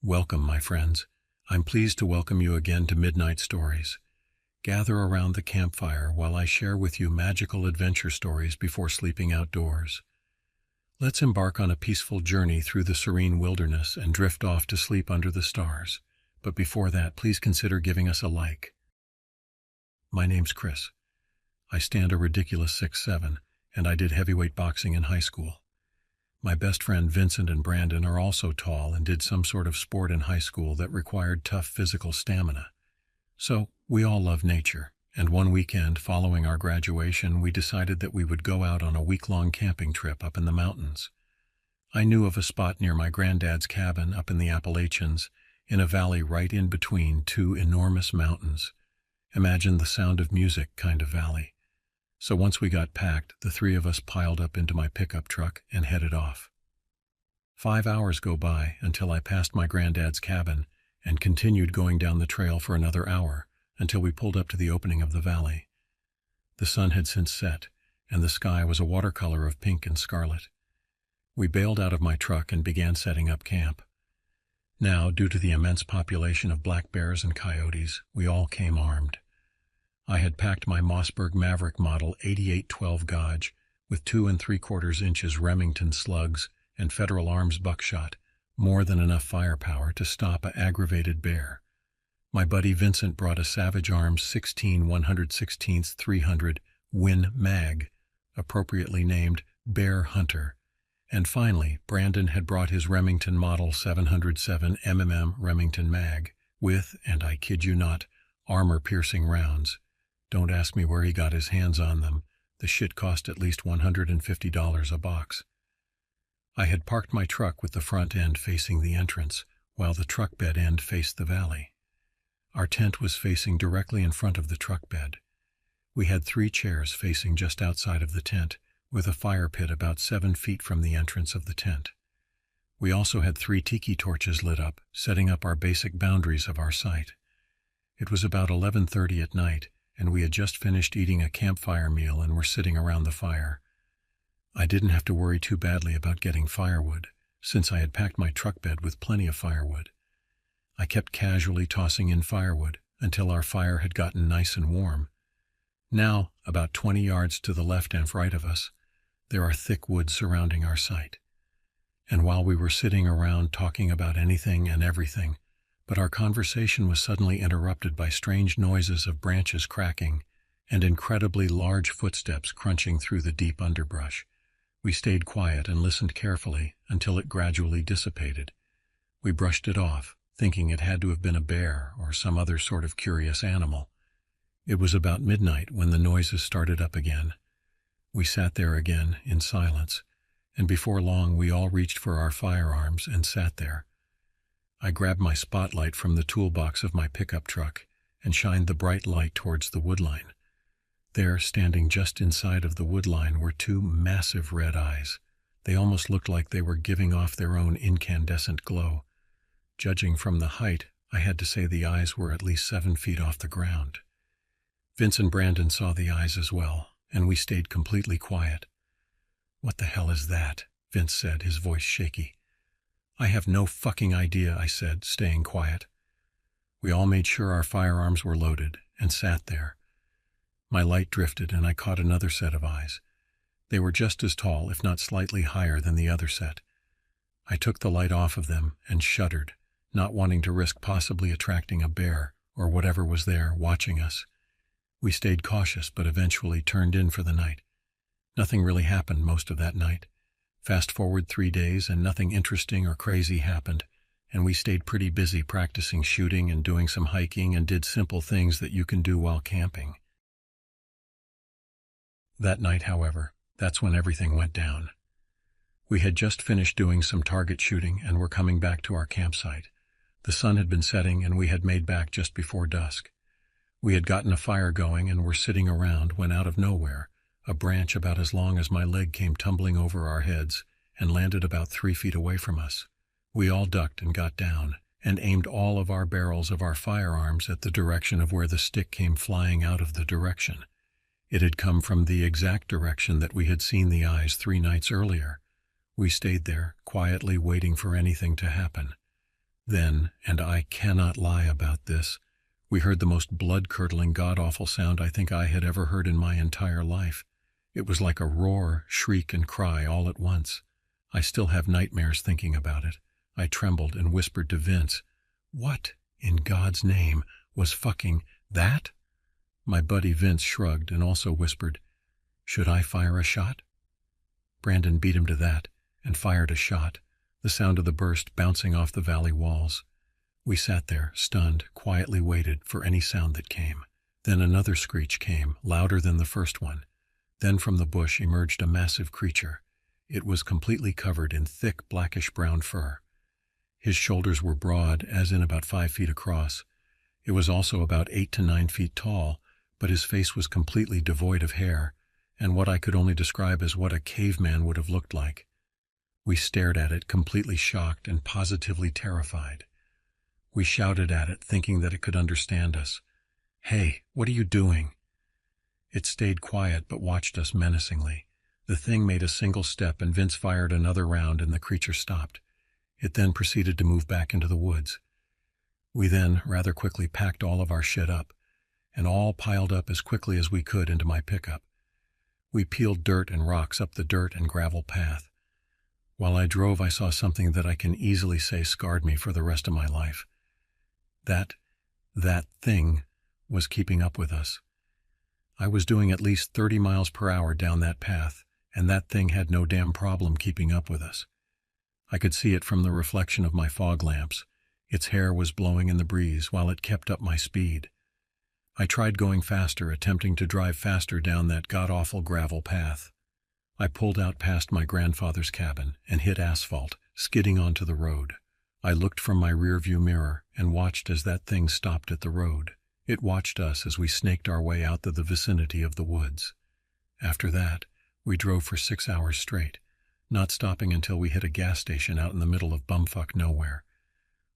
Welcome, my friends. I'm pleased to welcome you again to Midnight Stories. Gather around the campfire while I share with you magical adventure stories before sleeping outdoors. Let's embark on a peaceful journey through the serene wilderness and drift off to sleep under the stars. But before that, please consider giving us a like. My name's Chris. I stand a ridiculous 6'7", and I did heavyweight boxing in high school. My best friend Vincent and Brandon are also tall and did some sort of sport in high school that required tough physical stamina. So, we all love nature, and one weekend following our graduation we decided that we would go out on a week-long camping trip up in the mountains. I knew of a spot near my granddad's cabin up in the Appalachians, in a valley right in between two enormous mountains. Imagine the Sound of Music kind of valley. So once we got packed, the three of us piled up into my pickup truck and headed off. 5 hours go by until I passed my granddad's cabin and continued going down the trail for another hour until we pulled up to the opening of the valley. The sun had since set, and the sky was a watercolor of pink and scarlet. We bailed out of my truck and began setting up camp. Now, due to the immense population of black bears and coyotes, we all came armed. I had packed my Mossberg Maverick Model 8812 Gauge with 2 3/4 inches Remington slugs and Federal Arms buckshot, more than enough firepower to stop an aggravated bear. My buddy Vincent brought a Savage Arms 16 116th 300 Win Mag, appropriately named Bear Hunter. And finally, Brandon had brought his Remington Model 707 mm Remington Mag with, and I kid you not, armor-piercing rounds. Don't ask me where he got his hands on them. The shit cost at least $150 a box. I had parked my truck with the front end facing the entrance, while the truck bed end faced the valley. Our tent was facing directly in front of the truck bed. We had 3 chairs facing just outside of the tent, with a fire pit about 7 feet from the entrance of the tent. We also had 3 tiki torches lit up, setting up our basic boundaries of our site. It was about 11:30 at night, and we had just finished eating a campfire meal and were sitting around the fire. I didn't have to worry too badly about getting firewood, since I had packed my truck bed with plenty of firewood. I kept casually tossing in firewood until our fire had gotten nice and warm. Now, about 20 yards to the left and right of us, there are thick woods surrounding our site. And while we were sitting around talking about anything and everything, but our conversation was suddenly interrupted by strange noises of branches cracking and incredibly large footsteps crunching through the deep underbrush. We stayed quiet and listened carefully until it gradually dissipated. We brushed it off, thinking it had to have been a bear or some other sort of curious animal. It was about midnight when the noises started up again. We sat there again in silence, and before long we all reached for our firearms and sat there. I grabbed my spotlight from the toolbox of my pickup truck and shined the bright light towards the woodline. There, standing just inside of the woodline, were 2 massive red eyes. They almost looked like they were giving off their own incandescent glow. Judging from the height, I had to say the eyes were at least 7 feet off the ground. Vince and Brandon saw the eyes as well, and we stayed completely quiet. "What the hell is that?" Vince said, his voice shaky. "I have no fucking idea," I said, staying quiet. We all made sure our firearms were loaded and sat there. My light drifted and I caught another set of eyes. They were just as tall, if not slightly higher than the other set. I took the light off of them and shuddered, not wanting to risk possibly attracting a bear or whatever was there watching us. We stayed cautious but eventually turned in for the night. Nothing really happened most of that night. Fast forward 3 days and nothing interesting or crazy happened, and we stayed pretty busy practicing shooting and doing some hiking and did simple things that you can do while camping. That night, however, that's when everything went down. We had just finished doing some target shooting and were coming back to our campsite. The sun had been setting and we had made back just before dusk. We had gotten a fire going and were sitting around when out of nowhere, a branch about as long as my leg came tumbling over our heads and landed about 3 feet away from us. We all ducked and got down and aimed all of our barrels of our firearms at the direction of where the stick came flying out of the direction. It had come from the exact direction that we had seen the eyes 3 nights earlier. We stayed there, quietly waiting for anything to happen. Then, and I cannot lie about this, we heard the most blood-curdling, god-awful sound I think I had ever heard in my entire life. It was like a roar, shriek, and cry all at once. I still have nightmares thinking about it. I trembled and whispered to Vince, "What, in God's name, was fucking that?" My buddy Vince shrugged and also whispered, "Should I fire a shot?" Brandon beat him to that and fired a shot, the sound of the burst bouncing off the valley walls. We sat there, stunned, quietly waited for any sound that came. Then another screech came, louder than the first one. Then from the bush emerged a massive creature. It was completely covered in thick blackish-brown fur. His shoulders were broad, as in about 5 feet across. It was also about 8 to 9 feet tall, but his face was completely devoid of hair, and what I could only describe as what a caveman would have looked like. We stared at it, completely shocked and positively terrified. We shouted at it, thinking that it could understand us. "Hey, what are you doing?" It stayed quiet but watched us menacingly. The thing made a single step and Vince fired another round and the creature stopped. It then proceeded to move back into the woods. We then, rather quickly, packed all of our shit up, and all piled up as quickly as we could into my pickup. We peeled dirt and rocks up the dirt and gravel path. While I drove, I saw something that I can easily say scarred me for the rest of my life. That thing was keeping up with us. I was doing at least 30 miles per hour down that path, and that thing had no damn problem keeping up with us. I could see it from the reflection of my fog lamps. Its hair was blowing in the breeze while it kept up my speed. I tried going faster, attempting to drive faster down that god-awful gravel path. I pulled out past my grandfather's cabin and hit asphalt, skidding onto the road. I looked from my rearview mirror and watched as that thing stopped at the road. It watched us as we snaked our way out to the vicinity of the woods. After that, we drove for 6 hours straight, not stopping until we hit a gas station out in the middle of bumfuck nowhere.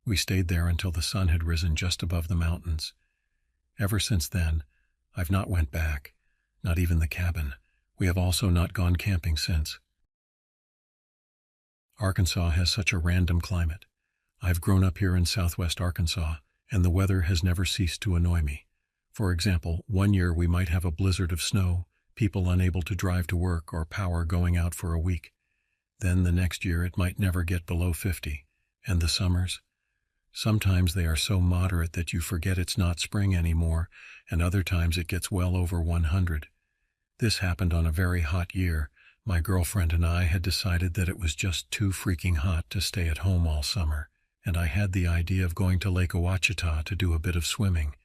We stayed there until the sun had risen just above the mountains. Ever since then, I've not went back, not even the cabin. We have also not gone camping since. Arkansas has such a random climate. I've grown up here in southwest Arkansas, and the weather has never ceased to annoy me. For example, one year we might have a blizzard of snow, people unable to drive to work or power going out for a week. Then the next year it might never get below 50. And the summers? Sometimes they are so moderate that you forget it's not spring anymore, and other times it gets well over 100. This happened on a very hot year. My girlfriend and I had decided that it was just too freaking hot to stay at home all summer, and I had the idea of going to Lake Ouachita to do a bit of swimming.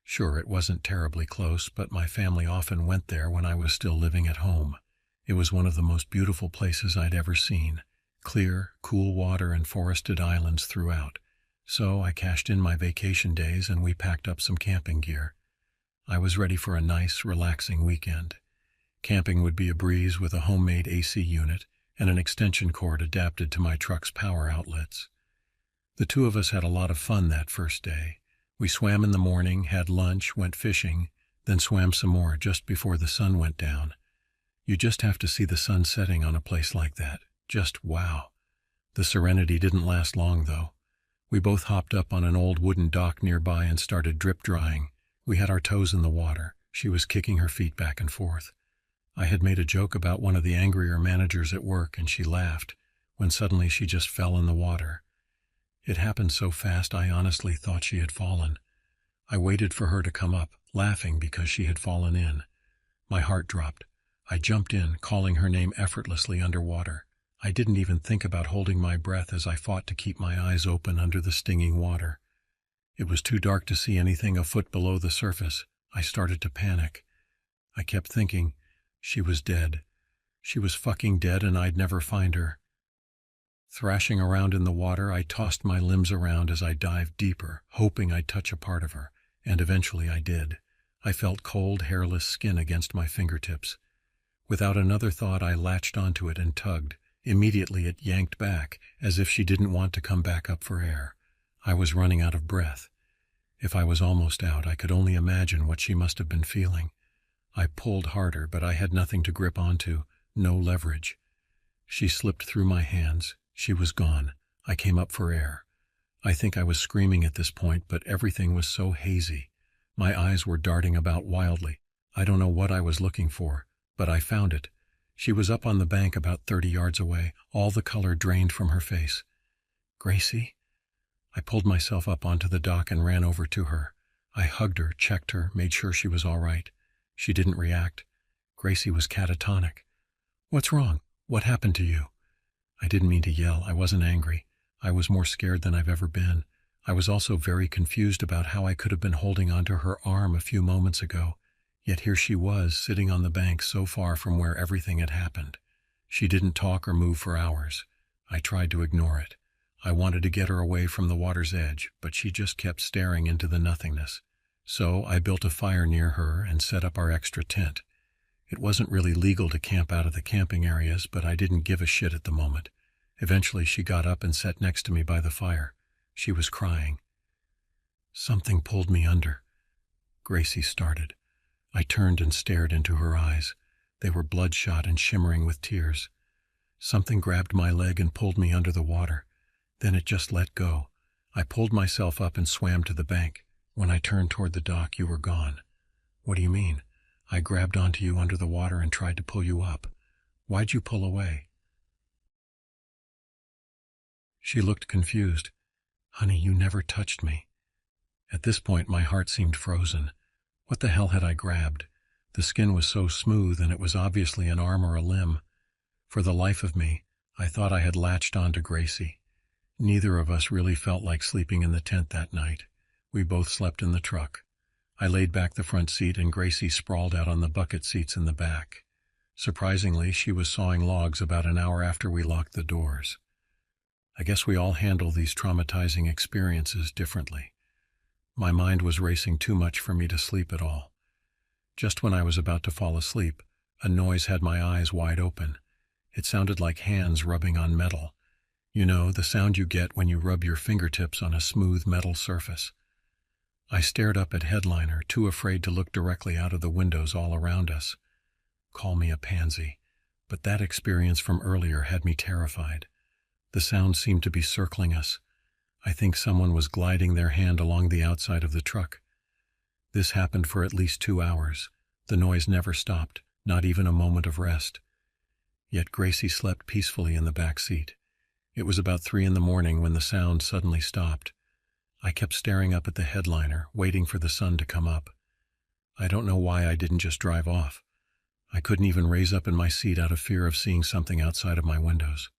Sure, it wasn't terribly close, but my family often went there when I was still living at home. It was one of the most beautiful places I'd ever seen. Clear, cool water and forested islands throughout. So I cashed in my vacation days and we packed up some camping gear. I was ready for a nice, relaxing weekend. Camping would be a breeze with a homemade AC unit and an extension cord adapted to my truck's power outlets. The two of us had a lot of fun that first day. We swam in the morning, had lunch, went fishing, then swam some more just before the sun went down. You just have to see the sun setting on a place like that. Just wow. The serenity didn't last long, though. We both hopped up on an old wooden dock nearby and started drip drying. We had our toes in the water. She was kicking her feet back and forth. I had made a joke about one of the angrier managers at work, and she laughed, when suddenly she just fell in the water. It happened so fast I honestly thought she had fallen. I waited for her to come up, laughing because she had fallen in. My heart dropped. I jumped in, calling her name effortlessly underwater. I didn't even think about holding my breath as I fought to keep my eyes open under the stinging water. It was too dark to see anything a foot below the surface. I started to panic. I kept thinking, she was dead. She was fucking dead and I'd never find her. Thrashing around in the water, I tossed my limbs around as I dived deeper, hoping I'd touch a part of her, and eventually I did. I felt cold, hairless skin against my fingertips. Without another thought, I latched onto it and tugged. Immediately it yanked back, as if she didn't want to come back up for air. I was running out of breath. If I was almost out, I could only imagine what she must have been feeling. I pulled harder, but I had nothing to grip onto, no leverage. She slipped through my hands. She was gone. I came up for air. I think I was screaming at this point, but everything was so hazy. My eyes were darting about wildly. I don't know what I was looking for, but I found it. She was up on the bank about 30 yards away, all the color drained from her face. "Gracie?" I pulled myself up onto the dock and ran over to her. I hugged her, checked her, made sure she was all right. She didn't react. Gracie was catatonic. "What's wrong? What happened to you?" I didn't mean to yell. I wasn't angry. I was more scared than I've ever been. I was also very confused about how I could have been holding onto her arm a few moments ago. Yet here she was, sitting on the bank so far from where everything had happened. She didn't talk or move for hours. I tried to ignore it. I wanted to get her away from the water's edge, but she just kept staring into the nothingness. So I built a fire near her and set up our extra tent. It wasn't really legal to camp out of the camping areas, but I didn't give a shit at the moment. Eventually she got up and sat next to me by the fire. She was crying. "Something pulled me under," Gracie started. I turned and stared into her eyes. They were bloodshot and shimmering with tears. "Something grabbed my leg and pulled me under the water. Then it just let go. I pulled myself up and swam to the bank. When I turned toward the dock, you were gone." "What do you mean?" "I grabbed onto you under the water and tried to pull you up. Why'd you pull away?" She looked confused. "Honey, you never touched me." At this point, my heart seemed frozen. What the hell had I grabbed? The skin was so smooth, and it was obviously an arm or a limb. For the life of me, I thought I had latched onto Gracie. Neither of us really felt like sleeping in the tent that night. We both slept in the truck. I laid back the front seat, and Gracie sprawled out on the bucket seats in the back. Surprisingly, she was sawing logs about an hour after we locked the doors. I guess we all handle these traumatizing experiences differently. My mind was racing too much for me to sleep at all. Just when I was about to fall asleep, a noise had my eyes wide open. It sounded like hands rubbing on metal. You know, the sound you get when you rub your fingertips on a smooth metal surface. I stared up at Headliner, too afraid to look directly out of the windows all around us. Call me a pansy, but that experience from earlier had me terrified. The sound seemed to be circling us. I think someone was gliding their hand along the outside of the truck. This happened for at least 2 hours. The noise never stopped, not even a moment of rest. Yet Gracie slept peacefully in the back seat. It was about 3 in the morning when the sound suddenly stopped. I kept staring up at the Headliner, waiting for the sun to come up. I don't know why I didn't just drive off. I couldn't even raise up in my seat out of fear of seeing something outside of my windows.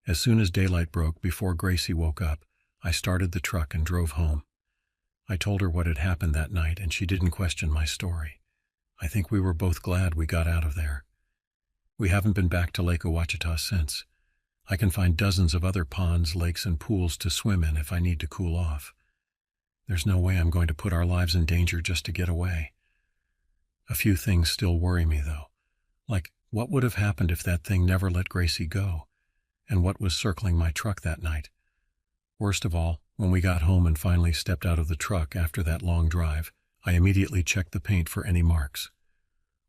As soon as daylight broke, before Gracie woke up, I started the truck and drove home. I told her what had happened that night, and she didn't question my story. I think we were both glad we got out of there. We haven't been back to Lake Ouachita since. I can find dozens of other ponds, lakes, and pools to swim in if I need to cool off. There's no way I'm going to put our lives in danger just to get away. A few things still worry me, though. Like, what would have happened if that thing never let Gracie go? And what was circling my truck that night? Worst of all, when we got home and finally stepped out of the truck after that long drive, I immediately checked the paint for any marks.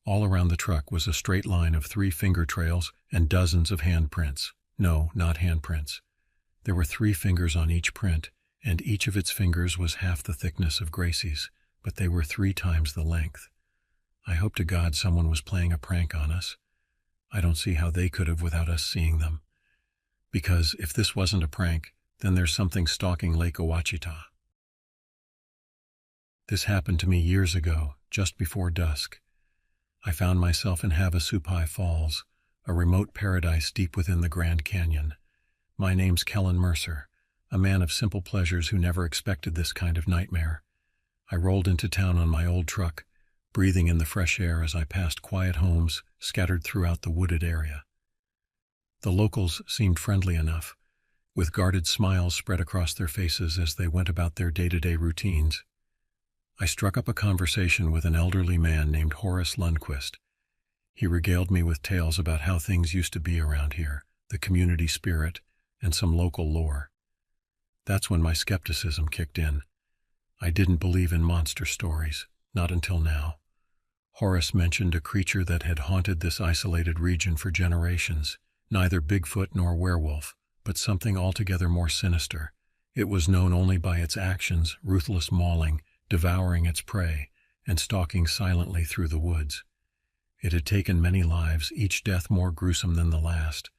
All around the truck was a straight line of 3 finger trails and dozens of handprints. No, not handprints. There were 3 fingers on each print, and each of its fingers was half the thickness of Gracie's, but they were 3 times the length. I hope to God someone was playing a prank on us. I don't see how they could have without us seeing them. Because if this wasn't a prank, then there's something stalking Lake Ouachita. This happened to me years ago, just before dusk. I found myself in Havasupai Falls, a remote paradise deep within the Grand Canyon. My name's Kellen Mercer, a man of simple pleasures who never expected this kind of nightmare. I rolled into town on my old truck, breathing in the fresh air as I passed quiet homes scattered throughout the wooded area. The locals seemed friendly enough, with guarded smiles spread across their faces as they went about their day-to-day routines. I struck up a conversation with an elderly man named Horace Lundquist. He regaled me with tales about how things used to be around here, the community spirit, and some local lore. That's when my skepticism kicked in. I didn't believe in monster stories, not until now. Horace mentioned a creature that had haunted this isolated region for generations, neither Bigfoot nor werewolf, but something altogether more sinister, It was known only by its actions, ruthless mauling, devouring its prey, and stalking silently through the woods. It had taken many lives, each death more gruesome than the last.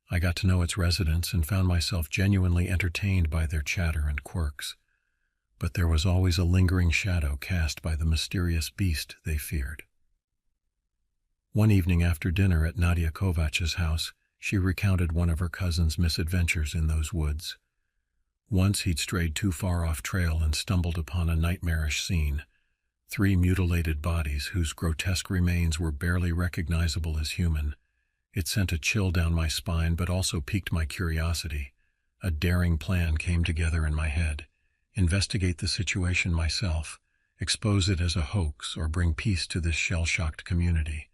I got to know its residents and found myself genuinely entertained by their chatter and quirks. But there was always a lingering shadow cast by the mysterious beast they feared. One evening after dinner at Nadia Kovach's house, she recounted one of her cousin's misadventures in those woods. Once he'd strayed too far off trail and stumbled upon a nightmarish scene. 3 mutilated bodies whose grotesque remains were barely recognizable as human. It sent a chill down my spine but also piqued my curiosity. A daring plan came together in my head. Investigate the situation myself, expose it as a hoax, or bring peace to this shell-shocked community.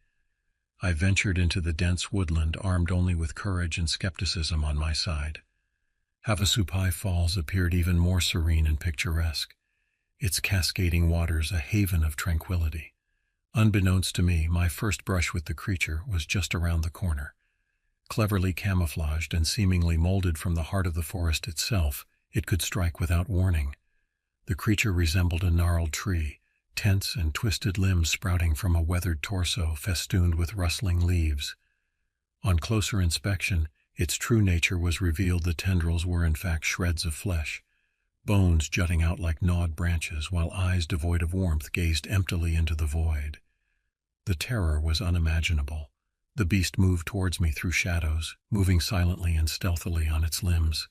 I ventured into the dense woodland armed only with courage and skepticism on my side. Havasupai Falls appeared even more serene and picturesque, its cascading waters a haven of tranquility. Unbeknownst to me, my first brush with the creature was just around the corner. Cleverly camouflaged and seemingly molded from the heart of the forest itself, it could strike without warning. The creature resembled a gnarled tree, tense and twisted limbs sprouting from a weathered torso festooned with rustling leaves. On closer inspection, its true nature was revealed. The tendrils were in fact shreds of flesh, bones jutting out like gnawed branches, while eyes devoid of warmth gazed emptily into the void. The terror was unimaginable. The beast moved towards me through shadows, moving silently and stealthily on its limbs.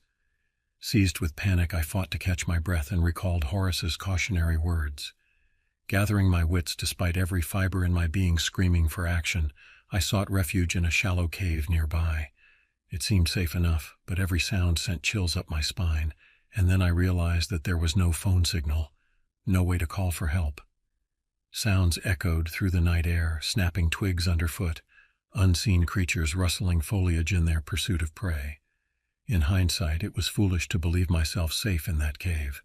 Seized with panic, I fought to catch my breath and recalled Horace's cautionary words. Gathering my wits despite every fiber in my being screaming for action, I sought refuge in a shallow cave nearby. It seemed safe enough, but every sound sent chills up my spine, and then I realized that there was no phone signal, no way to call for help. Sounds echoed through the night air, snapping twigs underfoot, unseen creatures rustling foliage in their pursuit of prey. In hindsight, it was foolish to believe myself safe in that cave.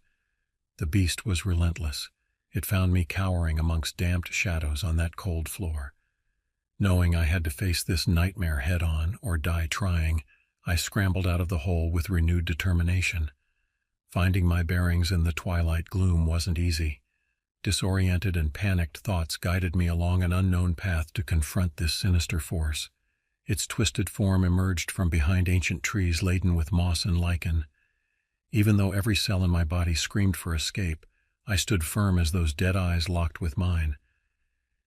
The beast was relentless. It found me cowering amongst damped shadows on that cold floor. Knowing I had to face this nightmare head-on or die trying, I scrambled out of the hole with renewed determination. Finding my bearings in the twilight gloom wasn't easy. Disoriented and panicked thoughts guided me along an unknown path to confront this sinister force. Its twisted form emerged from behind ancient trees laden with moss and lichen. Even though every cell in my body screamed for escape, I stood firm as those dead eyes locked with mine.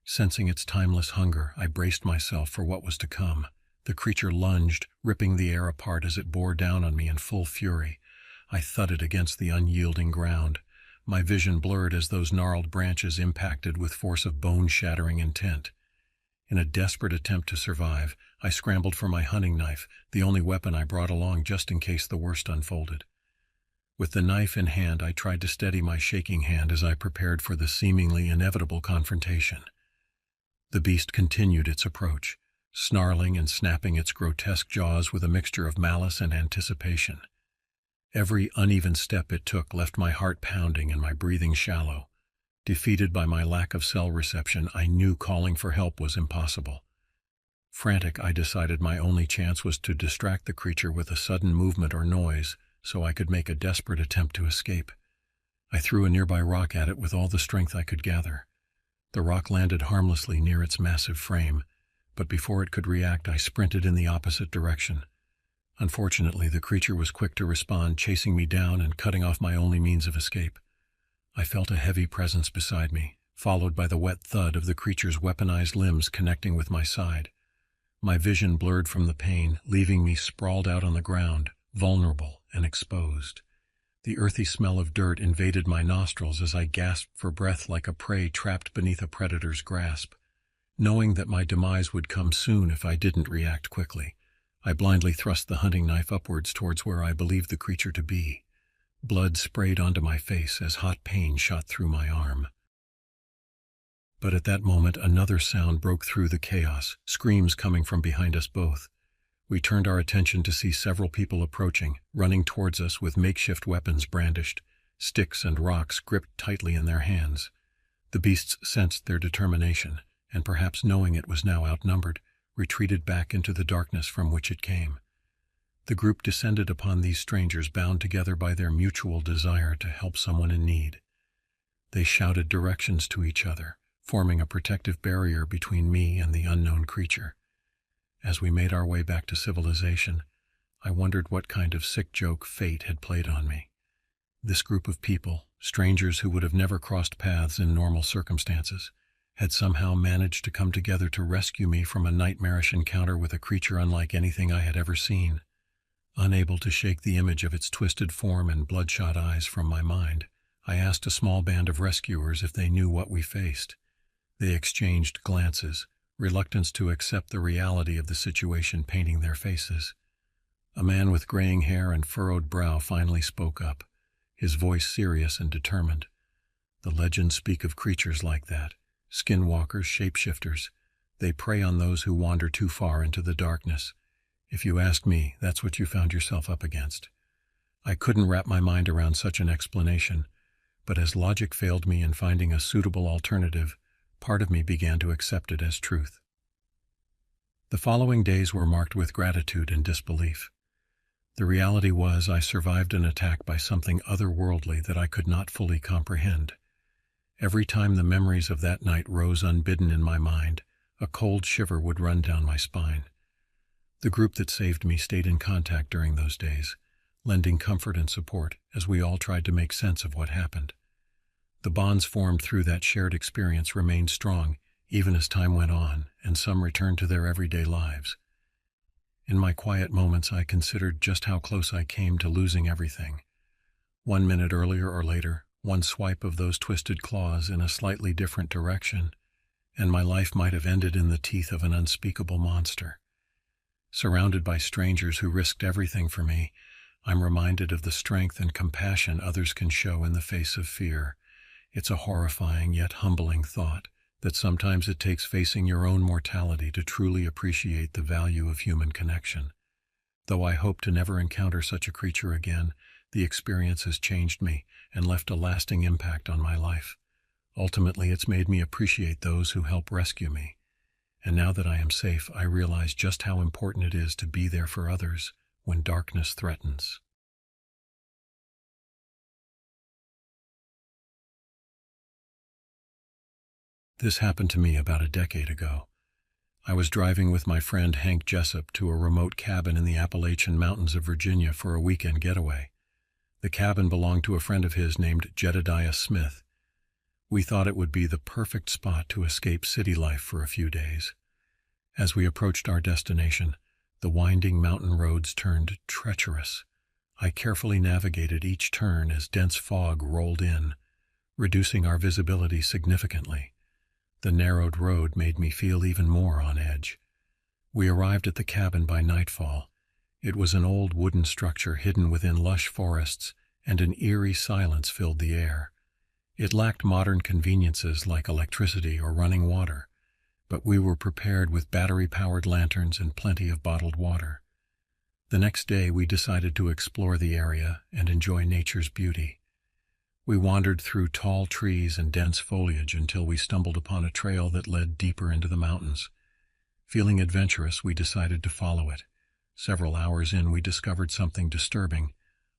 Sensing its timeless hunger, I braced myself for what was to come. The creature lunged, ripping the air apart as it bore down on me in full fury. I thudded against the unyielding ground. My vision blurred as those gnarled branches impacted with force of bone-shattering intent. In a desperate attempt to survive, I scrambled for my hunting knife, the only weapon I brought along just in case the worst unfolded. With the knife in hand, I tried to steady my shaking hand as I prepared for the seemingly inevitable confrontation. The beast continued its approach, snarling and snapping its grotesque jaws with a mixture of malice and anticipation. Every uneven step it took left my heart pounding and my breathing shallow. Defeated by my lack of cell reception, I knew calling for help was impossible. Frantic, I decided my only chance was to distract the creature with a sudden movement or noise, so I could make a desperate attempt to escape. I threw a nearby rock at it with all the strength I could gather. The rock landed harmlessly near its massive frame, but before it could react, I sprinted in the opposite direction. Unfortunately, the creature was quick to respond, chasing me down and cutting off my only means of escape. I felt a heavy presence beside me, followed by the wet thud of the creature's weaponized limbs connecting with my side. My vision blurred from the pain, leaving me sprawled out on the ground, vulnerable and exposed. The earthy smell of dirt invaded my nostrils as I gasped for breath like a prey trapped beneath a predator's grasp. Knowing that my demise would come soon if I didn't react quickly, I blindly thrust the hunting knife upwards towards where I believed the creature to be. Blood sprayed onto my face as hot pain shot through my arm. But at that moment, another sound broke through the chaos, screams coming from behind us both. We turned our attention to see several people approaching, running towards us with makeshift weapons brandished, sticks and rocks gripped tightly in their hands. The beasts sensed their determination, and perhaps knowing it was now outnumbered, retreated back into the darkness from which it came. The The group descended upon these strangers bound together by their mutual desire to help someone in need. They shouted directions to each other, forming a protective barrier between me and the unknown creature. As we made our way back to civilization, I wondered what kind of sick joke fate had played on me. This group of people, strangers who would have never crossed paths in normal circumstances, had somehow managed to come together to rescue me from a nightmarish encounter with a creature unlike anything I had ever seen. Unable to shake the image of its twisted form and bloodshot eyes from my mind, I asked a small band of rescuers if they knew what we faced. They exchanged glances, reluctance to accept the reality of the situation painting their faces. A man with graying hair and furrowed brow finally spoke up, his voice serious and determined. The legends speak of creatures like that, skinwalkers, shapeshifters. They prey on those who wander too far into the darkness. If you ask me, that's what you found yourself up against. I couldn't wrap my mind around such an explanation, but as logic failed me in finding a suitable alternative, part of me began to accept it as truth. The following days were marked with gratitude and disbelief. The reality was I survived an attack by something otherworldly that I could not fully comprehend. Every time the memories of that night rose unbidden in my mind, a cold shiver would run down my spine. The group that saved me stayed in contact during those days, lending comfort and support as we all tried to make sense of what happened. The bonds formed through that shared experience remained strong, even as time went on, and some returned to their everyday lives. In my quiet moments, I considered just how close I came to losing everything. 1 minute earlier or later, one swipe of those twisted claws in a slightly different direction, and my life might have ended in the teeth of an unspeakable monster. Surrounded by strangers who risked everything for me, I'm reminded of the strength and compassion others can show in the face of fear. It's a horrifying yet humbling thought that sometimes it takes facing your own mortality to truly appreciate the value of human connection. Though I hope to never encounter such a creature again, the experience has changed me and left a lasting impact on my life. Ultimately, it's made me appreciate those who help rescue me. And now that I am safe, I realize just how important it is to be there for others when darkness threatens. This happened to me about a decade ago. I was driving with my friend Hank Jessup to a remote cabin in the Appalachian Mountains of Virginia for a weekend getaway. The cabin belonged to a friend of his named Jedediah Smith. We thought it would be the perfect spot to escape city life for a few days. As we approached our destination, the winding mountain roads turned treacherous. I carefully navigated each turn as dense fog rolled in, reducing our visibility significantly. The narrowed road made me feel even more on edge. We arrived at the cabin by nightfall. It was an old wooden structure hidden within lush forests, and an eerie silence filled the air. It lacked modern conveniences like electricity or running water, but we were prepared with battery-powered lanterns and plenty of bottled water. The next day we decided to explore the area and enjoy nature's beauty. We wandered through tall trees and dense foliage until we stumbled upon a trail that led deeper into the mountains. Feeling adventurous, we decided to follow it. Several hours in, we discovered something disturbing,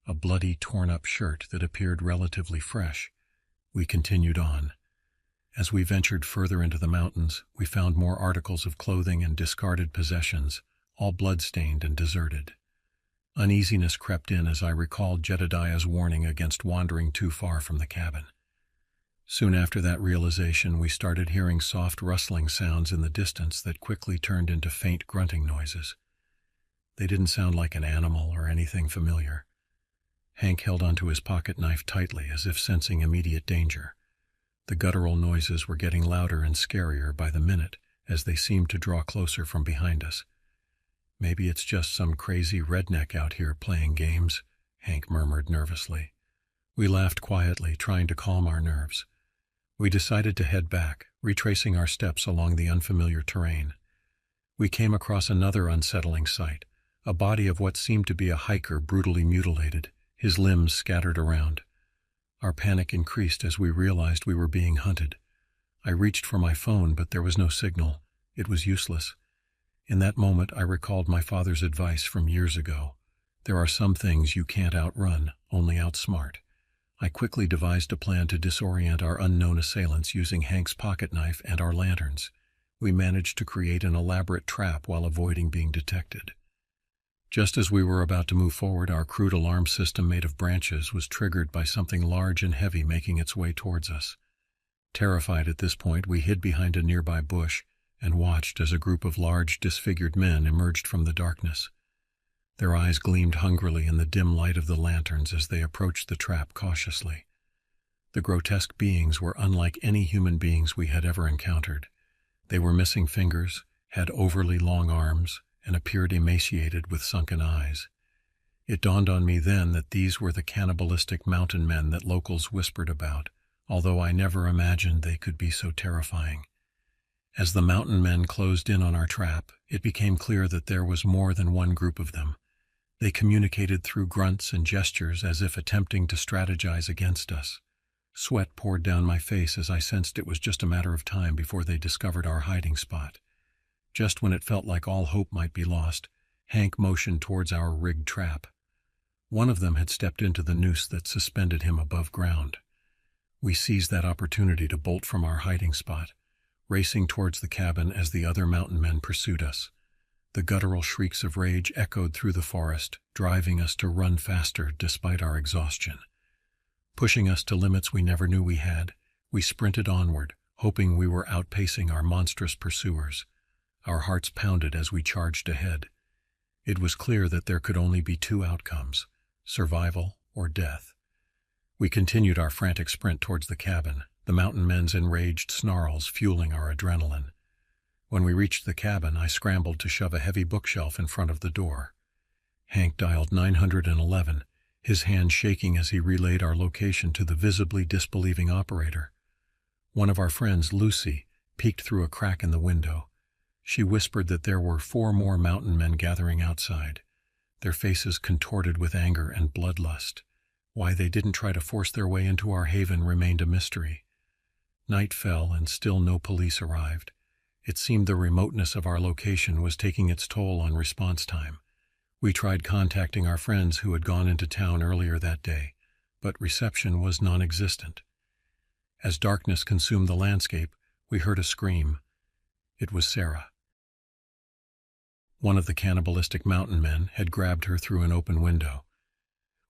a bloody, torn-up shirt that appeared relatively fresh. We continued on. As we ventured further into the mountains, we found more articles of clothing and discarded possessions, all blood-stained and deserted. Uneasiness crept in as I recalled Jedediah's warning against wandering too far from the cabin. Soon after that realization, we started hearing soft rustling sounds in the distance that quickly turned into faint grunting noises. They didn't sound like an animal or anything familiar. Hank held onto his pocket knife tightly as if sensing immediate danger. The guttural noises were getting louder and scarier by the minute as they seemed to draw closer from behind us. "Maybe it's just some crazy redneck out here playing games," Hank murmured nervously. We laughed quietly, trying to calm our nerves. We decided to head back, retracing our steps along the unfamiliar terrain. We came across another unsettling sight, a body of what seemed to be a hiker brutally mutilated, his limbs scattered around. Our panic increased as we realized we were being hunted. I reached for my phone, but there was no signal. It was useless. In that moment, I recalled my father's advice from years ago. There are some things you can't outrun, only outsmart. I quickly devised a plan to disorient our unknown assailants using Hank's pocket knife and our lanterns. We managed to create an elaborate trap while avoiding being detected. Just as we were about to move forward, our crude alarm system made of branches was triggered by something large and heavy making its way towards us. Terrified at this point, we hid behind a nearby bush and watched as a group of large, disfigured men emerged from the darkness. Their eyes gleamed hungrily in the dim light of the lanterns as they approached the trap cautiously. The grotesque beings were unlike any human beings we had ever encountered. They were missing fingers, had overly long arms, and appeared emaciated with sunken eyes. It dawned on me then that these were the cannibalistic mountain men that locals whispered about, although I never imagined they could be so terrifying. As the mountain men closed in on our trap, it became clear that there was more than one group of them. They communicated through grunts and gestures as if attempting to strategize against us. Sweat poured down my face as I sensed it was just a matter of time before they discovered our hiding spot. Just when it felt like all hope might be lost, Hank motioned towards our rigged trap. One of them had stepped into the noose that suspended him above ground. We seized that opportunity to bolt from our hiding spot, racing towards the cabin as the other mountain men pursued us. The guttural shrieks of rage echoed through the forest, driving us to run faster despite our exhaustion. Pushing us to limits we never knew we had, we sprinted onward, hoping we were outpacing our monstrous pursuers. Our hearts pounded as we charged ahead. It was clear that there could only be two outcomes: survival or death. We continued our frantic sprint towards the cabin, the mountain men's enraged snarls fueling our adrenaline. When we reached the cabin, I scrambled to shove a heavy bookshelf in front of the door. Hank dialed 911, his hand shaking as he relayed our location to the visibly disbelieving operator. One of our friends, Lucy, peeked through a crack in the window. She whispered that there were 4 more mountain men gathering outside, their faces contorted with anger and bloodlust. Why they didn't try to force their way into our haven remained a mystery. Night fell and still no police arrived. It seemed the remoteness of our location was taking its toll on response time. We tried contacting our friends who had gone into town earlier that day, but reception was non-existent. As darkness consumed the landscape, we heard a scream. It was Sarah. One of the cannibalistic mountain men had grabbed her through an open window.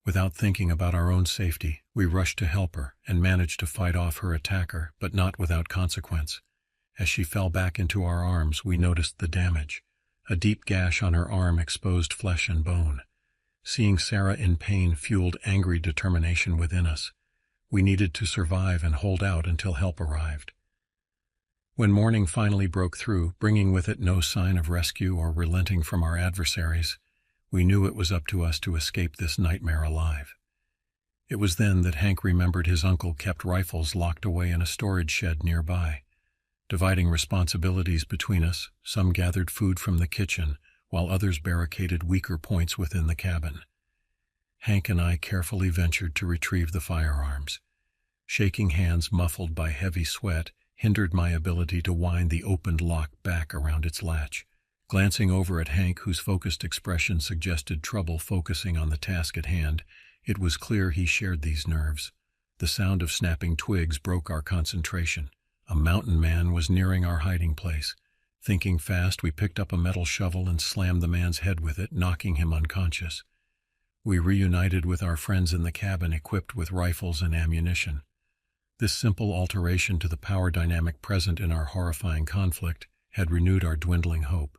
Without thinking about our own safety, we rushed to help her and managed to fight off her attacker, but not without consequence. As she fell back into our arms, we noticed the damage. A deep gash on her arm exposed flesh and bone. Seeing Sarah in pain fueled angry determination within us. We needed to survive and hold out until help arrived. When morning finally broke through, bringing with it no sign of rescue or relenting from our adversaries, we knew it was up to us to escape this nightmare alive. It was then that Hank remembered his uncle kept rifles locked away in a storage shed nearby. Dividing responsibilities between us, some gathered food from the kitchen, while others barricaded weaker points within the cabin. Hank and I carefully ventured to retrieve the firearms. Shaking hands muffled by heavy sweat hindered my ability to wind the opened lock back around its latch. Glancing over at Hank, whose focused expression suggested trouble focusing on the task at hand, it was clear he shared these nerves. The sound of snapping twigs broke our concentration. A mountain man was nearing our hiding place. Thinking fast, we picked up a metal shovel and slammed the man's head with it, knocking him unconscious. We reunited with our friends in the cabin equipped with rifles and ammunition. This simple alteration to the power dynamic present in our horrifying conflict had renewed our dwindling hope.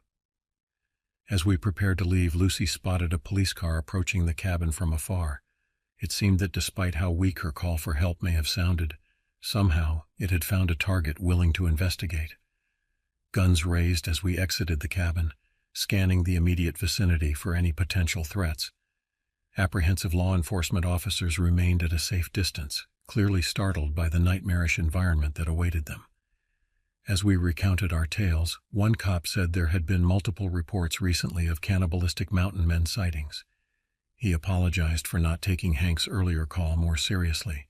As we prepared to leave, Lucy spotted a police car approaching the cabin from afar. It seemed that despite how weak her call for help may have sounded, somehow it had found a target willing to investigate. Guns raised as we exited the cabin, scanning the immediate vicinity for any potential threats. Apprehensive law enforcement officers remained at a safe distance, clearly startled by the nightmarish environment that awaited them. As we recounted our tales, one cop said there had been multiple reports recently of cannibalistic mountain men sightings. He apologized for not taking Hank's earlier call more seriously.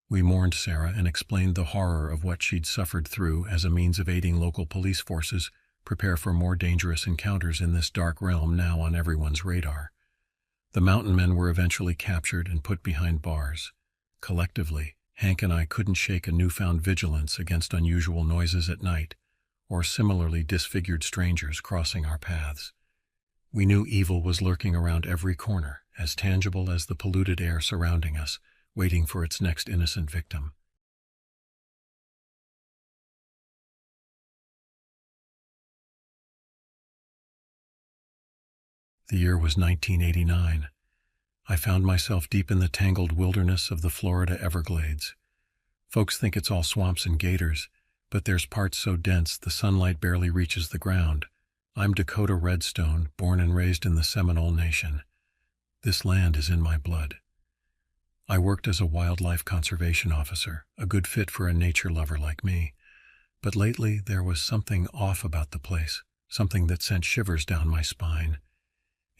We mourned Sarah and explained the horror of what she'd suffered through as a means of aiding local police forces prepare for more dangerous encounters in this dark realm now on everyone's radar. The mountain men were eventually captured and put behind bars. Collectively, Hank and I couldn't shake a newfound vigilance against unusual noises at night, or similarly disfigured strangers crossing our paths. We knew evil was lurking around every corner, as tangible as the polluted air surrounding us, waiting for its next innocent victim. The year was 1989. I found myself deep in the tangled wilderness of the Florida Everglades. Folks think it's all swamps and gators, but there's parts so dense the sunlight barely reaches the ground. I'm Dakota Redstone, born and raised in the Seminole Nation. This land is in my blood. I worked as a wildlife conservation officer, a good fit for a nature lover like me. But lately there was something off about the place, something that sent shivers down my spine.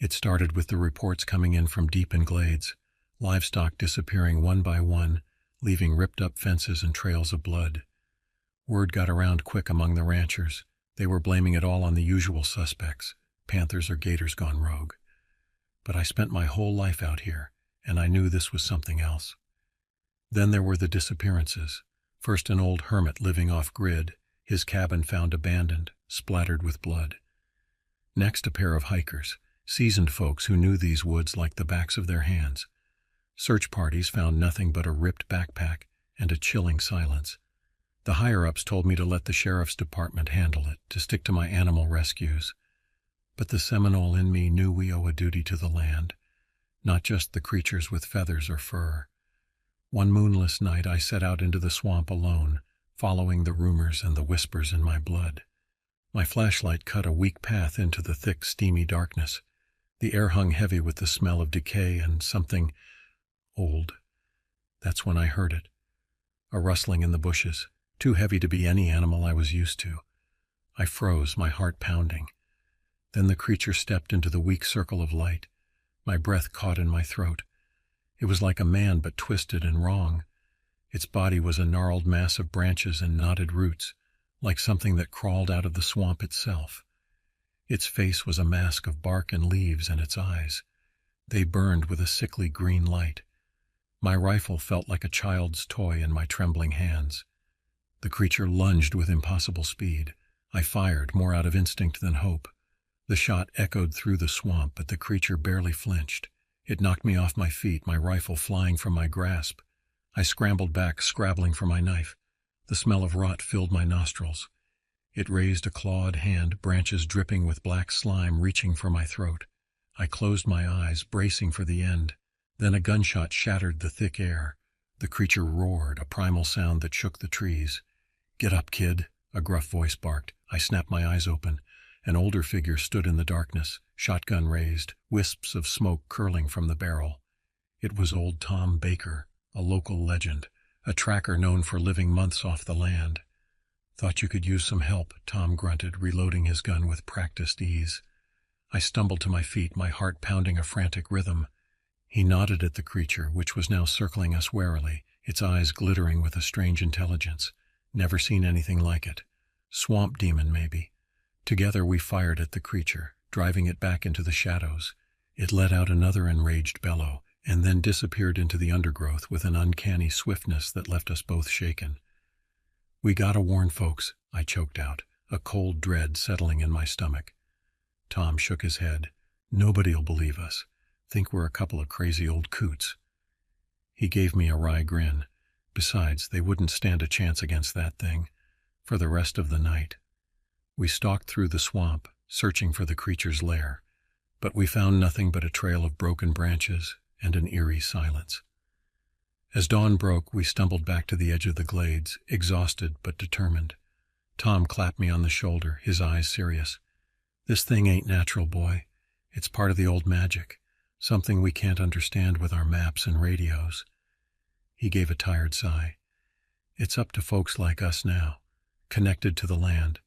It started with the reports coming in from deep in glades, livestock disappearing one by one, leaving ripped-up fences and trails of blood. Word got around quick among the ranchers. They were blaming it all on the usual suspects, panthers or gators gone rogue. But I spent my whole life out here, and I knew this was something else. Then there were the disappearances. First an old hermit living off-grid, his cabin found abandoned, splattered with blood. Next a pair of hikers, seasoned folks who knew these woods like the backs of their hands. Search parties found nothing but a ripped backpack and a chilling silence. The higher-ups told me to let the sheriff's department handle it, to stick to my animal rescues. But the Seminole in me knew we owe a duty to the land, not just the creatures with feathers or fur. One moonless night I set out into the swamp alone, following the rumors and the whispers in my blood. My flashlight cut a weak path into the thick, steamy darkness. The air hung heavy with the smell of decay and something old. That's when I heard it. A rustling in the bushes, too heavy to be any animal I was used to. I froze, my heart pounding. Then the creature stepped into the weak circle of light. My breath caught in my throat. It was like a man, but twisted and wrong. Its body was a gnarled mass of branches and knotted roots, like something that crawled out of the swamp itself. Its face was a mask of bark and leaves, and its eyes, they burned with a sickly green light. My rifle felt like a child's toy in my trembling hands. The creature lunged with impossible speed. I fired, more out of instinct than hope. The shot echoed through the swamp, but the creature barely flinched. It knocked me off my feet, my rifle flying from my grasp. I scrambled back, scrabbling for my knife. The smell of rot filled my nostrils. It raised a clawed hand, branches dripping with black slime reaching for my throat. I closed my eyes, bracing for the end. Then a gunshot shattered the thick air. The creature roared, a primal sound that shook the trees. "Get up, kid," a gruff voice barked. I snapped my eyes open. An older figure stood in the darkness, shotgun raised, wisps of smoke curling from the barrel. It was old Tom Baker, a local legend, a tracker known for living months off the land. "Thought you could use some help," Tom grunted, reloading his gun with practiced ease. I stumbled to my feet, my heart pounding a frantic rhythm. He nodded at the creature, which was now circling us warily, its eyes glittering with a strange intelligence. Never seen anything like it. Swamp demon, maybe. Together we fired at the creature, driving it back into the shadows. It let out another enraged bellow, and then disappeared into the undergrowth with an uncanny swiftness that left us both shaken. "We gotta warn folks," I choked out, a cold dread settling in my stomach. Tom shook his head. "Nobody'll believe us. Think we're a couple of crazy old coots." He gave me a wry grin. Besides, they wouldn't stand a chance against that thing. For the rest of the night, we stalked through the swamp, searching for the creature's lair, but we found nothing but a trail of broken branches and an eerie silence. As dawn broke, we stumbled back to the edge of the glades, exhausted but determined. Tom clapped me on the shoulder, his eyes serious. "This thing ain't natural, boy. It's part of the old magic, something we can't understand with our maps and radios." He gave a tired sigh. "It's up to folks like us now, connected to the land.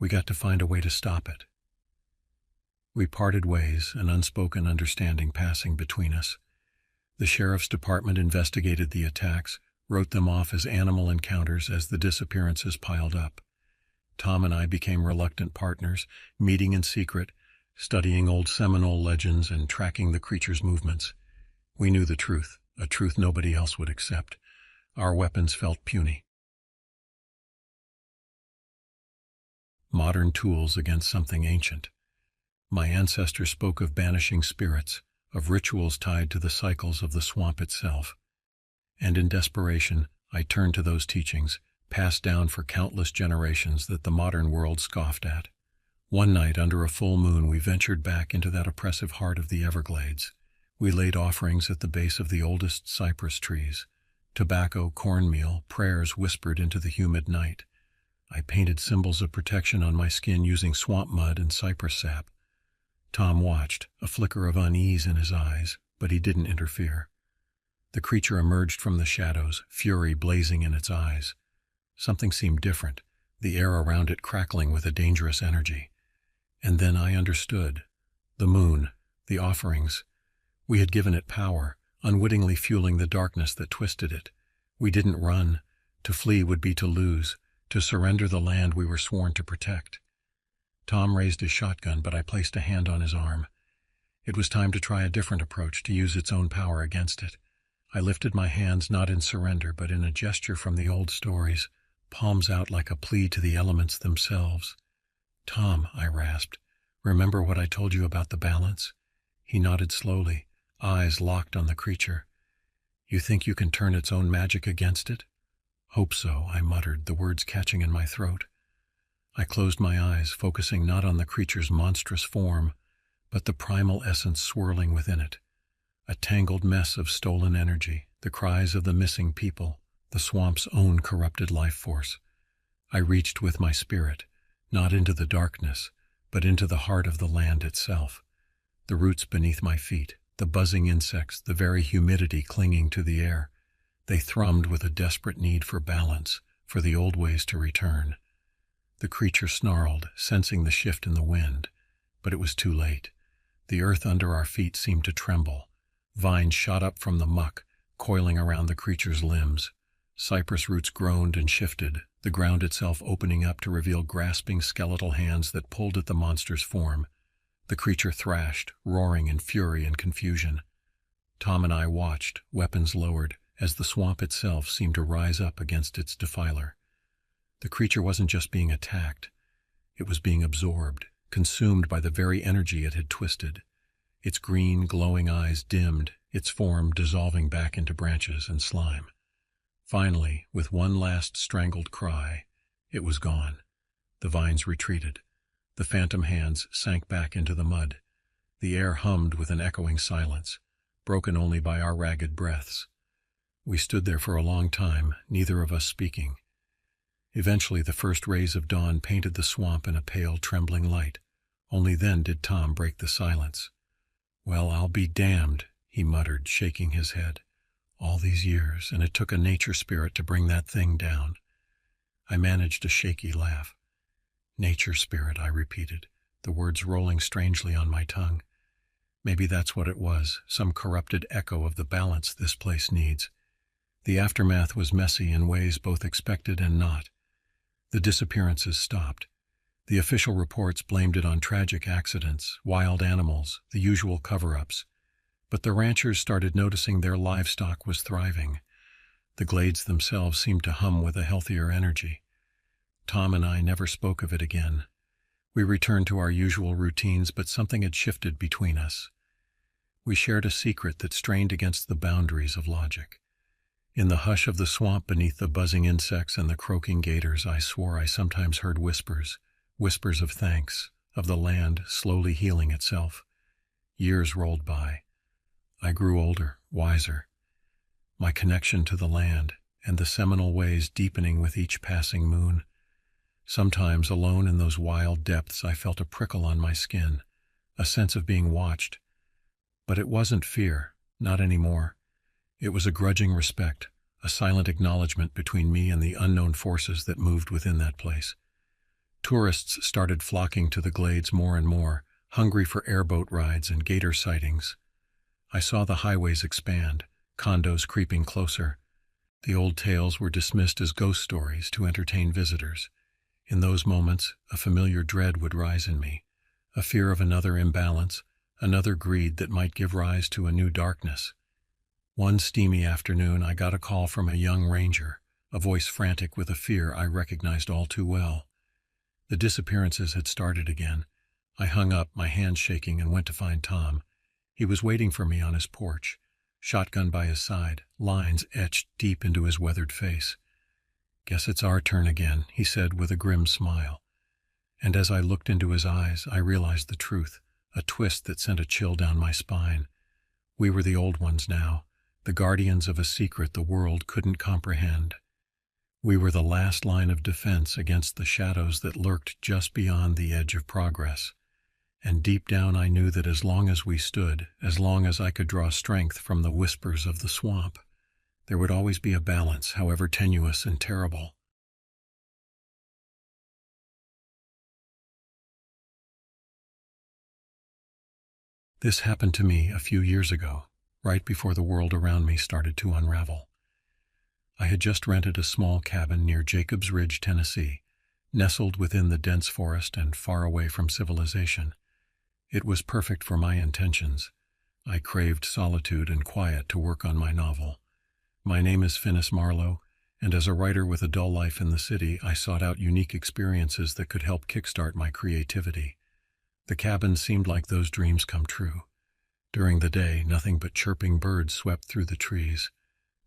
We got to find a way to stop it." We parted ways, an unspoken understanding passing between us. The sheriff's department investigated the attacks, wrote them off as animal encounters as the disappearances piled up. Tom and I became reluctant partners, meeting in secret, Studying old Seminole legends and tracking the creature's movements, we knew the truth, a truth nobody else would accept. Our weapons felt puny. Modern tools against something ancient. My ancestors spoke of banishing spirits, of rituals tied to the cycles of the swamp itself. And in desperation, I turned to those teachings, passed down for countless generations that the modern world scoffed at. One night, under a full moon, we ventured back into that oppressive heart of the Everglades. We laid offerings at the base of the oldest cypress trees. Tobacco, cornmeal, prayers whispered into the humid night. I painted symbols of protection on my skin using swamp mud and cypress sap. Tom watched, a flicker of unease in his eyes, but he didn't interfere. The creature emerged from the shadows, fury blazing in its eyes. Something seemed different, the air around it crackling with a dangerous energy. And then I understood. The moon, the offerings. We had given it power, unwittingly fueling the darkness that twisted it. We didn't run. To flee would be to lose, to surrender the land we were sworn to protect. Tom raised his shotgun, but I placed a hand on his arm. It was time to try a different approach, to use its own power against it. I lifted my hands not in surrender, but in a gesture from the old stories, palms out like a plea to the elements themselves. "Tom," I rasped, "remember what I told you about the balance?" He nodded slowly, eyes locked on the creature. "You think you can turn its own magic against it?" "Hope so," I muttered, the words catching in my throat. I closed my eyes, focusing not on the creature's monstrous form, but the primal essence swirling within it. A tangled mess of stolen energy, the cries of the missing people, the swamp's own corrupted life force. I reached with my spirit, not into the darkness, but into the heart of the land itself. The roots beneath my feet, the buzzing insects, the very humidity clinging to the air. They thrummed with a desperate need for balance, for the old ways to return. The creature snarled, sensing the shift in the wind, but it was too late. The earth under our feet seemed to tremble. Vines shot up from the muck, coiling around the creature's limbs. Cypress roots groaned and shifted, the ground itself opening up to reveal grasping skeletal hands that pulled at the monster's form. The creature thrashed, roaring in fury and confusion. Tom and I watched, weapons lowered, as the swamp itself seemed to rise up against its defiler. The creature wasn't just being attacked. It was being absorbed, consumed by the very energy it had twisted. Its green, glowing eyes dimmed, its form dissolving back into branches and slime. Finally, with one last strangled cry, it was gone. The vines retreated. The phantom hands sank back into the mud. The air hummed with an echoing silence, broken only by our ragged breaths. We stood there for a long time, neither of us speaking. Eventually, the first rays of dawn painted the swamp in a pale, trembling light. Only then did Tom break the silence. "Well, I'll be damned," he muttered, shaking his head. "All these years, and it took a nature spirit to bring that thing down." I managed a shaky laugh. "Nature spirit," I repeated, the words rolling strangely on my tongue. Maybe that's what it was, some corrupted echo of the balance this place needs. The aftermath was messy in ways both expected and not. The disappearances stopped. The official reports blamed it on tragic accidents, wild animals, the usual cover-ups. But the ranchers started noticing their livestock was thriving. The glades themselves seemed to hum with a healthier energy. Tom and I never spoke of it again. We returned to our usual routines, but something had shifted between us. We shared a secret that strained against the boundaries of logic. In the hush of the swamp beneath the buzzing insects and the croaking gators, I swore I sometimes heard whispers, whispers of thanks, of the land slowly healing itself. Years rolled by. I grew older, wiser. My connection to the land and the Seminole ways deepening with each passing moon. Sometimes, alone in those wild depths, I felt a prickle on my skin, a sense of being watched. But it wasn't fear, not anymore. It was a grudging respect, a silent acknowledgement between me and the unknown forces that moved within that place. Tourists started flocking to the glades more and more, hungry for airboat rides and gator sightings. I saw the highways expand, condos creeping closer. The old tales were dismissed as ghost stories to entertain visitors. In those moments, a familiar dread would rise in me, a fear of another imbalance, another greed that might give rise to a new darkness. One steamy afternoon I got a call from a young ranger, a voice frantic with a fear I recognized all too well. The disappearances had started again. I hung up, my hands shaking, and went to find Tom. He was waiting for me on his porch, shotgun by his side, lines etched deep into his weathered face. "Guess it's our turn again," he said with a grim smile. And as I looked into his eyes, I realized the truth, a twist that sent a chill down my spine. We were the old ones now, the guardians of a secret the world couldn't comprehend. We were the last line of defense against the shadows that lurked just beyond the edge of progress. And deep down I knew that as long as we stood, as long as I could draw strength from the whispers of the swamp, there would always be a balance, however tenuous and terrible. This happened to me a few years ago, right before the world around me started to unravel. I had just rented a small cabin near Jacobs Ridge, Tennessee, nestled within the dense forest and far away from civilization. It was perfect for my intentions. I craved solitude and quiet to work on my novel. My name is Finis Marlowe, and as a writer with a dull life in the city, I sought out unique experiences that could help kickstart my creativity. The cabin seemed like those dreams come true. During the day, nothing but chirping birds swept through the trees.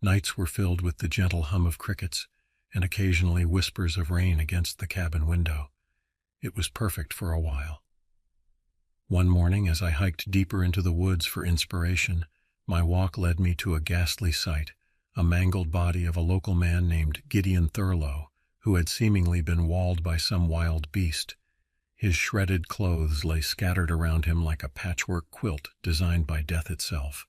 Nights were filled with the gentle hum of crickets, and occasionally whispers of rain against the cabin window. It was perfect for a while. One morning, as I hiked deeper into the woods for inspiration, my walk led me to a ghastly sight, a mangled body of a local man named Gideon Thurlow, who had seemingly been walled by some wild beast. His shredded clothes lay scattered around him like a patchwork quilt designed by death itself.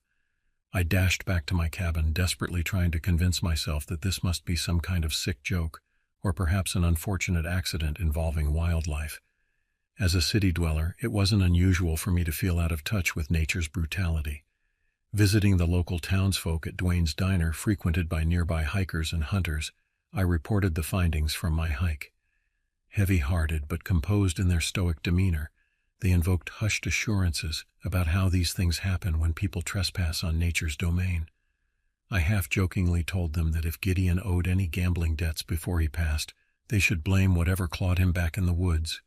I dashed back to my cabin, desperately trying to convince myself that this must be some kind of sick joke, or perhaps an unfortunate accident involving wildlife. As a city dweller, it wasn't unusual for me to feel out of touch with nature's brutality. Visiting the local townsfolk at Dwayne's Diner, frequented by nearby hikers and hunters, I reported the findings from my hike. Heavy-hearted but composed in their stoic demeanor, they invoked hushed assurances about how these things happen when people trespass on nature's domain. I half-jokingly told them that if Gideon owed any gambling debts before he passed, they should blame whatever clawed him back in the woods.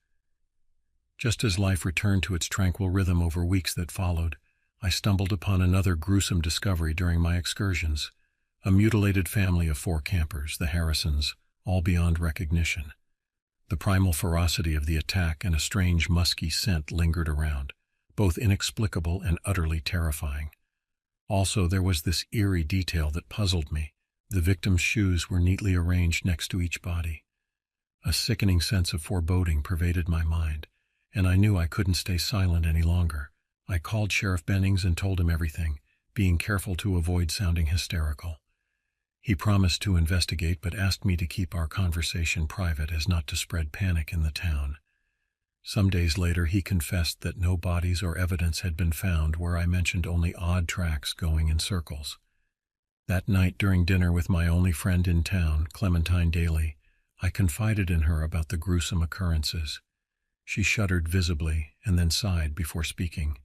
Just as life returned to its tranquil rhythm over weeks that followed, I stumbled upon another gruesome discovery during my excursions. A mutilated family of 4 campers, the Harrisons, all beyond recognition. The primal ferocity of the attack and a strange musky scent lingered around, both inexplicable and utterly terrifying. Also, there was this eerie detail that puzzled me. The victims' shoes were neatly arranged next to each body. A sickening sense of foreboding pervaded my mind, and I knew I couldn't stay silent any longer. I called Sheriff Bennings and told him everything, being careful to avoid sounding hysterical. He promised to investigate but asked me to keep our conversation private as not to spread panic in the town. Some days later he confessed that no bodies or evidence had been found where I mentioned only odd tracks going in circles. That night during dinner with my only friend in town, Clementine Daly, I confided in her about the gruesome occurrences. She shuddered visibly and then sighed before speaking.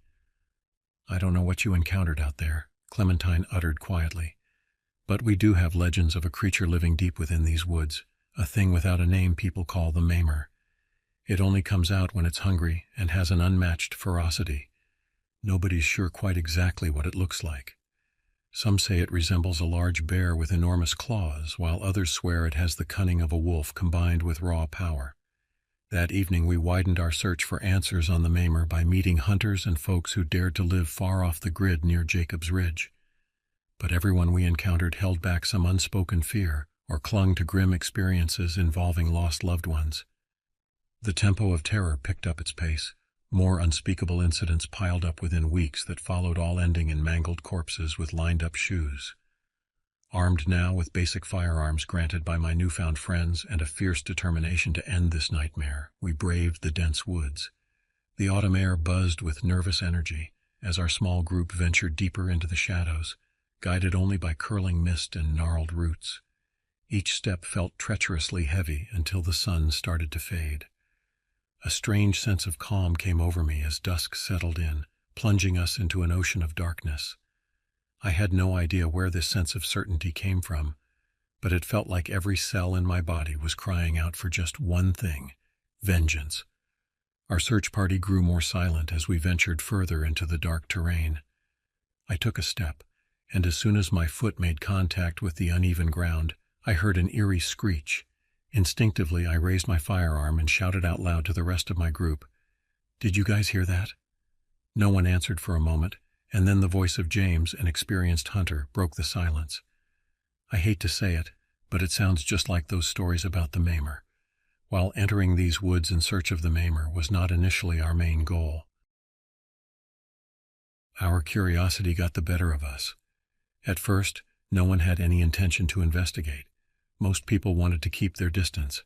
"I don't know what you encountered out there," Clementine uttered quietly. "But we do have legends of a creature living deep within these woods, a thing without a name people call the Mamer. It only comes out when it's hungry and has an unmatched ferocity. Nobody's sure quite exactly what it looks like. Some say it resembles a large bear with enormous claws, while others swear it has the cunning of a wolf combined with raw power." That evening we widened our search for answers on the Mamer by meeting hunters and folks who dared to live far off the grid near Jacobs Ridge. But everyone we encountered held back some unspoken fear or clung to grim experiences involving lost loved ones. The tempo of terror picked up its pace. More unspeakable incidents piled up within weeks that followed, all ending in mangled corpses with lined-up shoes. Armed now with basic firearms granted by my newfound friends and a fierce determination to end this nightmare, we braved the dense woods. The autumn air buzzed with nervous energy as our small group ventured deeper into the shadows, guided only by curling mist and gnarled roots. Each step felt treacherously heavy until the sun started to fade. A strange sense of calm came over me as dusk settled in, plunging us into an ocean of darkness. I had no idea where this sense of certainty came from, but it felt like every cell in my body was crying out for just one thing: vengeance. Our search party grew more silent as we ventured further into the dark terrain. I took a step, and as soon as my foot made contact with the uneven ground, I heard an eerie screech. Instinctively, I raised my firearm and shouted out loud to the rest of my group, "Did you guys hear that?" No one answered for a moment, and then the voice of James, an experienced hunter, broke the silence. "I hate to say it, but it sounds just like those stories about the Maimer." While entering these woods in search of the Maimer was not initially our main goal, our curiosity got the better of us. At first, no one had any intention to investigate. Most people wanted to keep their distance.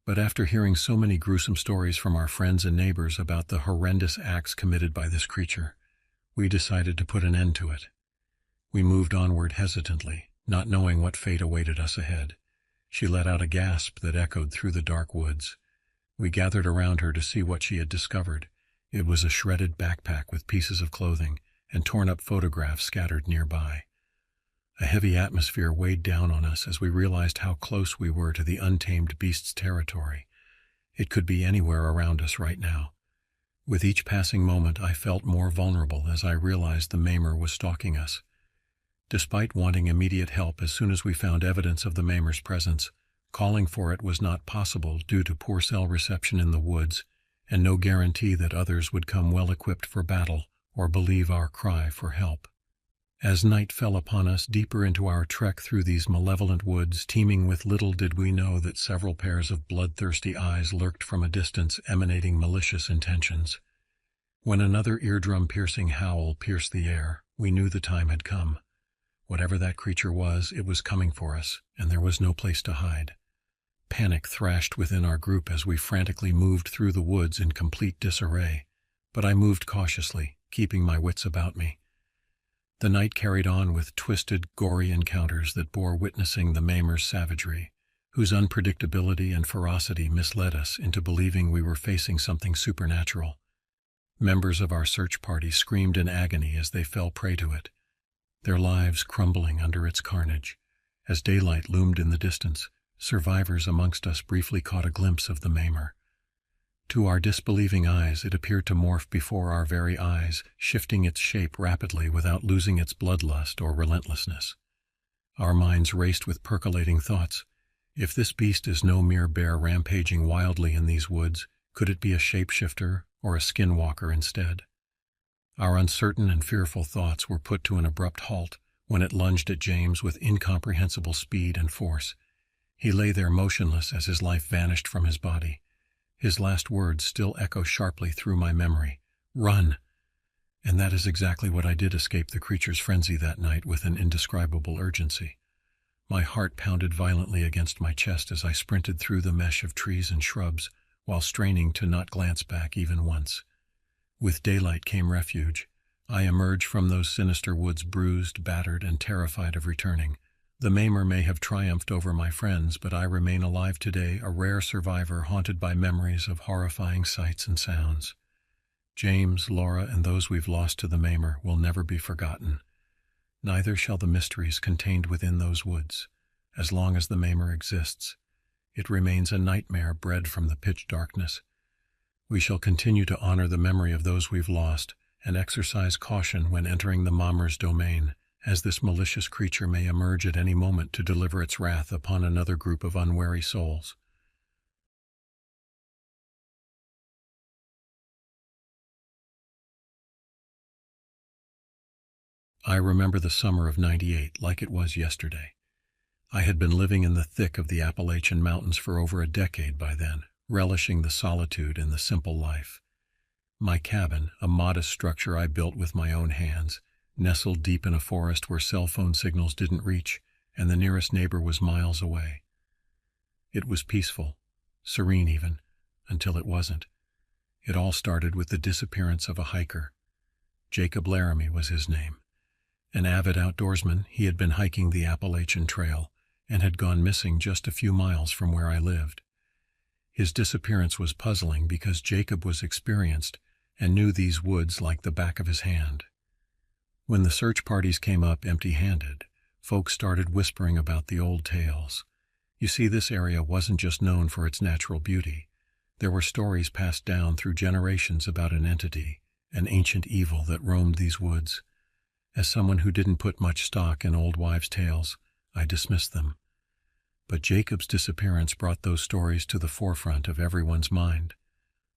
But after hearing so many gruesome stories from our friends and neighbors about the horrendous acts committed by this creature, we decided to put an end to it. We moved onward hesitantly, not knowing what fate awaited us ahead. She let out a gasp that echoed through the dark woods. We gathered around her to see what she had discovered. It was a shredded backpack with pieces of clothing and torn-up photographs scattered nearby. A heavy atmosphere weighed down on us as we realized how close we were to the untamed beast's territory. It could be anywhere around us right now. With each passing moment, I felt more vulnerable as I realized the Maimer was stalking us. Despite wanting immediate help as soon as we found evidence of the Maimer's presence, calling for it was not possible due to poor cell reception in the woods and no guarantee that others would come well-equipped for battle or believe our cry for help. As night fell upon us deeper into our trek through these malevolent woods, teeming with little did we know that several pairs of bloodthirsty eyes lurked from a distance, emanating malicious intentions. When another eardrum-piercing howl pierced the air, we knew the time had come. Whatever that creature was, it was coming for us, and there was no place to hide. Panic thrashed within our group as we frantically moved through the woods in complete disarray, but I moved cautiously, keeping my wits about me. The night carried on with twisted, gory encounters that bore witnessing the Maimer's savagery, whose unpredictability and ferocity misled us into believing we were facing something supernatural. Members of our search party screamed in agony as they fell prey to it, their lives crumbling under its carnage. As daylight loomed in the distance, survivors amongst us briefly caught a glimpse of the Maimer. To our disbelieving eyes, it appeared to morph before our very eyes, shifting its shape rapidly without losing its bloodlust or relentlessness. Our minds raced with percolating thoughts. If this beast is no mere bear rampaging wildly in these woods, could it be a shapeshifter or a skinwalker instead? Our uncertain and fearful thoughts were put to an abrupt halt when it lunged at James with incomprehensible speed and force. He lay there motionless as his life vanished from his body. His last words still echo sharply through my memory: "Run!" And that is exactly what I did, escape the creature's frenzy that night with an indescribable urgency. My heart pounded violently against my chest as I sprinted through the mesh of trees and shrubs, while straining to not glance back even once. With daylight came refuge. I emerged from those sinister woods bruised, battered, and terrified of returning. The Maimer may have triumphed over my friends, but I remain alive today, a rare survivor haunted by memories of horrifying sights and sounds. James, Laura, and those we've lost to the Maimer will never be forgotten. Neither shall the mysteries contained within those woods. As long as the Maimer exists, it remains a nightmare bred from the pitch darkness. We shall continue to honor the memory of those we've lost and exercise caution when entering the Maimer's domain, as this malicious creature may emerge at any moment to deliver its wrath upon another group of unwary souls. I remember the summer of '98 like it was yesterday. I had been living in the thick of the Appalachian Mountains for over a decade by then, relishing the solitude and the simple life. My cabin, a modest structure I built with my own hands, nestled deep in a forest where cell phone signals didn't reach, and the nearest neighbor was miles away. It was peaceful, serene even, until it wasn't. It all started with the disappearance of a hiker. Jacob Laramie was his name. An avid outdoorsman, he had been hiking the Appalachian Trail and had gone missing just a few miles from where I lived. His disappearance was puzzling because Jacob was experienced and knew these woods like the back of his hand. When the search parties came up empty-handed, folks started whispering about the old tales. You see, this area wasn't just known for its natural beauty. There were stories passed down through generations about an entity, an ancient evil that roamed these woods. As someone who didn't put much stock in old wives' tales, I dismissed them. But Jacob's disappearance brought those stories to the forefront of everyone's mind.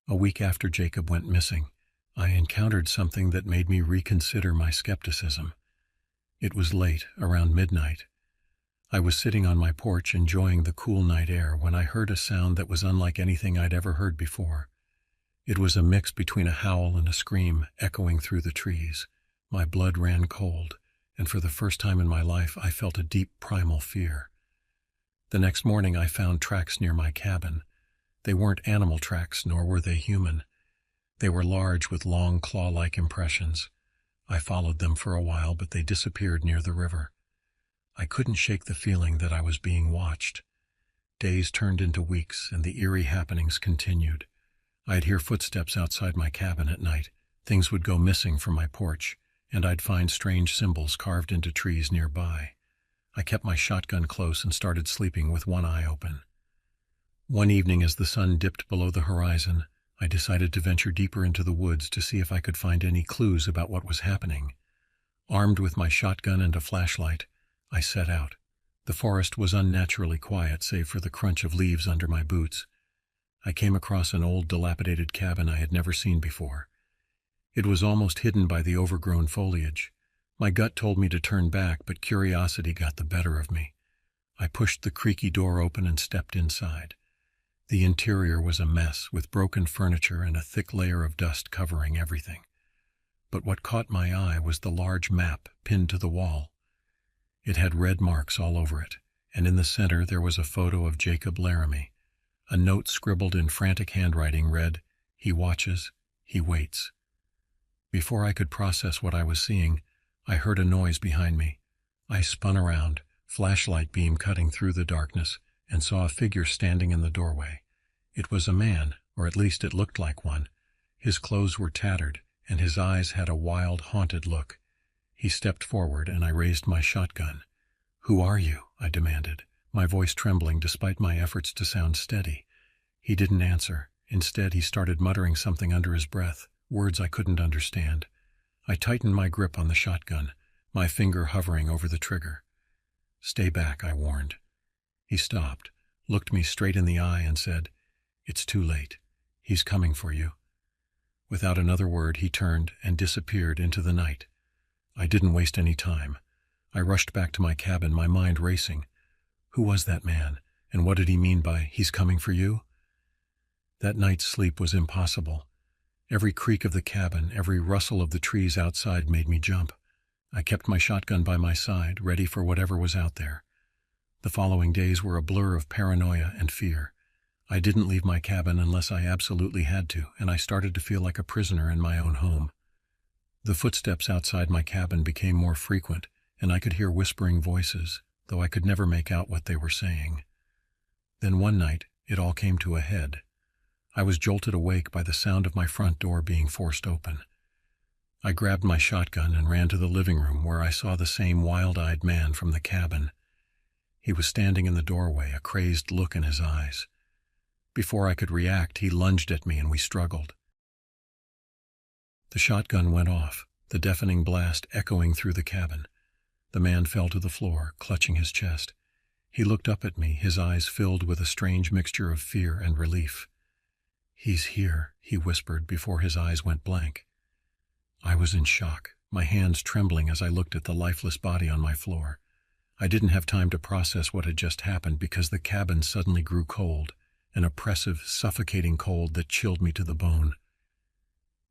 A week after Jacob went missing, I encountered something that made me reconsider my skepticism. It was late, around midnight. I was sitting on my porch enjoying the cool night air when I heard a sound that was unlike anything I'd ever heard before. It was a mix between a howl and a scream echoing through the trees. My blood ran cold, and for the first time in my life I felt a deep primal fear. The next morning I found tracks near my cabin. They weren't animal tracks, nor were they human. They were large with long claw-like impressions. I followed them for a while, but they disappeared near the river. I couldn't shake the feeling that I was being watched. Days turned into weeks, and the eerie happenings continued. I'd hear footsteps outside my cabin at night. Things would go missing from my porch, and I'd find strange symbols carved into trees nearby. I kept my shotgun close and started sleeping with one eye open. One evening, as the sun dipped below the horizon, I decided to venture deeper into the woods to see if I could find any clues about what was happening. Armed with my shotgun and a flashlight, I set out. The forest was unnaturally quiet, save for the crunch of leaves under my boots. I came across an old, dilapidated cabin I had never seen before. It was almost hidden by the overgrown foliage. My gut told me to turn back, but curiosity got the better of me. I pushed the creaky door open and stepped inside. The interior was a mess, with broken furniture and a thick layer of dust covering everything. But what caught my eye was the large map pinned to the wall. It had red marks all over it, and in the center there was a photo of Jacob Laramie. A note scribbled in frantic handwriting read, "He watches, he waits." Before I could process what I was seeing, I heard a noise behind me. I spun around, flashlight beam cutting through the darkness, and saw a figure standing in the doorway. It was a man, or at least it looked like one. His clothes were tattered, and his eyes had a wild, haunted look. He stepped forward, and I raised my shotgun. "Who are you?" I demanded, my voice trembling despite my efforts to sound steady. He didn't answer. Instead, he started muttering something under his breath, words I couldn't understand. I tightened my grip on the shotgun, my finger hovering over the trigger. "Stay back," I warned. He stopped, looked me straight in the eye, and said, "It's too late. He's coming for you." Without another word, he turned and disappeared into the night. I didn't waste any time. I rushed back to my cabin, my mind racing. Who was that man, and what did he mean by, "He's coming for you"? That night's sleep was impossible. Every creak of the cabin, every rustle of the trees outside made me jump. I kept my shotgun by my side, ready for whatever was out there. The following days were a blur of paranoia and fear. I didn't leave my cabin unless I absolutely had to, and I started to feel like a prisoner in my own home. The footsteps outside my cabin became more frequent, and I could hear whispering voices, though I could never make out what they were saying. Then one night, it all came to a head. I was jolted awake by the sound of my front door being forced open. I grabbed my shotgun and ran to the living room, where I saw the same wild-eyed man from the cabin. He was standing in the doorway, a crazed look in his eyes. Before I could react, he lunged at me and we struggled. The shotgun went off, the deafening blast echoing through the cabin. The man fell to the floor, clutching his chest. He looked up at me, his eyes filled with a strange mixture of fear and relief. "He's here," he whispered before his eyes went blank. I was in shock, my hands trembling as I looked at the lifeless body on my floor. I didn't have time to process what had just happened because the cabin suddenly grew cold, an oppressive, suffocating cold that chilled me to the bone.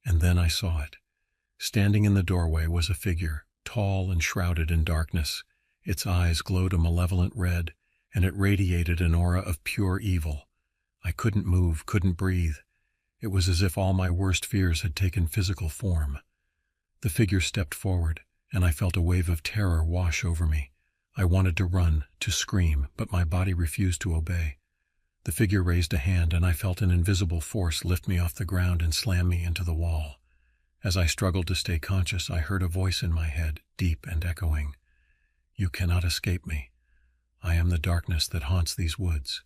And then I saw it. Standing in the doorway was a figure, tall and shrouded in darkness. Its eyes glowed a malevolent red, and it radiated an aura of pure evil. I couldn't move, couldn't breathe. It was as if all my worst fears had taken physical form. The figure stepped forward, and I felt a wave of terror wash over me. I wanted to run, to scream, but my body refused to obey. The figure raised a hand, and I felt an invisible force lift me off the ground and slam me into the wall. As I struggled to stay conscious, I heard a voice in my head, deep and echoing. "You cannot escape me. I am the darkness that haunts these woods."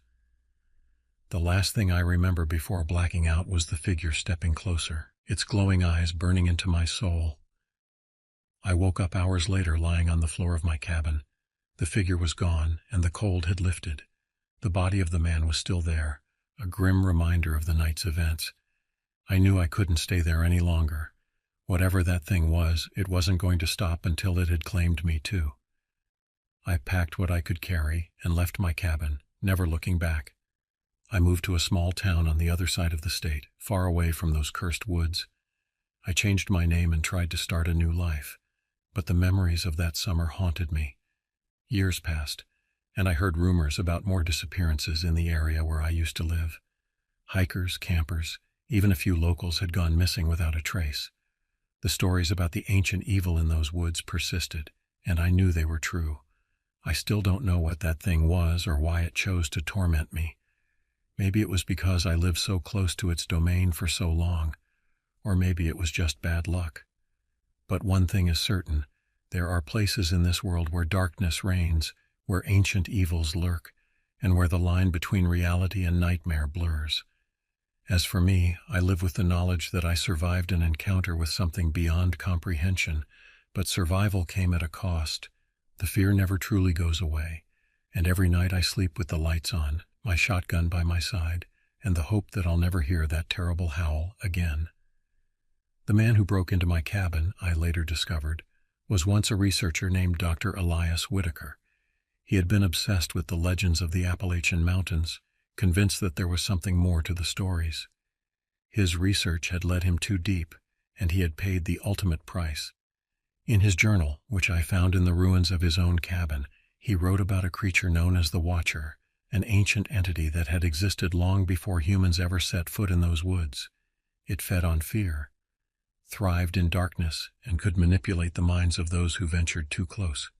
The last thing I remember before blacking out was the figure stepping closer, its glowing eyes burning into my soul. I woke up hours later lying on the floor of my cabin. The figure was gone, and the cold had lifted. The body of the man was still there, a grim reminder of the night's events. I knew I couldn't stay there any longer. Whatever that thing was, it wasn't going to stop until it had claimed me too. I packed what I could carry and left my cabin, never looking back. I moved to a small town on the other side of the state, far away from those cursed woods. I changed my name and tried to start a new life, but the memories of that summer haunted me. Years passed, and I heard rumors about more disappearances in the area where I used to live. Hikers, campers, even a few locals had gone missing without a trace. The stories about the ancient evil in those woods persisted, and I knew they were true. I still don't know what that thing was or why it chose to torment me. Maybe it was because I lived so close to its domain for so long, or maybe it was just bad luck. But one thing is certain, there are places in this world where darkness reigns, where ancient evils lurk, and where the line between reality and nightmare blurs. As for me, I live with the knowledge that I survived an encounter with something beyond comprehension, but survival came at a cost. The fear never truly goes away, and every night I sleep with the lights on, my shotgun by my side, and the hope that I'll never hear that terrible howl again. The man who broke into my cabin, I later discovered, was once a researcher named Dr. Elias Whitaker. He had been obsessed with the legends of the Appalachian Mountains, convinced that there was something more to the stories. His research had led him too deep, and he had paid the ultimate price. In his journal, which I found in the ruins of his own cabin, he wrote about a creature known as the Watcher, an ancient entity that had existed long before humans ever set foot in those woods. It fed on fear, thrived in darkness, and could manipulate the minds of those who ventured too close.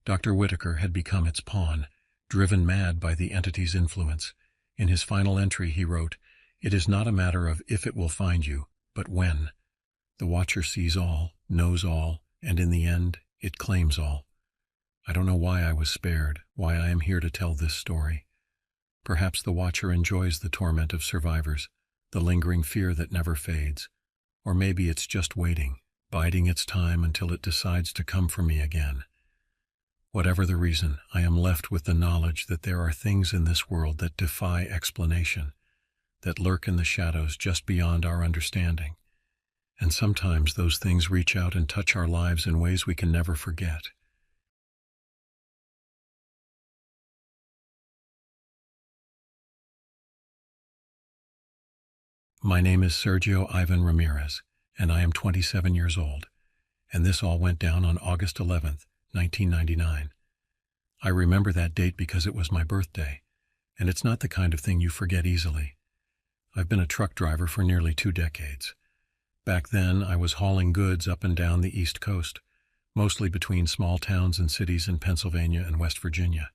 Dr. Whitaker had become its pawn, driven mad by the entity's influence. In his final entry he wrote, "It is not a matter of if it will find you, but when. The Watcher sees all, knows all, and in the end, it claims all." I don't know why I was spared, why I am here to tell this story. Perhaps the Watcher enjoys the torment of survivors, the lingering fear that never fades. Or maybe it's just waiting, biding its time until it decides to come for me again. Whatever the reason, I am left with the knowledge that there are things in this world that defy explanation, that lurk in the shadows just beyond our understanding. And sometimes those things reach out and touch our lives in ways we can never forget. My name is Sergio Ivan Ramirez, and I am 27 years old, and this all went down on August 11th, 1999. I remember that date because it was my birthday, and it's not the kind of thing you forget easily. I've been a truck driver for nearly 2 decades. Back then, I was hauling goods up and down the East Coast, mostly between small towns and cities in Pennsylvania and West Virginia.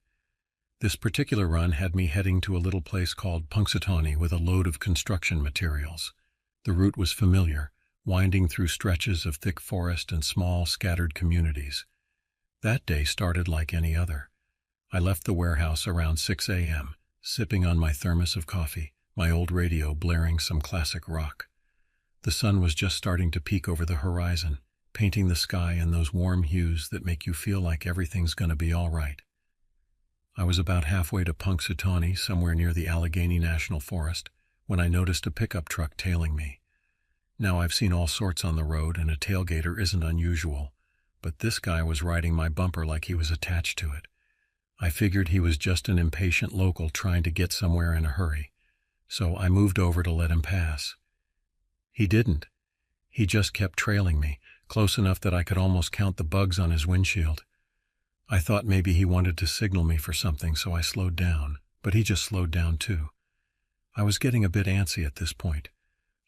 This particular run had me heading to a little place called Punxsutawney with a load of construction materials. The route was familiar, winding through stretches of thick forest and small, scattered communities. That day started like any other. I left the warehouse around 6 a.m., sipping on my thermos of coffee, my old radio blaring some classic rock. The sun was just starting to peek over the horizon, painting the sky in those warm hues that make you feel like everything's going to be all right. I was about halfway to Punxsutawney, somewhere near the Allegheny National Forest, when I noticed a pickup truck tailing me. Now, I've seen all sorts on the road, and a tailgater isn't unusual, but this guy was riding my bumper like he was attached to it. I figured he was just an impatient local trying to get somewhere in a hurry, so I moved over to let him pass. He didn't. He just kept trailing me, close enough that I could almost count the bugs on his windshield. I thought maybe he wanted to signal me for something, so I slowed down, but he just slowed down too. I was getting a bit antsy at this point.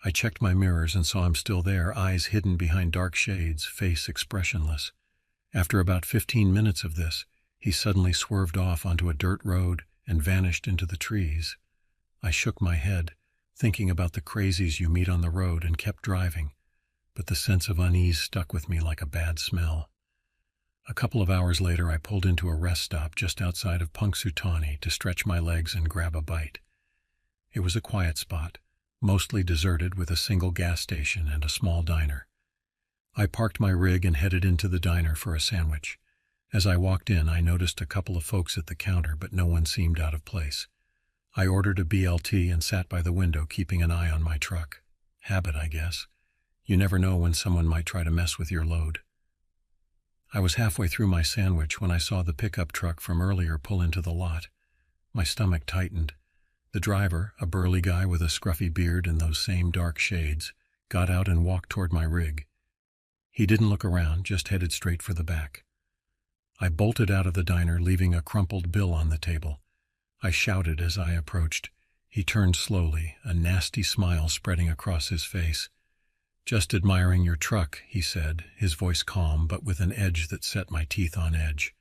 I checked my mirrors and saw him still there, eyes hidden behind dark shades, face expressionless. After about 15 minutes of this, he suddenly swerved off onto a dirt road and vanished into the trees. I shook my head, thinking about the crazies you meet on the road, and kept driving, but the sense of unease stuck with me like a bad smell. A couple of hours later, I pulled into a rest stop just outside of Punxsutawney to stretch my legs and grab a bite. It was a quiet spot, mostly deserted, with a single gas station and a small diner. I parked my rig and headed into the diner for a sandwich. As I walked in, I noticed a couple of folks at the counter, but no one seemed out of place. I ordered a BLT and sat by the window, keeping an eye on my truck. Habit, I guess. You never know when someone might try to mess with your load. I was halfway through my sandwich when I saw the pickup truck from earlier pull into the lot. My stomach tightened. The driver, a burly guy with a scruffy beard and those same dark shades, got out and walked toward my rig. He didn't look around, just headed straight for the back. I bolted out of the diner, leaving a crumpled bill on the table. I shouted as I approached. He turned slowly, a nasty smile spreading across his face. "Just admiring your truck," he said, his voice calm but with an edge that set my teeth on edge.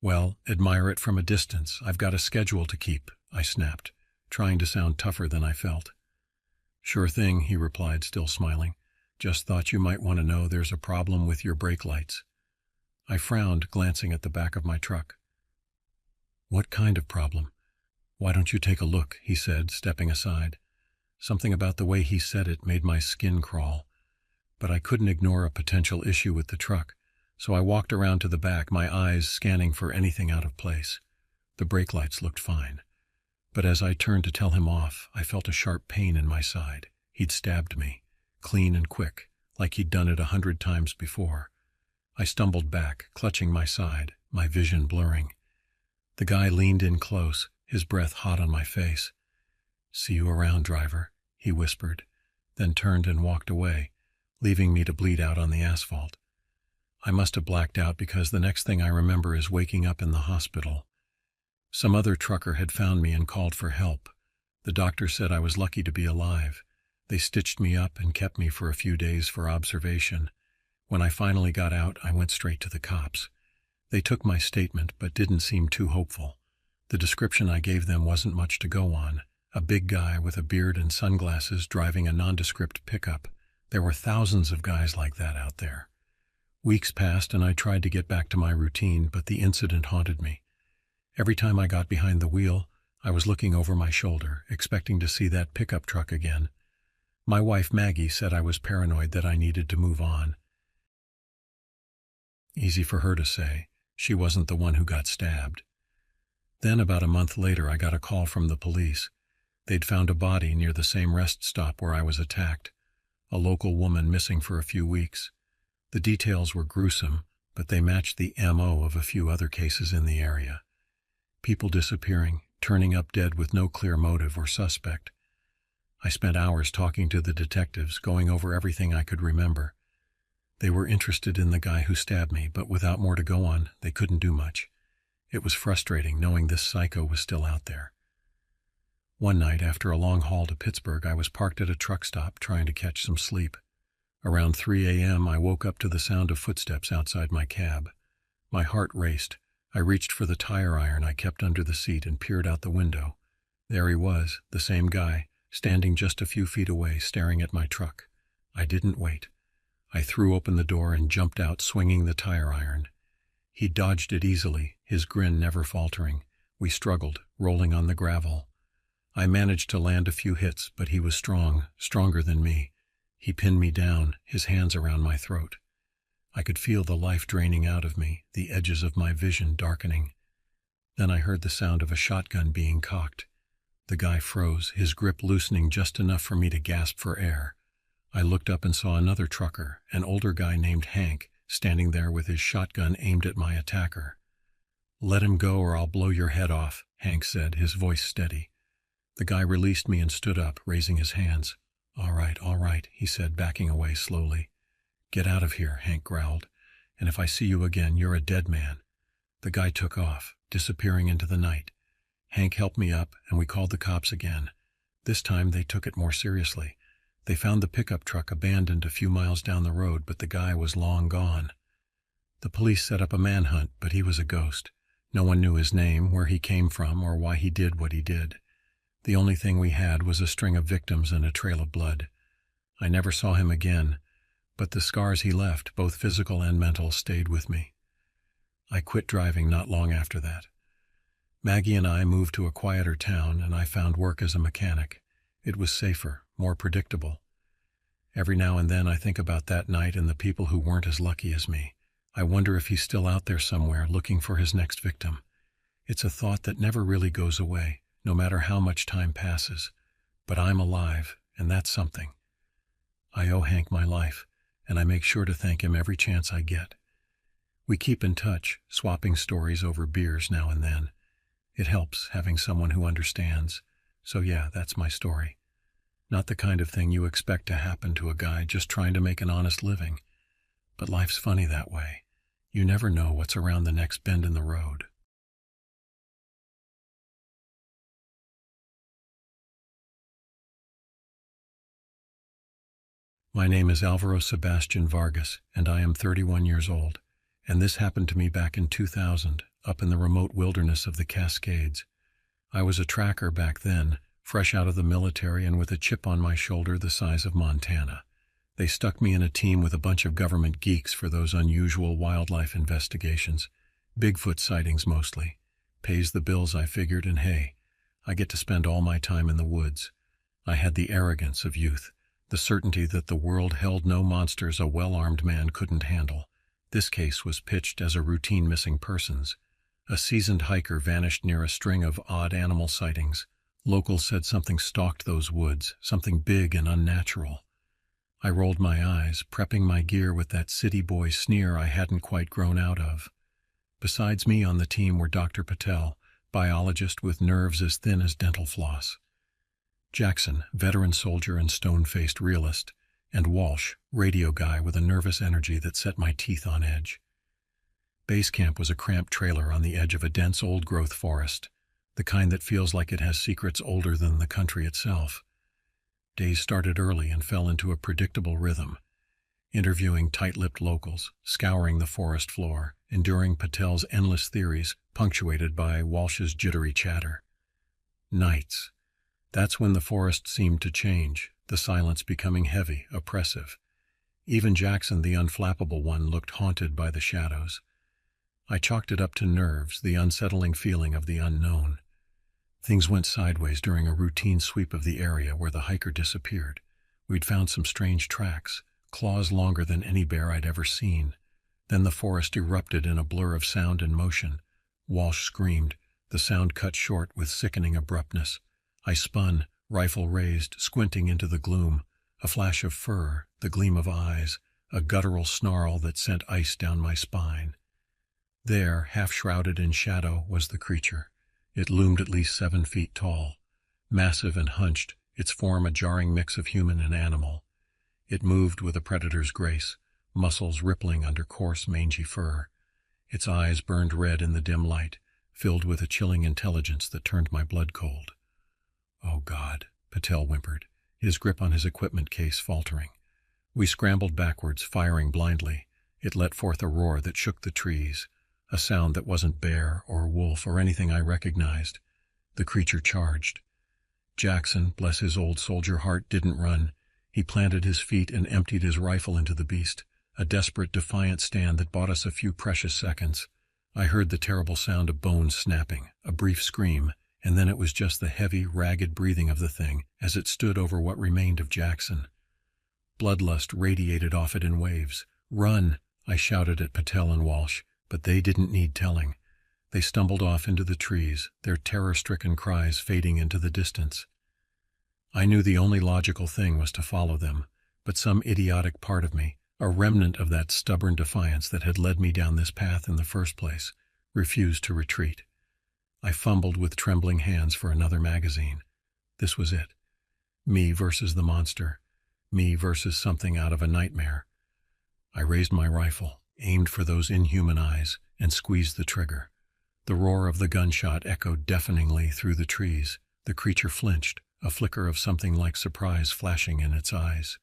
"Well, admire it from a distance. I've got a schedule to keep," I snapped, trying to sound tougher than I felt. "Sure thing," he replied, still smiling. "Just thought you might want to know there's a problem with your brake lights." I frowned, glancing at the back of my truck. "What kind of problem?" "Why don't you take a look?" he said, stepping aside. Something about the way he said it made my skin crawl. But I couldn't ignore a potential issue with the truck, so I walked around to the back, my eyes scanning for anything out of place. The brake lights looked fine. But as I turned to tell him off, I felt a sharp pain in my side. He'd stabbed me, clean and quick, like he'd done it 100 times before. I stumbled back, clutching my side, my vision blurring. The guy leaned in close, his breath hot on my face. "See you around, driver," he whispered, then turned and walked away, leaving me to bleed out on the asphalt. I must have blacked out, because the next thing I remember is waking up in the hospital. Some other trucker had found me and called for help. The doctor said I was lucky to be alive. They stitched me up and kept me for a few days for observation. When I finally got out, I went straight to the cops. They took my statement but didn't seem too hopeful. The description I gave them wasn't much to go on. A big guy with a beard and sunglasses driving a nondescript pickup. There were thousands of guys like that out there. Weeks passed and I tried to get back to my routine, but the incident haunted me. Every time I got behind the wheel, I was looking over my shoulder, expecting to see that pickup truck again. My wife Maggie said I was paranoid, that I needed to move on. Easy for her to say. She wasn't the one who got stabbed. Then about a month later, I got a call from the police. They'd found a body near the same rest stop where I was attacked. A local woman missing for a few weeks. The details were gruesome, but they matched the MO of a few other cases in the area. People disappearing, turning up dead with no clear motive or suspect. I spent hours talking to the detectives, going over everything I could remember. They were interested in the guy who stabbed me, but without more to go on, they couldn't do much. It was frustrating knowing this psycho was still out there. One night, after a long haul to Pittsburgh, I was parked at a truck stop trying to catch some sleep. Around 3 a.m., I woke up to the sound of footsteps outside my cab. My heart raced. I reached for the tire iron I kept under the seat and peered out the window. There he was, the same guy, standing just a few feet away, staring at my truck. I didn't wait. I threw open the door and jumped out, swinging the tire iron. He dodged it easily, his grin never faltering. We struggled, rolling on the gravel. I managed to land a few hits, but he was strong, stronger than me. He pinned me down, his hands around my throat. I could feel the life draining out of me, the edges of my vision darkening. Then I heard the sound of a shotgun being cocked. The guy froze, his grip loosening just enough for me to gasp for air. I looked up and saw another trucker, an older guy named Hank, standing there with his shotgun aimed at my attacker. "Let him go or I'll blow your head off," Hank said, his voice steady. The guy released me and stood up, raising his hands. All right, he said, backing away slowly. "Get out of here," Hank growled, "and if I see you again, you're a dead man." The guy took off, disappearing into the night. Hank helped me up, and we called the cops again. This time they took it more seriously. They found the pickup truck abandoned a few miles down the road, but the guy was long gone. The police set up a manhunt, but he was a ghost. No one knew his name, where he came from, or why he did what he did. The only thing we had was a string of victims and a trail of blood. I never saw him again, but the scars he left, both physical and mental, stayed with me. I quit driving not long after that. Maggie and I moved to a quieter town, and I found work as a mechanic. It was safer, more predictable. Every now and then I think about that night and the people who weren't as lucky as me. I wonder if he's still out there somewhere looking for his next victim. It's a thought that never really goes away, no matter how much time passes. But I'm alive, and that's something. I owe Hank my life, and I make sure to thank him every chance I get. We keep in touch, swapping stories over beers now and then. It helps having someone who understands. So yeah, that's my story. Not the kind of thing you expect to happen to a guy just trying to make an honest living. But life's funny that way. You never know what's around the next bend in the road. My name is Alvaro Sebastian Vargas, and I am 31 years old. And this happened to me back in 2000, up in the remote wilderness of the Cascades. I was a tracker back then, fresh out of the military and with a chip on my shoulder the size of Montana. They stuck me in a team with a bunch of government geeks for those unusual wildlife investigations. Bigfoot sightings mostly. Pays the bills, I figured, and hey, I get to spend all my time in the woods. I had the arrogance of youth, the certainty that the world held no monsters a well-armed man couldn't handle. This case was pitched as a routine missing persons. A seasoned hiker vanished near a string of odd animal sightings. Locals said something stalked those woods, something big and unnatural. I rolled my eyes, prepping my gear with that city boy sneer I hadn't quite grown out of. Besides me on the team were Dr. Patel, biologist with nerves as thin as dental floss; Jackson, veteran soldier and stone-faced realist; and Walsh, radio guy with a nervous energy that set my teeth on edge. Base camp was a cramped trailer on the edge of a dense old-growth forest, the kind that feels like it has secrets older than the country itself. Days started early and fell into a predictable rhythm, interviewing tight-lipped locals, scouring the forest floor, enduring Patel's endless theories, punctuated by Walsh's jittery chatter. Nights. That's when the forest seemed to change, the silence becoming heavy, oppressive. Even Jackson, the unflappable one, looked haunted by the shadows. I chalked it up to nerves, the unsettling feeling of the unknown. Things went sideways during a routine sweep of the area where the hiker disappeared. We'd found some strange tracks, claws longer than any bear I'd ever seen. Then the forest erupted in a blur of sound and motion. Walsh screamed, the sound cut short with sickening abruptness. I spun, rifle raised, squinting into the gloom. A flash of fur, the gleam of eyes, a guttural snarl that sent ice down my spine. There, half-shrouded in shadow, was the creature. It loomed at least 7 feet tall. Massive and hunched, its form a jarring mix of human and animal. It moved with a predator's grace, muscles rippling under coarse, mangy fur. Its eyes burned red in the dim light, filled with a chilling intelligence that turned my blood cold. "Oh, God," Patel whimpered, his grip on his equipment case faltering. We scrambled backwards, firing blindly. It let forth a roar that shook the trees, a sound that wasn't bear or wolf or anything I recognized. The creature charged. Jackson, bless his old soldier heart, didn't run. He planted his feet and emptied his rifle into the beast, a desperate, defiant stand that bought us a few precious seconds. I heard the terrible sound of bones snapping, a brief scream, and then it was just the heavy, ragged breathing of the thing as it stood over what remained of Jackson. Bloodlust radiated off it in waves. "Run!" I shouted at Patel and Walsh, but they didn't need telling. They stumbled off into the trees, their terror-stricken cries fading into the distance. I knew the only logical thing was to follow them, but some idiotic part of me, a remnant of that stubborn defiance that had led me down this path in the first place, refused to retreat. I fumbled with trembling hands for another magazine. This was it. Me versus the monster. Me versus something out of a nightmare. I raised my rifle, aimed for those inhuman eyes, and squeezed the trigger. The roar of the gunshot echoed deafeningly through the trees. The creature flinched, a flicker of something like surprise flashing in its eyes.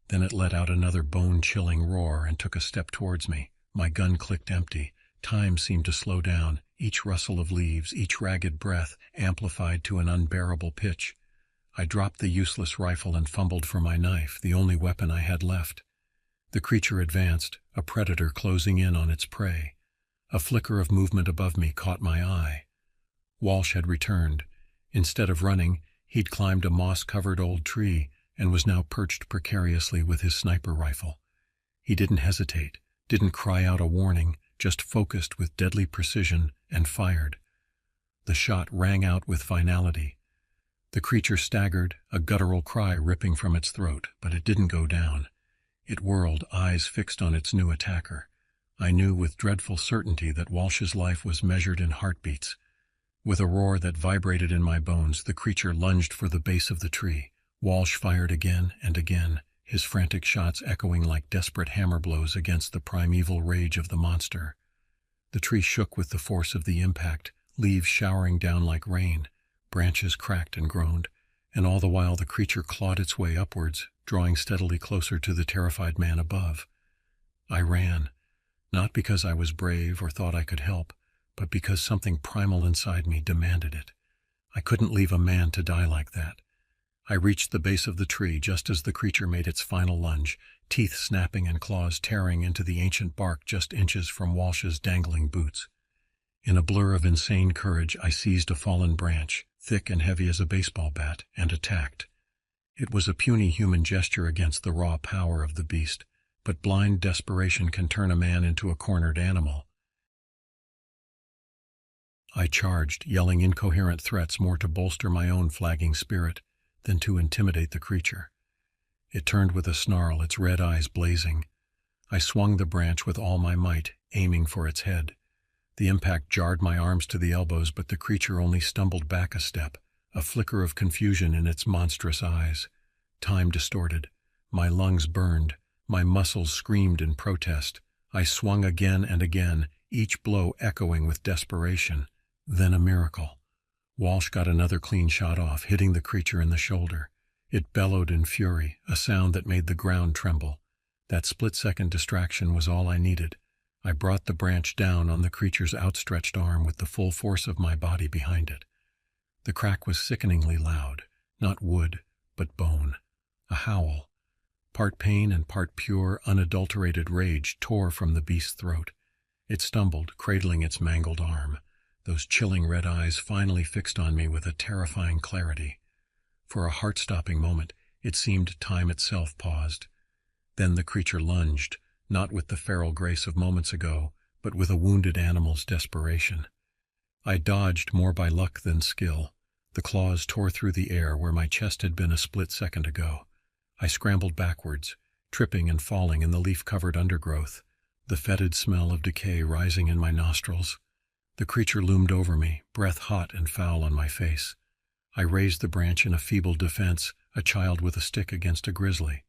Then it let out another bone-chilling roar and took a step towards me. My gun clicked empty, Time seemed to slow down, each rustle of leaves, each ragged breath amplified to an unbearable pitch. I dropped the useless rifle and fumbled for my knife, the only weapon I had left. The creature advanced, a predator closing in on its prey. A flicker of movement above me caught my eye. Walsh had returned. Instead of running, he'd climbed a moss-covered old tree and was now perched precariously with his sniper rifle. He didn't hesitate, didn't cry out a warning, just focused with deadly precision and fired. The shot rang out with finality. The creature staggered, a guttural cry ripping from its throat, but it didn't go down. It whirled, eyes fixed on its new attacker. I knew with dreadful certainty that Walsh's life was measured in heartbeats. With a roar that vibrated in my bones, the creature lunged for the base of the tree. Walsh fired again and again, his frantic shots echoing like desperate hammer blows against the primeval rage of the monster. The tree shook with the force of the impact, leaves showering down like rain. Branches cracked and groaned, and all the while the creature clawed its way upwards, drawing steadily closer to the terrified man above. I ran, not because I was brave or thought I could help, but because something primal inside me demanded it. I couldn't leave a man to die like that. I reached the base of the tree just as the creature made its final lunge, teeth snapping and claws tearing into the ancient bark just inches from Walsh's dangling boots. In a blur of insane courage, I seized a fallen branch, thick and heavy as a baseball bat, and attacked. It was a puny human gesture against the raw power of the beast, but blind desperation can turn a man into a cornered animal. I charged, yelling incoherent threats more to bolster my own flagging spirit than to intimidate the creature. It turned with a snarl, its red eyes blazing. I swung the branch with all my might, aiming for its head. The impact jarred my arms to the elbows, but the creature only stumbled back a step, a flicker of confusion in its monstrous eyes. Time distorted. My lungs burned. My muscles screamed in protest. I swung again and again, each blow echoing with desperation. Then a miracle. Walsh got another clean shot off, hitting the creature in the shoulder. It bellowed in fury, a sound that made the ground tremble. That split-second distraction was all I needed. I brought the branch down on the creature's outstretched arm with the full force of my body behind it. The crack was sickeningly loud, not wood, but bone. A howl. Part pain and part pure, unadulterated rage tore from the beast's throat. It stumbled, cradling its mangled arm. Those chilling red eyes finally fixed on me with a terrifying clarity. For a heart-stopping moment, it seemed time itself paused. Then the creature lunged, not with the feral grace of moments ago, but with a wounded animal's desperation. I dodged more by luck than skill. The claws tore through the air where my chest had been a split second ago. I scrambled backwards, tripping and falling in the leaf-covered undergrowth, the fetid smell of decay rising in my nostrils. The creature loomed over me, breath hot and foul on my face. I raised the branch in a feeble defense, a child with a stick against a grizzly.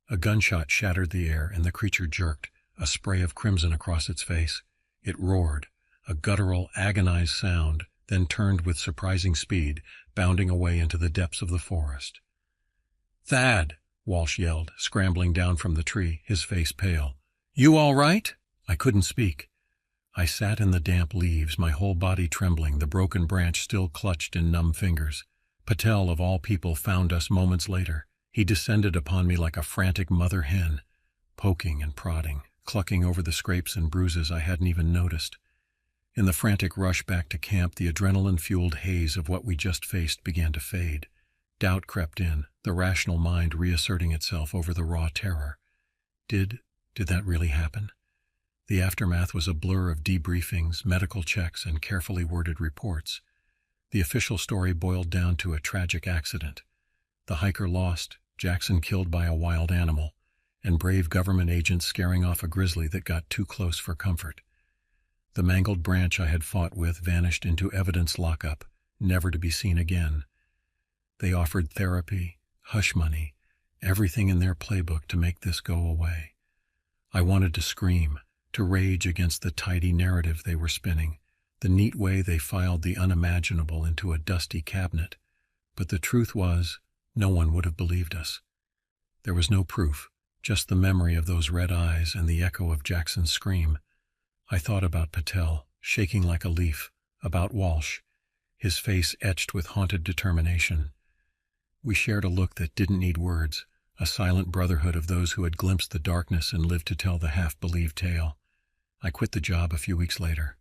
A gunshot shattered the air, and the creature jerked, a spray of crimson across its face. It roared, a guttural, agonized sound, then turned with surprising speed, bounding away into the depths of the forest. "Thad!" Walsh yelled, scrambling down from the tree, his face pale. "You all right?" I couldn't speak. I sat in the damp leaves, my whole body trembling, the broken branch still clutched in numb fingers. Patel, of all people, found us moments later. He descended upon me like a frantic mother hen, poking and prodding, clucking over the scrapes and bruises I hadn't even noticed. In the frantic rush back to camp, the adrenaline-fueled haze of what we just faced began to fade. Doubt crept in, the rational mind reasserting itself over the raw terror. Did that really happen? The aftermath was a blur of debriefings, medical checks, and carefully worded reports. The official story boiled down to a tragic accident. The hiker lost, Jackson killed by a wild animal, and brave government agents scaring off a grizzly that got too close for comfort. The mangled branch I had fought with vanished into evidence lockup, never to be seen again. They offered therapy, hush money, everything in their playbook to make this go away. I wanted to scream, to rage against the tidy narrative they were spinning, the neat way they filed the unimaginable into a dusty cabinet. But the truth was, no one would have believed us. There was no proof, just the memory of those red eyes and the echo of Jackson's scream. I thought about Patel, shaking like a leaf, about Walsh, his face etched with haunted determination. We shared a look that didn't need words, a silent brotherhood of those who had glimpsed the darkness and lived to tell the half-believed tale. I quit the job a few weeks later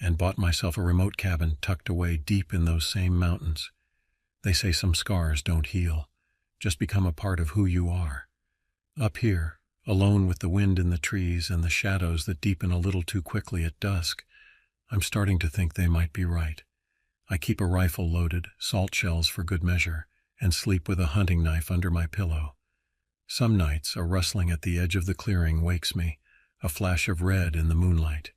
and bought myself a remote cabin tucked away deep in those same mountains. They say some scars don't heal, just become a part of who you are. Up here, alone with the wind in the trees and the shadows that deepen a little too quickly at dusk, I'm starting to think they might be right. I keep a rifle loaded, salt shells for good measure, and sleep with a hunting knife under my pillow. Some nights, a rustling at the edge of the clearing wakes me, a flash of red in the moonlight.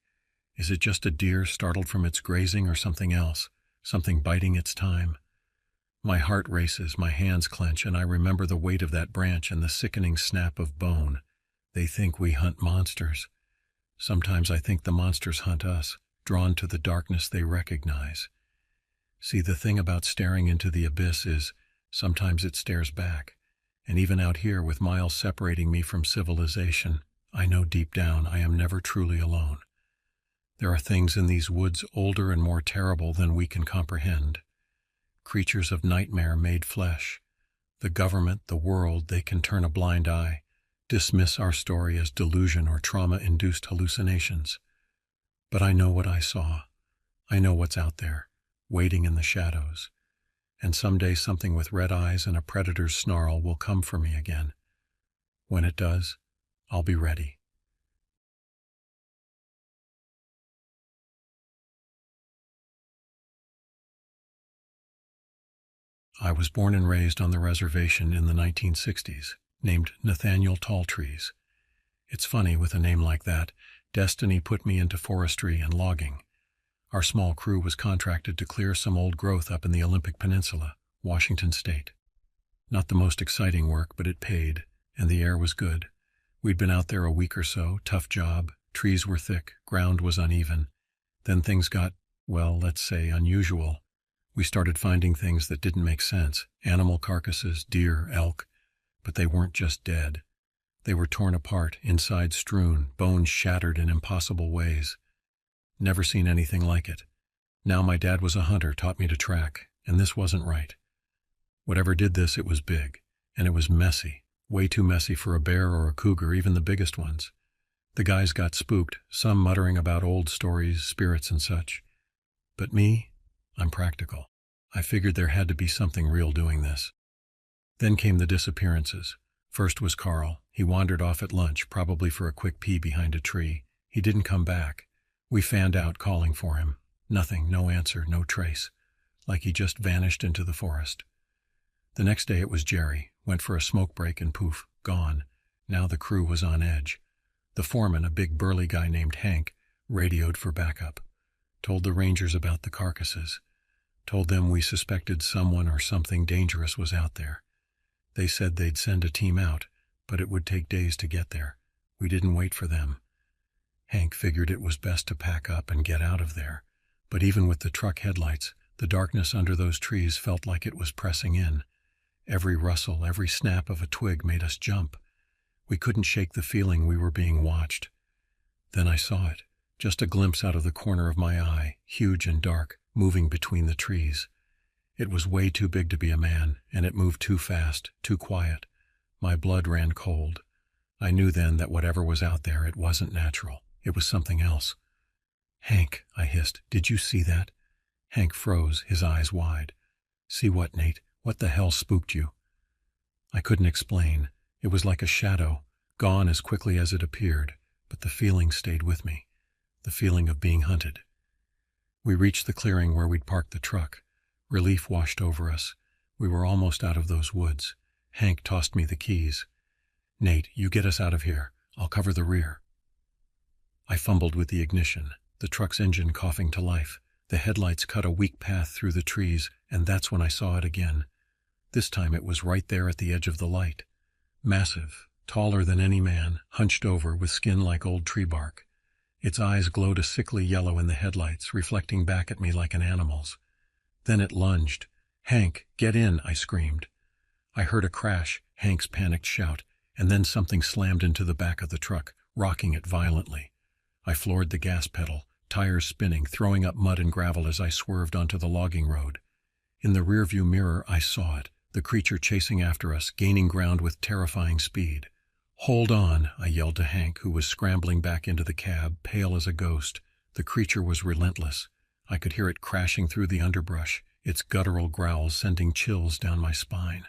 Is it just a deer startled from its grazing or something else, something biding its time? My heart races, my hands clench, and I remember the weight of that branch and the sickening snap of bone. They think we hunt monsters. Sometimes I think the monsters hunt us, drawn to the darkness they recognize. See, the thing about staring into the abyss is, sometimes it stares back. And even out here, with miles separating me from civilization, I know deep down I am never truly alone. There are things in these woods older and more terrible than we can comprehend. Creatures of nightmare made flesh. The government, the world, they can turn a blind eye, dismiss our story as delusion or trauma-induced hallucinations. But I know what I saw. I know what's out there, waiting in the shadows. And someday something with red eyes and a predator's snarl will come for me again. When it does, I'll be ready. I was born and raised on the reservation in the 1960s, named Nathaniel Talltrees. It's funny, with a name like that, destiny put me into forestry and logging. Our small crew was contracted to clear some old growth up in the Olympic Peninsula, Washington State. Not the most exciting work, but it paid, and the air was good. We'd been out there a week or so, tough job, trees were thick, ground was uneven. Then things got, well, let's say, unusual. We started finding things that didn't make sense, animal carcasses, deer, elk, but they weren't just dead. They were torn apart, insides strewn, bones shattered in impossible ways. Never seen anything like it. Now my dad was a hunter, taught me to track, and this wasn't right. Whatever did this, it was big, and it was messy, way too messy for a bear or a cougar, even the biggest ones. The guys got spooked, some muttering about old stories, spirits and such. But me, I'm practical. I figured there had to be something real doing this. Then came the disappearances. First was Carl. He wandered off at lunch, probably for a quick pee behind a tree. He didn't come back. We fanned out, calling for him. Nothing, no answer, no trace. Like he just vanished into the forest. The next day it was Jerry. Went for a smoke break and poof, gone. Now the crew was on edge. The foreman, a big burly guy named Hank, radioed for backup. Told the rangers about the carcasses. Told them we suspected someone or something dangerous was out there. They said they'd send a team out, but it would take days to get there. We didn't wait for them. Hank figured it was best to pack up and get out of there. But even with the truck headlights, the darkness under those trees felt like it was pressing in. Every rustle, every snap of a twig made us jump. We couldn't shake the feeling we were being watched. Then I saw it. Just a glimpse out of the corner of my eye, huge and dark, moving between the trees. It was way too big to be a man, and it moved too fast, too quiet. My blood ran cold. I knew then that whatever was out there, it wasn't natural. It was something else. "Hank," I hissed, "did you see that?" Hank froze, his eyes wide. "See what, Nate? What the hell spooked you?" I couldn't explain. It was like a shadow, gone as quickly as it appeared, but the feeling stayed with me. The feeling of being hunted. We reached the clearing where we'd parked the truck. Relief washed over us. We were almost out of those woods. Hank tossed me the keys. "Nate, you get us out of here. I'll cover the rear." I fumbled with the ignition, the truck's engine coughing to life. The headlights cut a weak path through the trees, and that's when I saw it again. This time it was right there at the edge of the light. Massive, taller than any man, hunched over with skin like old tree bark. Its eyes glowed a sickly yellow in the headlights, reflecting back at me like an animal's. Then it lunged. "Hank, get in," I screamed. I heard a crash, Hank's panicked shout, and then something slammed into the back of the truck, rocking it violently. I floored the gas pedal, tires spinning, throwing up mud and gravel as I swerved onto the logging road. In the rearview mirror, I saw it, the creature chasing after us, gaining ground with terrifying speed. "Hold on," I yelled to Hank, who was scrambling back into the cab, pale as a ghost. The creature was relentless. I could hear it crashing through the underbrush, its guttural growls sending chills down my spine.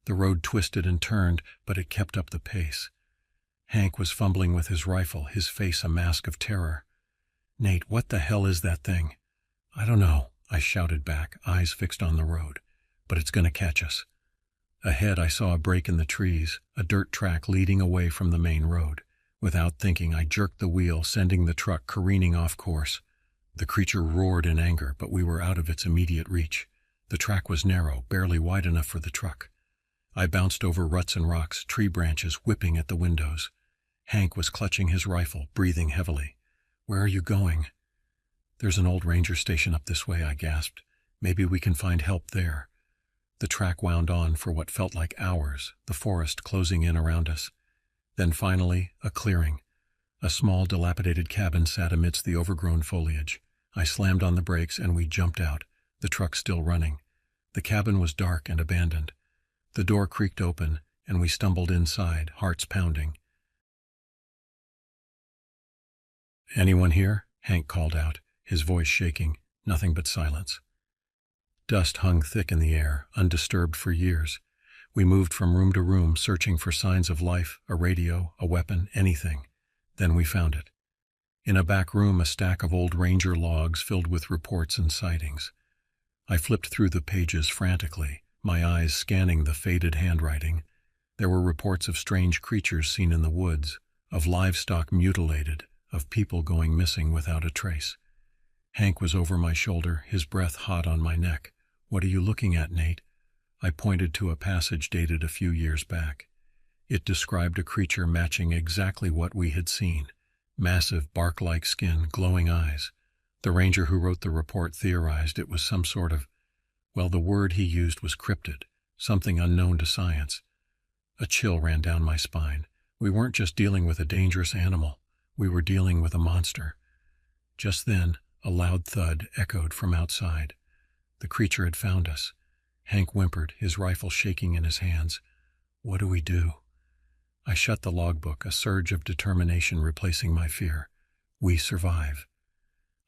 The road twisted and turned, but it kept up the pace. Hank was fumbling with his rifle, his face a mask of terror. "Nate, what the hell is that thing?" "I don't know," I shouted back, eyes fixed on the road. "But it's going to catch us." Ahead I saw a break in the trees, a dirt track leading away from the main road. Without thinking, I jerked the wheel, sending the truck careening off course. The creature roared in anger, but we were out of its immediate reach. The track was narrow, barely wide enough for the truck. I bounced over ruts and rocks, tree branches whipping at the windows. Hank was clutching his rifle, breathing heavily. "Where are you going?" "There's an old ranger station up this way," I gasped. "Maybe we can find help there." The track wound on for what felt like hours, the forest closing in around us. Then finally, a clearing. A small, dilapidated cabin sat amidst the overgrown foliage. I slammed on the brakes and we jumped out, the truck still running. The cabin was dark and abandoned. The door creaked open, and we stumbled inside, hearts pounding. "Anyone here?" Hank called out, his voice shaking. Nothing but silence. Dust hung thick in the air, undisturbed for years. We moved from room to room, searching for signs of life, a radio, a weapon, anything. Then we found it. In a back room, a stack of old ranger logs filled with reports and sightings. I flipped through the pages frantically, my eyes scanning the faded handwriting. There were reports of strange creatures seen in the woods, of livestock mutilated, of people going missing without a trace. Hank was over my shoulder, his breath hot on my neck. "What are you looking at, Nate?" I pointed to a passage dated a few years back. It described a creature matching exactly what we had seen. Massive, bark-like skin, glowing eyes. The ranger who wrote the report theorized it was some sort of, well, the word he used was cryptid, something unknown to science. A chill ran down my spine. We weren't just dealing with a dangerous animal. We were dealing with a monster. Just then, a loud thud echoed from outside. The creature had found us. Hank whimpered, his rifle shaking in his hands. "What do we do?" I shut the logbook, a surge of determination replacing my fear. We survive.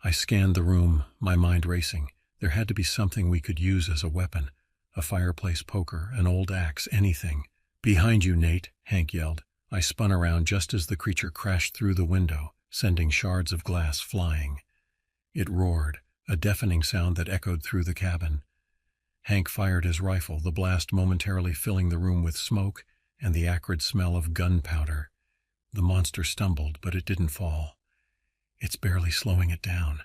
I scanned the room, my mind racing. There had to be something we could use as a weapon. A fireplace poker, an old axe, anything. "Behind you, Nate," Hank yelled. I spun around just as the creature crashed through the window, sending shards of glass flying. It roared, a deafening sound that echoed through the cabin. Hank fired his rifle, the blast momentarily filling the room with smoke and the acrid smell of gunpowder. The monster stumbled, but it didn't fall. "It's barely slowing it down."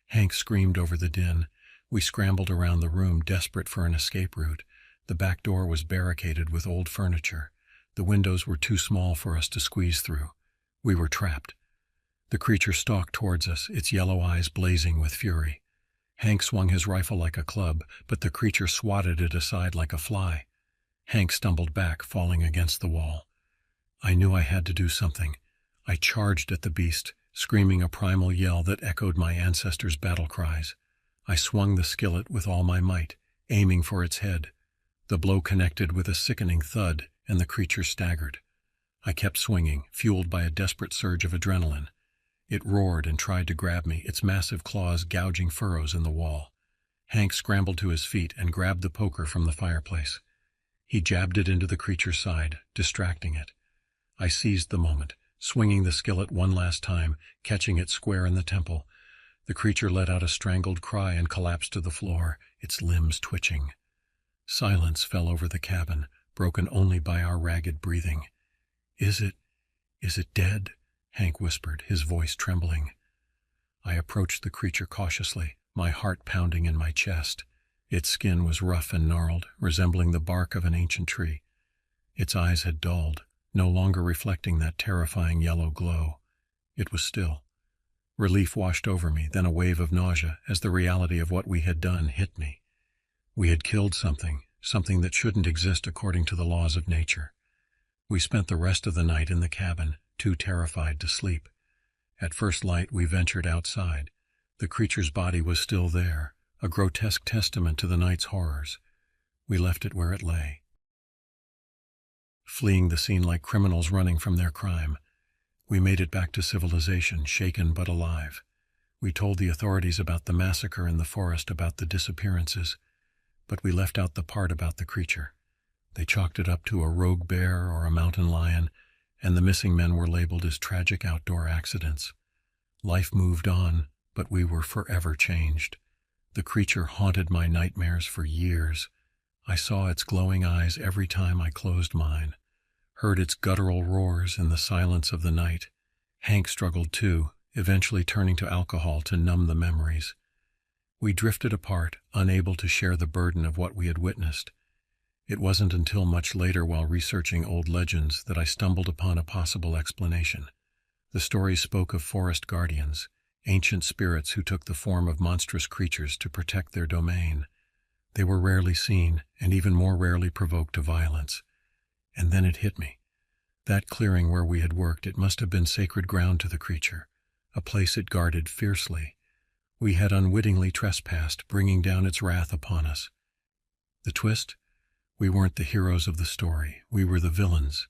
Hank screamed over the din. We scrambled around the room, desperate for an escape route. The back door was barricaded with old furniture. The windows were too small for us to squeeze through. We were trapped. The creature stalked towards us, its yellow eyes blazing with fury. Hank swung his rifle like a club, but the creature swatted it aside like a fly. Hank stumbled back, falling against the wall. I knew I had to do something. I charged at the beast, screaming a primal yell that echoed my ancestors' battle cries. I swung the skillet with all my might, aiming for its head. The blow connected with a sickening thud, and the creature staggered. I kept swinging, fueled by a desperate surge of adrenaline. It roared and tried to grab me, its massive claws gouging furrows in the wall. Hank scrambled to his feet and grabbed the poker from the fireplace. He jabbed it into the creature's side, distracting it. I seized the moment, swinging the skillet one last time, catching it square in the temple. The creature let out a strangled cry and collapsed to the floor, its limbs twitching. Silence fell over the cabin, broken only by our ragged breathing. Is it dead?" Hank whispered, his voice trembling. I approached the creature cautiously, my heart pounding in my chest. Its skin was rough and gnarled, resembling the bark of an ancient tree. Its eyes had dulled, no longer reflecting that terrifying yellow glow. It was still. Relief washed over me, then a wave of nausea as the reality of what we had done hit me. We had killed something that shouldn't exist according to the laws of nature. We spent the rest of the night in the cabin, too terrified to sleep. At first light, we ventured outside. The creature's body was still there, a grotesque testament to the night's horrors. We left it where it lay, fleeing the scene like criminals running from their crime. We made it back to civilization, shaken but alive. We told the authorities about the massacre in the forest, about the disappearances, but we left out the part about the creature. They chalked it up to a rogue bear or a mountain lion, and the missing men were labeled as tragic outdoor accidents. Life moved on, but we were forever changed. The creature haunted my nightmares for years. I saw its glowing eyes every time I closed mine, heard its guttural roars in the silence of the night. Hank struggled too, eventually turning to alcohol to numb the memories. We drifted apart, unable to share the burden of what we had witnessed. It wasn't until much later, while researching old legends, that I stumbled upon a possible explanation. The stories spoke of forest guardians, ancient spirits who took the form of monstrous creatures to protect their domain. They were rarely seen, and even more rarely provoked to violence. And then it hit me. That clearing where we had worked, it must have been sacred ground to the creature, a place it guarded fiercely. We had unwittingly trespassed, bringing down its wrath upon us. The twist? We weren't the heroes of the story. We were the villains.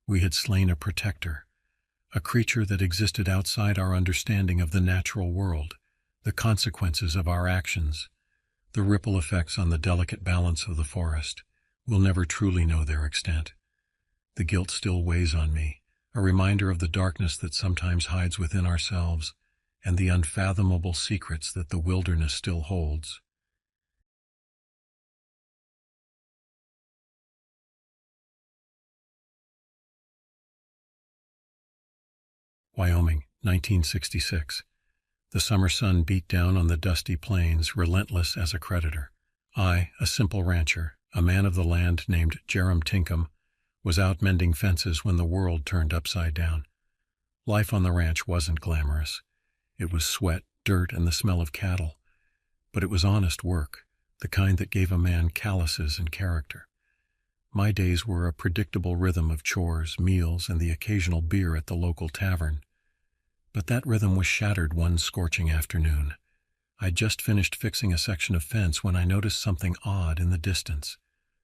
We had slain a protector, a creature that existed outside our understanding of the natural world, the consequences of our actions, the ripple effects on the delicate balance of the forest. We'll never truly know their extent. The guilt still weighs on me, a reminder of the darkness that sometimes hides within ourselves and the unfathomable secrets that the wilderness still holds. Wyoming, 1966. The summer sun beat down on the dusty plains, relentless as a creditor. I, a simple rancher, a man of the land named Jerem Tinkham, was out mending fences when the world turned upside down. Life on the ranch wasn't glamorous. It was sweat, dirt, and the smell of cattle. But it was honest work, the kind that gave a man calluses and character. My days were a predictable rhythm of chores, meals, and the occasional beer at the local tavern. But that rhythm was shattered one scorching afternoon. I'd just finished fixing a section of fence when I noticed something odd in the distance.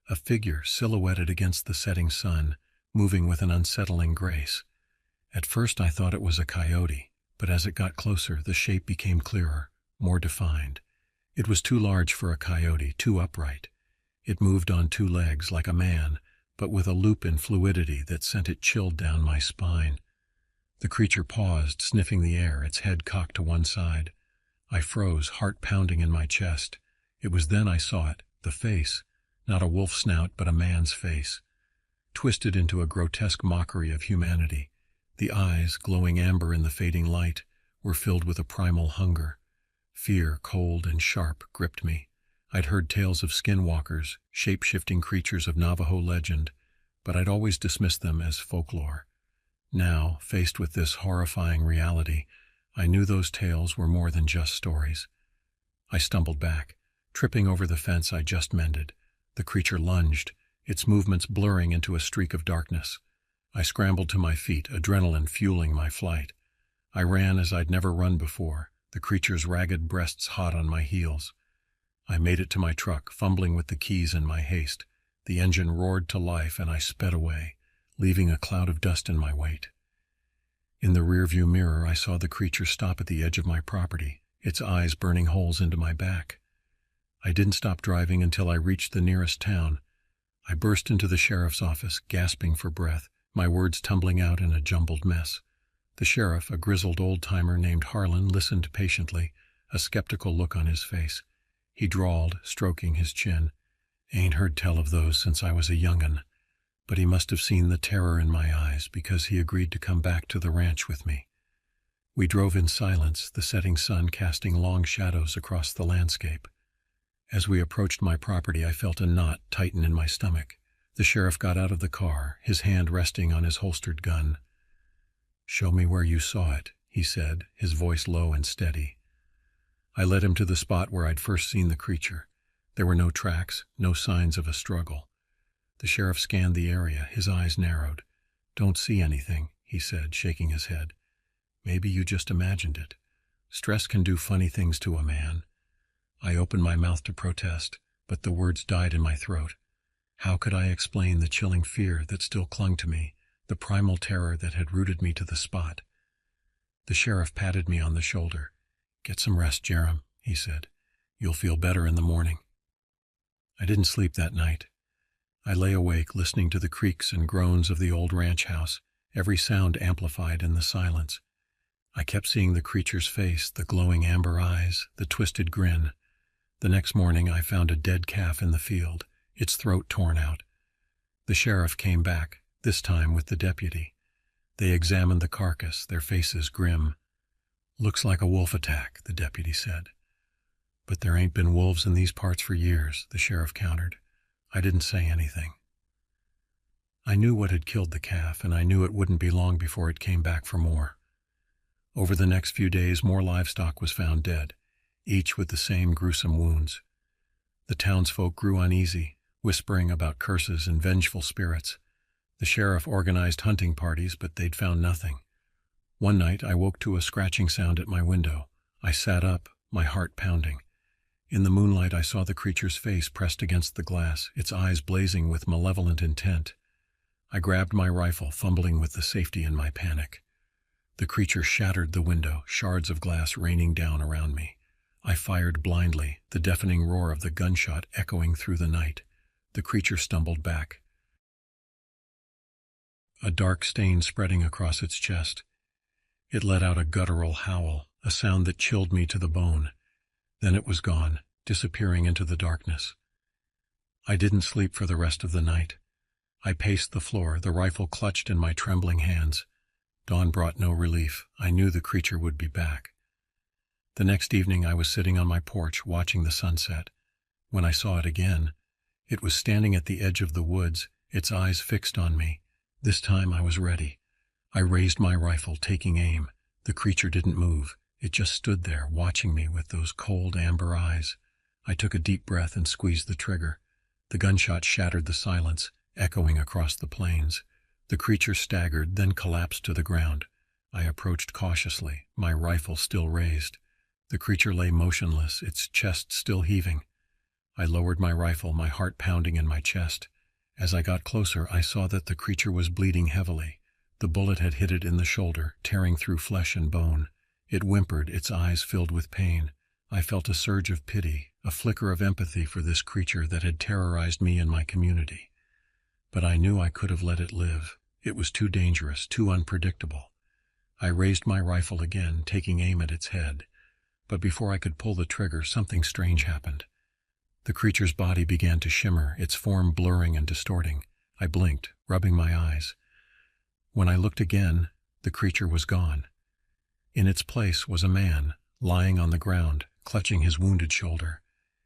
A figure silhouetted against the setting sun, moving with an unsettling grace. At first I thought it was a coyote, but as it got closer, the shape became clearer, more defined. It was too large for a coyote, too upright. It moved on two legs like a man, but with a loop in fluidity that sent it chilled down my spine. The creature paused, sniffing the air, its head cocked to one side. I froze, heart pounding in my chest. It was then I saw it, the face, not a wolf's snout but a man's face, twisted into a grotesque mockery of humanity. The eyes, glowing amber in the fading light, were filled with a primal hunger. Fear, cold and sharp, gripped me. I'd heard tales of skinwalkers, shape-shifting creatures of Navajo legend, but I'd always dismissed them as folklore. Now, faced with this horrifying reality, I knew those tales were more than just stories. I stumbled back, tripping over the fence I just mended. The creature lunged, its movements blurring into a streak of darkness. I scrambled to my feet, adrenaline fueling my flight. I ran as I'd never run before, the creature's ragged breasts hot on my heels. I made it to my truck, fumbling with the keys in my haste. The engine roared to life and I sped away, leaving a cloud of dust in my wake. In the rearview mirror, I saw the creature stop at the edge of my property, its eyes burning holes into my back. I didn't stop driving until I reached the nearest town. I burst into the sheriff's office, gasping for breath, my words tumbling out in a jumbled mess. The sheriff, a grizzled old-timer named Harlan, listened patiently, a skeptical look on his face. He drawled, stroking his chin. "Ain't heard tell of those since I was a young'un." But he must have seen the terror in my eyes, because he agreed to come back to the ranch with me. We drove in silence, the setting sun casting long shadows across the landscape. As we approached my property, I felt a knot tighten in my stomach. The sheriff got out of the car, his hand resting on his holstered gun. "Show me where you saw it," he said, his voice low and steady. I led him to the spot where I'd first seen the creature. There were no tracks, no signs of a struggle. The sheriff scanned the area, his eyes narrowed. "Don't see anything," he said, shaking his head. Maybe you just imagined it. Stress can do funny things to a man. I opened my mouth to protest, but the words died in my throat. How could I explain the chilling fear that still clung to me, the primal terror that had rooted me to the spot? The sheriff patted me on the shoulder. "Get some rest, Jerem," he said. "You'll feel better in the morning." I didn't sleep that night. I lay awake listening to the creaks and groans of the old ranch house, every sound amplified in the silence. I kept seeing the creature's face, the glowing amber eyes, the twisted grin. The next morning I found a dead calf in the field, its throat torn out. The sheriff came back, this time with the deputy. They examined the carcass, their faces grim. "Looks like a wolf attack," the deputy said. "But there ain't been wolves in these parts for years," the sheriff countered. I didn't say anything. I knew what had killed the calf, and I knew it wouldn't be long before it came back for more. Over the next few days, more livestock was found dead, each with the same gruesome wounds. The townsfolk grew uneasy, whispering about curses and vengeful spirits. The sheriff organized hunting parties, but they'd found nothing. One night I woke to a scratching sound at my window. I sat up, my heart pounding. In the moonlight I saw the creature's face pressed against the glass, its eyes blazing with malevolent intent. I grabbed my rifle, fumbling with the safety in my panic. The creature shattered the window, shards of glass raining down around me. I fired blindly, the deafening roar of the gunshot echoing through the night. The creature stumbled back, a dark stain spreading across its chest. It let out a guttural howl, a sound that chilled me to the bone. Then it was gone, disappearing into the darkness. I didn't sleep for the rest of the night. I paced the floor, the rifle clutched in my trembling hands. Dawn brought no relief. I knew the creature would be back. The next evening I was sitting on my porch watching the sunset. When I saw it again, it was standing at the edge of the woods, its eyes fixed on me. This time I was ready. I raised my rifle, taking aim. The creature didn't move. It just stood there, watching me with those cold amber eyes. I took a deep breath and squeezed the trigger. The gunshot shattered the silence, echoing across the plains. The creature staggered, then collapsed to the ground. I approached cautiously, my rifle still raised. The creature lay motionless, its chest still heaving. I lowered my rifle, my heart pounding in my chest. As I got closer, I saw that the creature was bleeding heavily. The bullet had hit it in the shoulder, tearing through flesh and bone. It whimpered, its eyes filled with pain. I felt a surge of pity, a flicker of empathy for this creature that had terrorized me and my community. But I knew I could have let it live. It was too dangerous, too unpredictable. I raised my rifle again, taking aim at its head. But before I could pull the trigger, something strange happened. The creature's body began to shimmer, its form blurring and distorting. I blinked, rubbing my eyes. When I looked again, the creature was gone. In its place was a man, lying on the ground, clutching his wounded shoulder.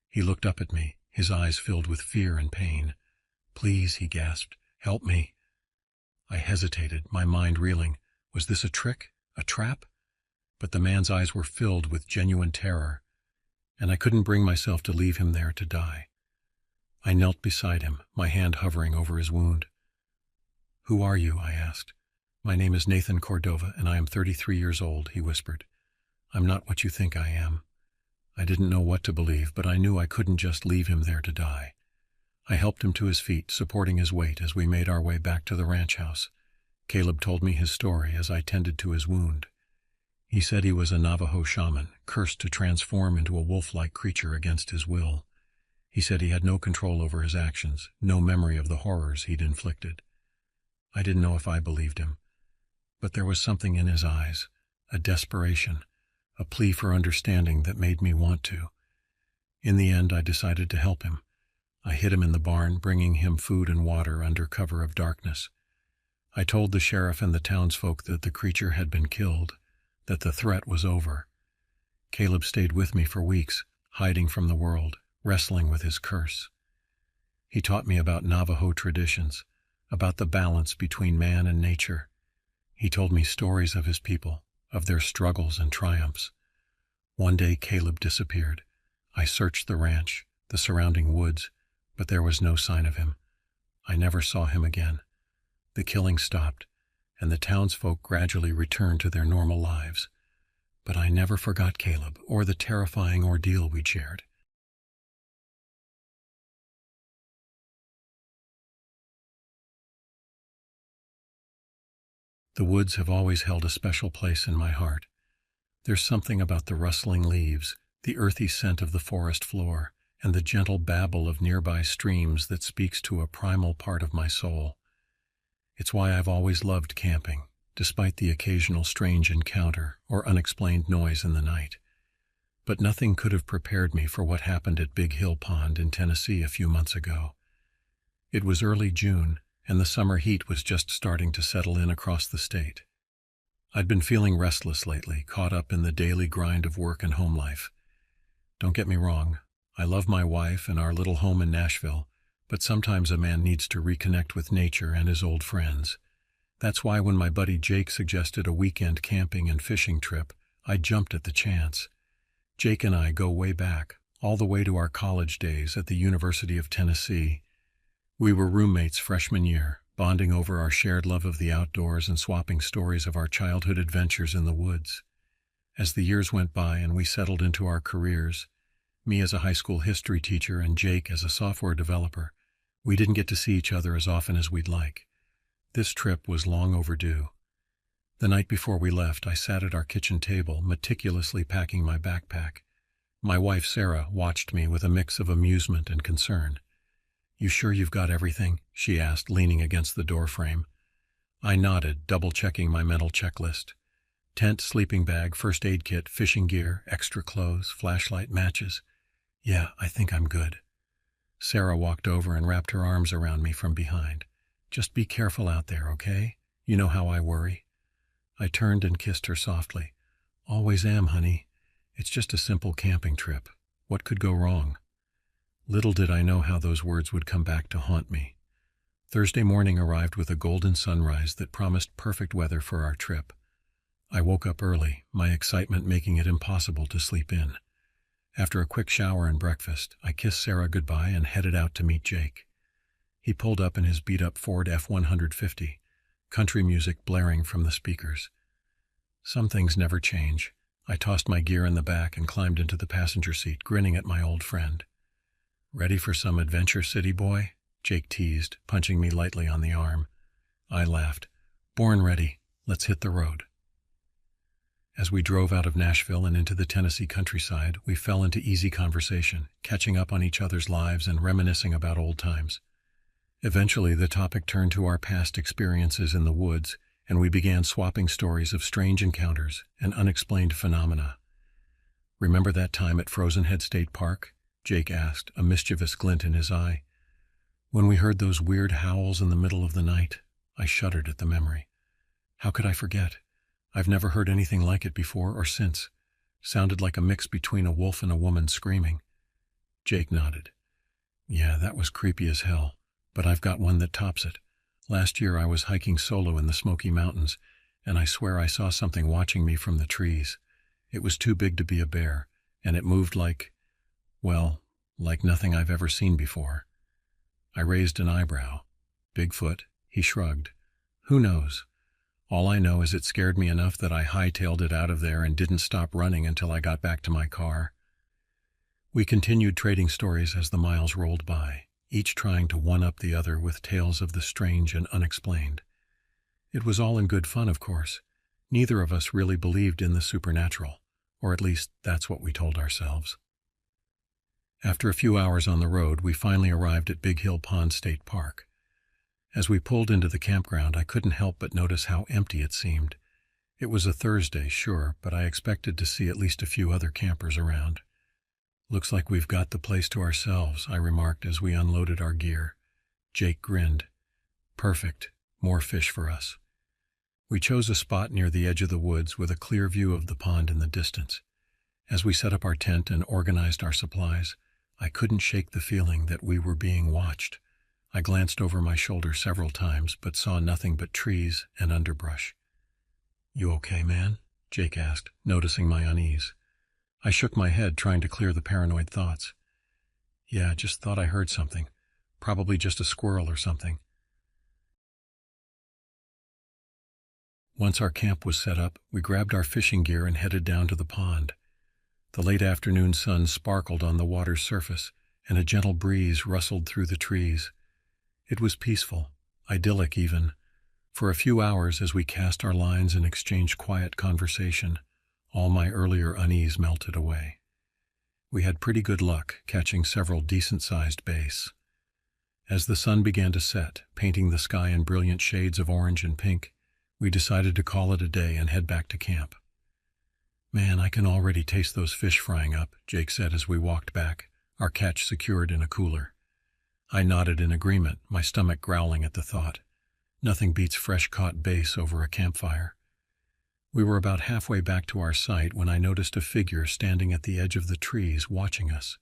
He looked up at me, his eyes filled with fear and pain. "Please," he gasped, "help me." I hesitated, my mind reeling. Was this a trick? A trap? But the man's eyes were filled with genuine terror, and I couldn't bring myself to leave him there to die. I knelt beside him, my hand hovering over his wound. "Who are you?" I asked. "My name is Nathan Cordova, and I am 33 years old," he whispered. "I'm not what you think I am." I didn't know what to believe, but I knew I couldn't just leave him there to die. I helped him to his feet, supporting his weight as we made our way back to the ranch house. Caleb told me his story as I tended to his wound. He said he was a Navajo shaman, cursed to transform into a wolf-like creature against his will. He said he had no control over his actions, no memory of the horrors he'd inflicted. I didn't know if I believed him, but there was something in his eyes, a desperation, a plea for understanding that made me want to. In the end, I decided to help him. I hid him in the barn, bringing him food and water under cover of darkness. I told the sheriff and the townsfolk that the creature had been killed, that the threat was over. Caleb stayed with me for weeks, hiding from the world, wrestling with his curse. He taught me about Navajo traditions, about the balance between man and nature. He told me stories of his people, of their struggles and triumphs. One day Caleb disappeared. I searched the ranch, the surrounding woods, but there was no sign of him. I never saw him again. The killing stopped, and the townsfolk gradually returned to their normal lives. But I never forgot Caleb or the terrifying ordeal we'd shared. The woods have always held a special place in my heart. There's something about the rustling leaves, the earthy scent of the forest floor, and the gentle babble of nearby streams that speaks to a primal part of my soul. It's why I've always loved camping, despite the occasional strange encounter or unexplained noise in the night. But nothing could have prepared me for what happened at Big Hill Pond in Tennessee a few months ago. It was early June, and the summer heat was just starting to settle in across the state. I'd been feeling restless lately, caught up in the daily grind of work and home life. Don't get me wrong, I love my wife and our little home in Nashville, but sometimes a man needs to reconnect with nature and his old friends. That's why when my buddy Jake suggested a weekend camping and fishing trip, I jumped at the chance. Jake and I go way back, all the way to our college days at the University of Tennessee. We were roommates freshman year, bonding over our shared love of the outdoors and swapping stories of our childhood adventures in the woods. As the years went by and we settled into our careers, me as a high school history teacher and Jake as a software developer, we didn't get to see each other as often as we'd like. This trip was long overdue. The night before we left, I sat at our kitchen table, meticulously packing my backpack. My wife, Sarah, watched me with a mix of amusement and concern. "You sure you've got everything?" she asked, leaning against the doorframe. I nodded, double-checking my mental checklist. Tent, sleeping bag, first aid kit, fishing gear, extra clothes, flashlight, matches. "Yeah, I think I'm good." Sarah walked over and wrapped her arms around me from behind. "Just be careful out there, okay? You know how I worry." I turned and kissed her softly. "Always am, honey. It's just a simple camping trip. What could go wrong?" Little did I know how those words would come back to haunt me. Thursday morning arrived with a golden sunrise that promised perfect weather for our trip. I woke up early, my excitement making it impossible to sleep in. After a quick shower and breakfast, I kissed Sarah goodbye and headed out to meet Jake. He pulled up in his beat-up Ford F-150, country music blaring from the speakers. Some things never change. I tossed my gear in the back and climbed into the passenger seat, grinning at my old friend. "Ready for some adventure, city boy?" Jake teased, punching me lightly on the arm. I laughed. "Born ready. Let's hit the road." As we drove out of Nashville and into the Tennessee countryside, we fell into easy conversation, catching up on each other's lives and reminiscing about old times. Eventually, the topic turned to our past experiences in the woods, and we began swapping stories of strange encounters and unexplained phenomena. "Remember that time at Frozen Head State Park?" Jake asked, a mischievous glint in his eye. "When we heard those weird howls in the middle of the night," I shuddered at the memory. "How could I forget? I've never heard anything like it before or since. Sounded like a mix between a wolf and a woman screaming." Jake nodded. "Yeah, that was creepy as hell, but I've got one that tops it. Last year I was hiking solo in the Smoky Mountains, and I swear I saw something watching me from the trees. It was too big to be a bear, and it moved like nothing I've ever seen before." I raised an eyebrow. "Bigfoot?" He shrugged. "Who knows? All I know is it scared me enough that I hightailed it out of there and didn't stop running until I got back to my car." We continued trading stories as the miles rolled by, each trying to one-up the other with tales of the strange and unexplained. It was all in good fun, of course. Neither of us really believed in the supernatural, or at least that's what we told ourselves. After a few hours on the road, we finally arrived at Big Hill Pond State Park. As we pulled into the campground, I couldn't help but notice how empty it seemed. It was a Thursday, sure, but I expected to see at least a few other campers around. "Looks like we've got the place to ourselves," I remarked as we unloaded our gear. Jake grinned. "Perfect. More fish for us." We chose a spot near the edge of the woods with a clear view of the pond in the distance. As we set up our tent and organized our supplies, I couldn't shake the feeling that we were being watched. I glanced over my shoulder several times, but saw nothing but trees and underbrush. "You okay, man?" Jake asked, noticing my unease. I shook my head, trying to clear the paranoid thoughts. "Yeah, just thought I heard something. Probably just a squirrel or something." Once our camp was set up, we grabbed our fishing gear and headed down to the pond. The late afternoon sun sparkled on the water's surface, and a gentle breeze rustled through the trees. It was peaceful, idyllic even. For a few hours, as we cast our lines and exchanged quiet conversation, all my earlier unease melted away. We had pretty good luck catching several decent-sized bass. As the sun began to set, painting the sky in brilliant shades of orange and pink, we decided to call it a day and head back to camp. "Man, I can already taste those fish frying up," Jake said as we walked back, our catch secured in a cooler. I nodded in agreement, my stomach growling at the thought. Nothing beats fresh-caught bass over a campfire. We were about halfway back to our site when I noticed a figure standing at the edge of the trees watching us.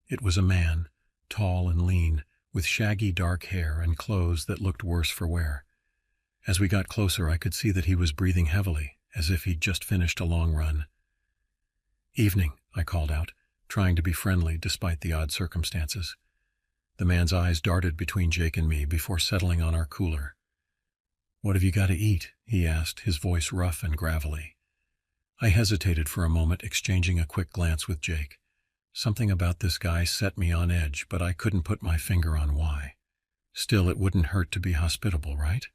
It was a man, tall and lean, with shaggy dark hair and clothes that looked worse for wear. As we got closer, I could see that he was breathing heavily, as if he'd just finished a long run. "Evening," I called out, trying to be friendly despite the odd circumstances. The man's eyes darted between Jake and me before settling on our cooler. "What have you got to eat?" he asked, his voice rough and gravelly. I hesitated for a moment, exchanging a quick glance with Jake. Something about this guy set me on edge, but I couldn't put my finger on why. Still, it wouldn't hurt to be hospitable, right?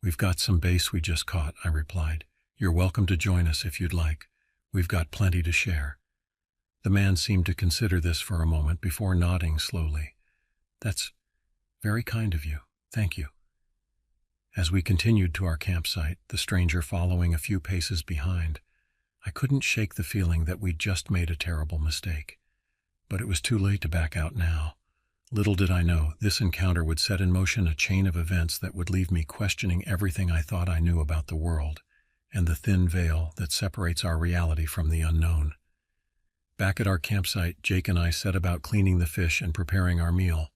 "We've got some bass we just caught," I replied. "You're welcome to join us if you'd like. We've got plenty to share." The man seemed to consider this for a moment before nodding slowly. "That's very kind of you. Thank you." As we continued to our campsite, the stranger following a few paces behind, I couldn't shake the feeling that we'd just made a terrible mistake. But it was too late to back out now. Little did I know, this encounter would set in motion a chain of events that would leave me questioning everything I thought I knew about the world, and the thin veil that separates our reality from the unknown. Back at our campsite, Jake and I set about cleaning the fish and preparing our meal.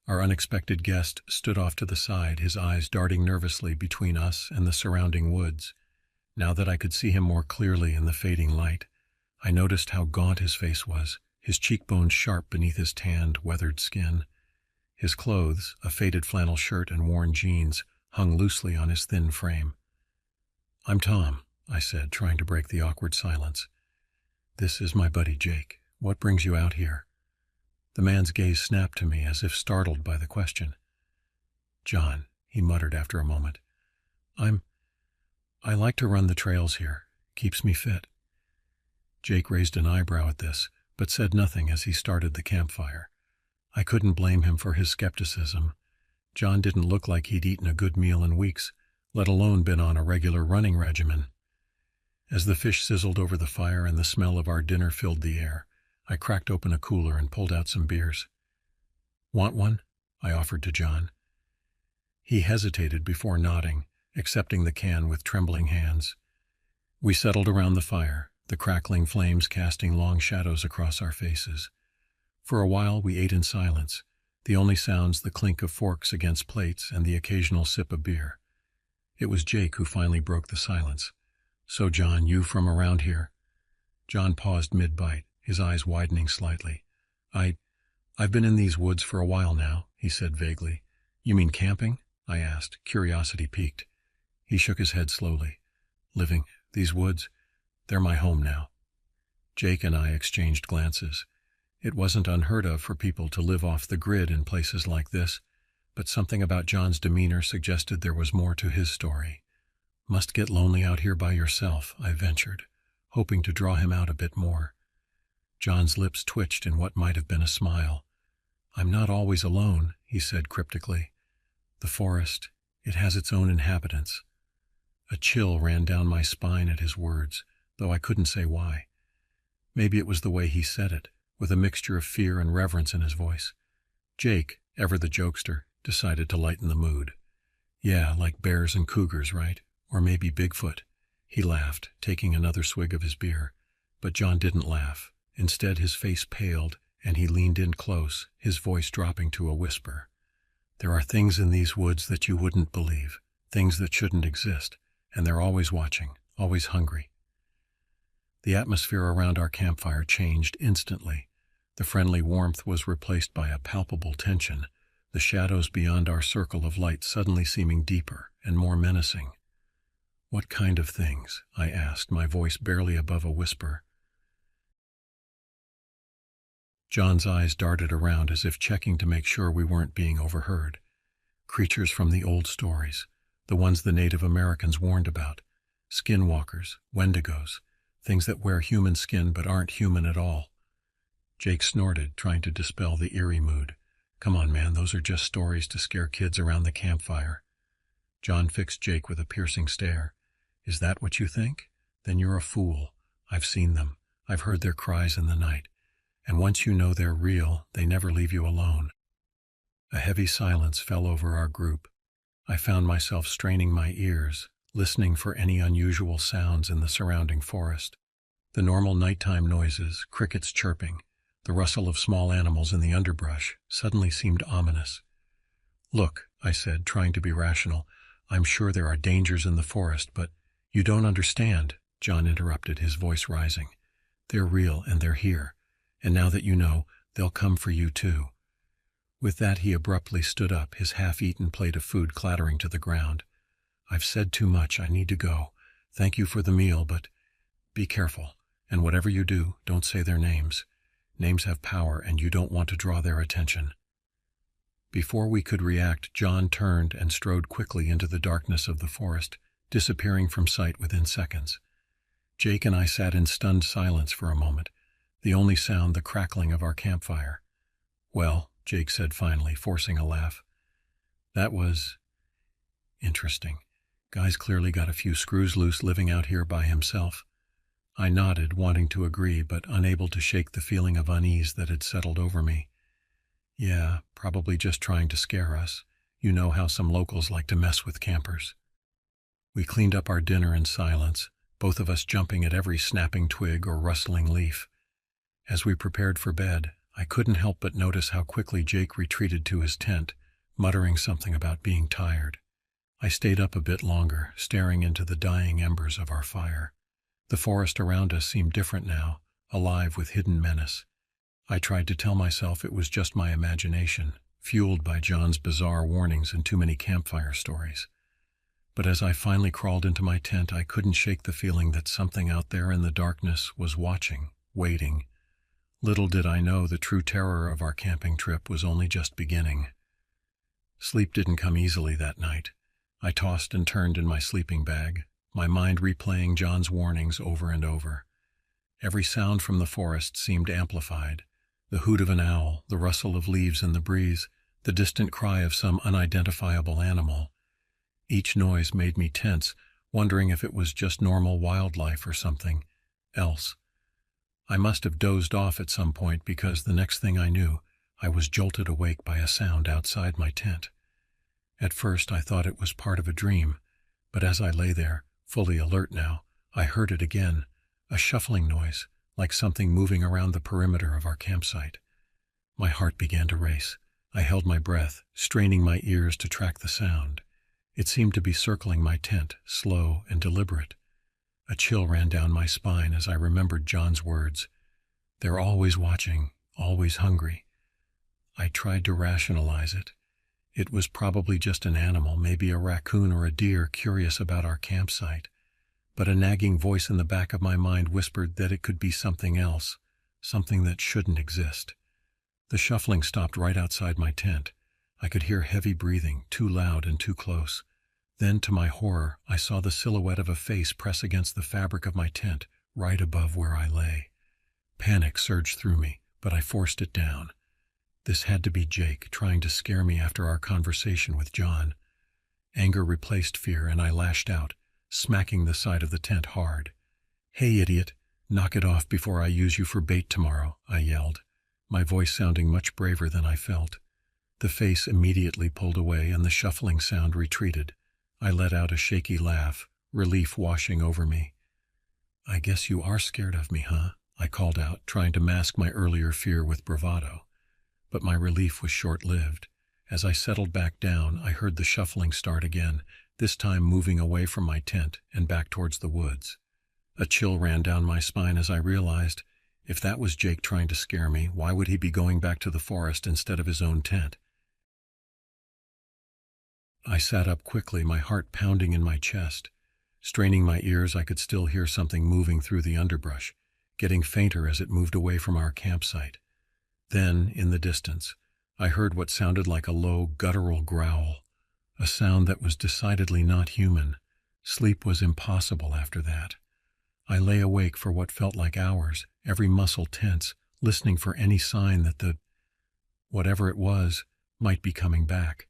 Our unexpected guest stood off to the side, his eyes darting nervously between us and the surrounding woods. Now that I could see him more clearly in the fading light, I noticed how gaunt his face was, his cheekbones sharp beneath his tanned, weathered skin. His clothes, a faded flannel shirt and worn jeans, hung loosely on his thin frame. "I'm Tom," I said, trying to break the awkward silence. "This is my buddy Jake. What brings you out here?" The man's gaze snapped to me as if startled by the question. "John," he muttered after a moment. I like to run the trails here. Keeps me fit." Jake raised an eyebrow at this, but said nothing as he started the campfire. I couldn't blame him for his skepticism. John didn't look like he'd eaten a good meal in weeks, let alone been on a regular running regimen. As the fish sizzled over the fire and the smell of our dinner filled the air, I cracked open a cooler and pulled out some beers. "Want one?" I offered to John. He hesitated before nodding, accepting the can with trembling hands. We settled around the fire, the crackling flames casting long shadows across our faces. For a while we ate in silence, the only sounds the clink of forks against plates and the occasional sip of beer. It was Jake who finally broke the silence. "So, John, you from around here?" John paused mid-bite, his eyes widening slightly. I've been in these woods for a while now," he said vaguely. "You mean camping?" I asked, curiosity piqued. He shook his head slowly. These woods, they're my home now." Jake and I exchanged glances. It wasn't unheard of for people to live off the grid in places like this, but something about John's demeanor suggested there was more to his story. "Must get lonely out here by yourself," I ventured, hoping to draw him out a bit more. John's lips twitched in what might have been a smile. "I'm not always alone," he said cryptically. "The forest, it has its own inhabitants." A chill ran down my spine at his words, though I couldn't say why. Maybe it was the way he said it, with a mixture of fear and reverence in his voice. Jake, ever the jokester, decided to lighten the mood. "Yeah, like bears and cougars, right? Or maybe Bigfoot." He laughed, taking another swig of his beer. But John didn't laugh. Instead, his face paled, and he leaned in close, his voice dropping to a whisper. "There are things in these woods that you wouldn't believe, things that shouldn't exist, and they're always watching, always hungry." The atmosphere around our campfire changed instantly. The friendly warmth was replaced by a palpable tension, the shadows beyond our circle of light suddenly seeming deeper and more menacing. What kind of things? I asked, my voice barely above a whisper. John's eyes darted around as if checking to make sure we weren't being overheard. Creatures from the old stories, the ones the Native Americans warned about. Skinwalkers, wendigos, things that wear human skin but aren't human at all. Jake snorted, trying to dispel the eerie mood. Come on, man, those are just stories to scare kids around the campfire. John fixed Jake with a piercing stare. Is that what you think? Then you're a fool. I've seen them. I've heard their cries in the night. And once you know they're real, they never leave you alone. A heavy silence fell over our group. I found myself straining my ears, listening for any unusual sounds in the surrounding forest. The normal nighttime noises, crickets chirping, the rustle of small animals in the underbrush, suddenly seemed ominous. Look, I said, trying to be rational, I'm sure there are dangers in the forest, but you don't understand, John interrupted, his voice rising. They're real and they're here, and now that you know, they'll come for you too. With that, he abruptly stood up, his half-eaten plate of food clattering to the ground. I've said too much, I need to go. Thank you for the meal, but be careful, and whatever you do, don't say their names. Names have power, and you don't want to draw their attention. Before we could react, John turned and strode quickly into the darkness of the forest, disappearing from sight within seconds. Jake and I sat in stunned silence for a moment, the only sound the crackling of our campfire. Well, Jake said finally, forcing a laugh. That was interesting. Guy's clearly got a few screws loose living out here by himself. I nodded, wanting to agree, but unable to shake the feeling of unease that had settled over me. Yeah, probably just trying to scare us. You know how some locals like to mess with campers. We cleaned up our dinner in silence, both of us jumping at every snapping twig or rustling leaf. As we prepared for bed, I couldn't help but notice how quickly Jake retreated to his tent, muttering something about being tired. I stayed up a bit longer, staring into the dying embers of our fire. The forest around us seemed different now, alive with hidden menace. I tried to tell myself it was just my imagination, fueled by John's bizarre warnings and too many campfire stories. But as I finally crawled into my tent, I couldn't shake the feeling that something out there in the darkness was watching, waiting. Little did I know the true terror of our camping trip was only just beginning. Sleep didn't come easily that night. I tossed and turned in my sleeping bag, my mind replaying John's warnings over and over. Every sound from the forest seemed amplified. The hoot of an owl, the rustle of leaves in the breeze, the distant cry of some unidentifiable animal. Each noise made me tense, wondering if it was just normal wildlife or something else. I must have dozed off at some point because the next thing I knew, I was jolted awake by a sound outside my tent. At first I thought it was part of a dream, but as I lay there, fully alert now, I heard it again, a shuffling noise, like something moving around the perimeter of our campsite. My heart began to race. I held my breath, straining my ears to track the sound. It seemed to be circling my tent, slow and deliberate. A chill ran down my spine as I remembered John's words. They're always watching, always hungry. I tried to rationalize it. It was probably just an animal, maybe a raccoon or a deer curious about our campsite. But a nagging voice in the back of my mind whispered that it could be something else, something that shouldn't exist. The shuffling stopped right outside my tent. I could hear heavy breathing, too loud and too close. Then, to my horror, I saw the silhouette of a face press against the fabric of my tent, right above where I lay. Panic surged through me, but I forced it down. This had to be Jake, trying to scare me after our conversation with John. Anger replaced fear, and I lashed out, smacking the side of the tent hard. "Hey, idiot, knock it off before I use you for bait tomorrow," I yelled, my voice sounding much braver than I felt. The face immediately pulled away and the shuffling sound retreated. I let out a shaky laugh, relief washing over me. "I guess you are scared of me, huh?" I called out, trying to mask my earlier fear with bravado. But my relief was short-lived. As I settled back down, I heard the shuffling start again, this time moving away from my tent and back towards the woods. A chill ran down my spine as I realized, if that was Jake trying to scare me, why would he be going back to the forest instead of his own tent? I sat up quickly, my heart pounding in my chest. Straining my ears, I could still hear something moving through the underbrush, getting fainter as it moved away from our campsite. Then, in the distance, I heard what sounded like a low, guttural growl, a sound that was decidedly not human. Sleep was impossible after that. I lay awake for what felt like hours, every muscle tense, listening for any sign that whatever it was, might be coming back.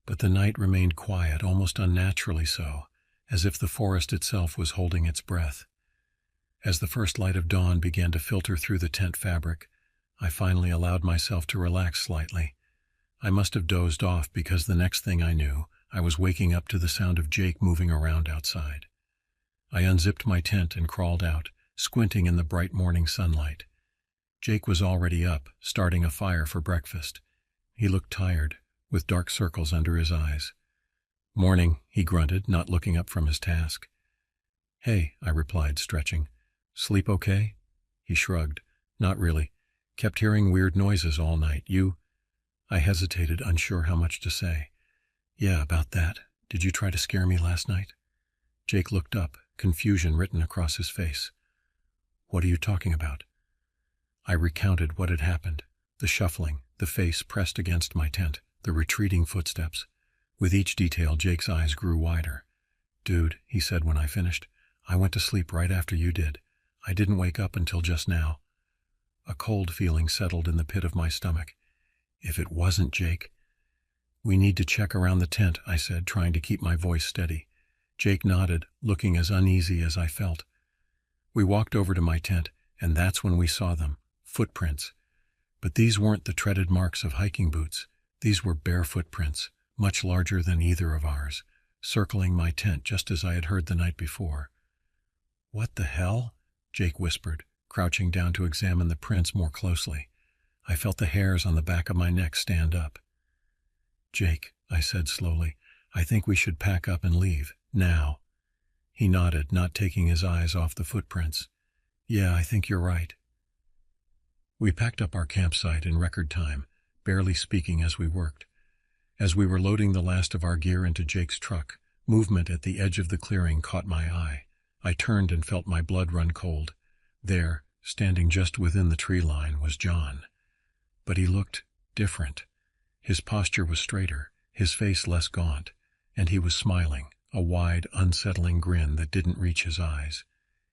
But the night remained quiet, almost unnaturally so, as if the forest itself was holding its breath. As the first light of dawn began to filter through the tent fabric, I finally allowed myself to relax slightly. I must have dozed off because the next thing I knew, I was waking up to the sound of Jake moving around outside. I unzipped my tent and crawled out, squinting in the bright morning sunlight. Jake was already up, starting a fire for breakfast. He looked tired, with dark circles under his eyes. "Morning," he grunted, not looking up from his task. "Hey," I replied, stretching. "Sleep okay?" He shrugged. "Not really. Kept hearing weird noises all night. You?" I hesitated, unsure how much to say. "Yeah, about that. Did you try to scare me last night?" Jake looked up, confusion written across his face. "What are you talking about?" I recounted what had happened, the shuffling, the face pressed against my tent, the retreating footsteps. With each detail, Jake's eyes grew wider. "Dude," he said when I finished, "I went to sleep right after you did. I didn't wake up until just now." A cold feeling settled in the pit of my stomach. If it wasn't Jake... "We need to check around the tent," I said, trying to keep my voice steady. Jake nodded, looking as uneasy as I felt. We walked over to my tent, and that's when we saw them. Footprints. But these weren't the treaded marks of hiking boots. These were bare footprints, much larger than either of ours, circling my tent just as I had heard the night before. "What the hell?" Jake whispered, crouching down to examine the prints more closely. I felt the hairs on the back of my neck stand up. "Jake," I said slowly, "I think we should pack up and leave, now." He nodded, not taking his eyes off the footprints. "Yeah, I think you're right." We packed up our campsite in record time, barely speaking as we worked. As we were loading the last of our gear into Jake's truck, movement at the edge of the clearing caught my eye. I turned and felt my blood run cold. There, standing just within the tree line, was John. But he looked different. His posture was straighter, his face less gaunt, and he was smiling, a wide, unsettling grin that didn't reach his eyes.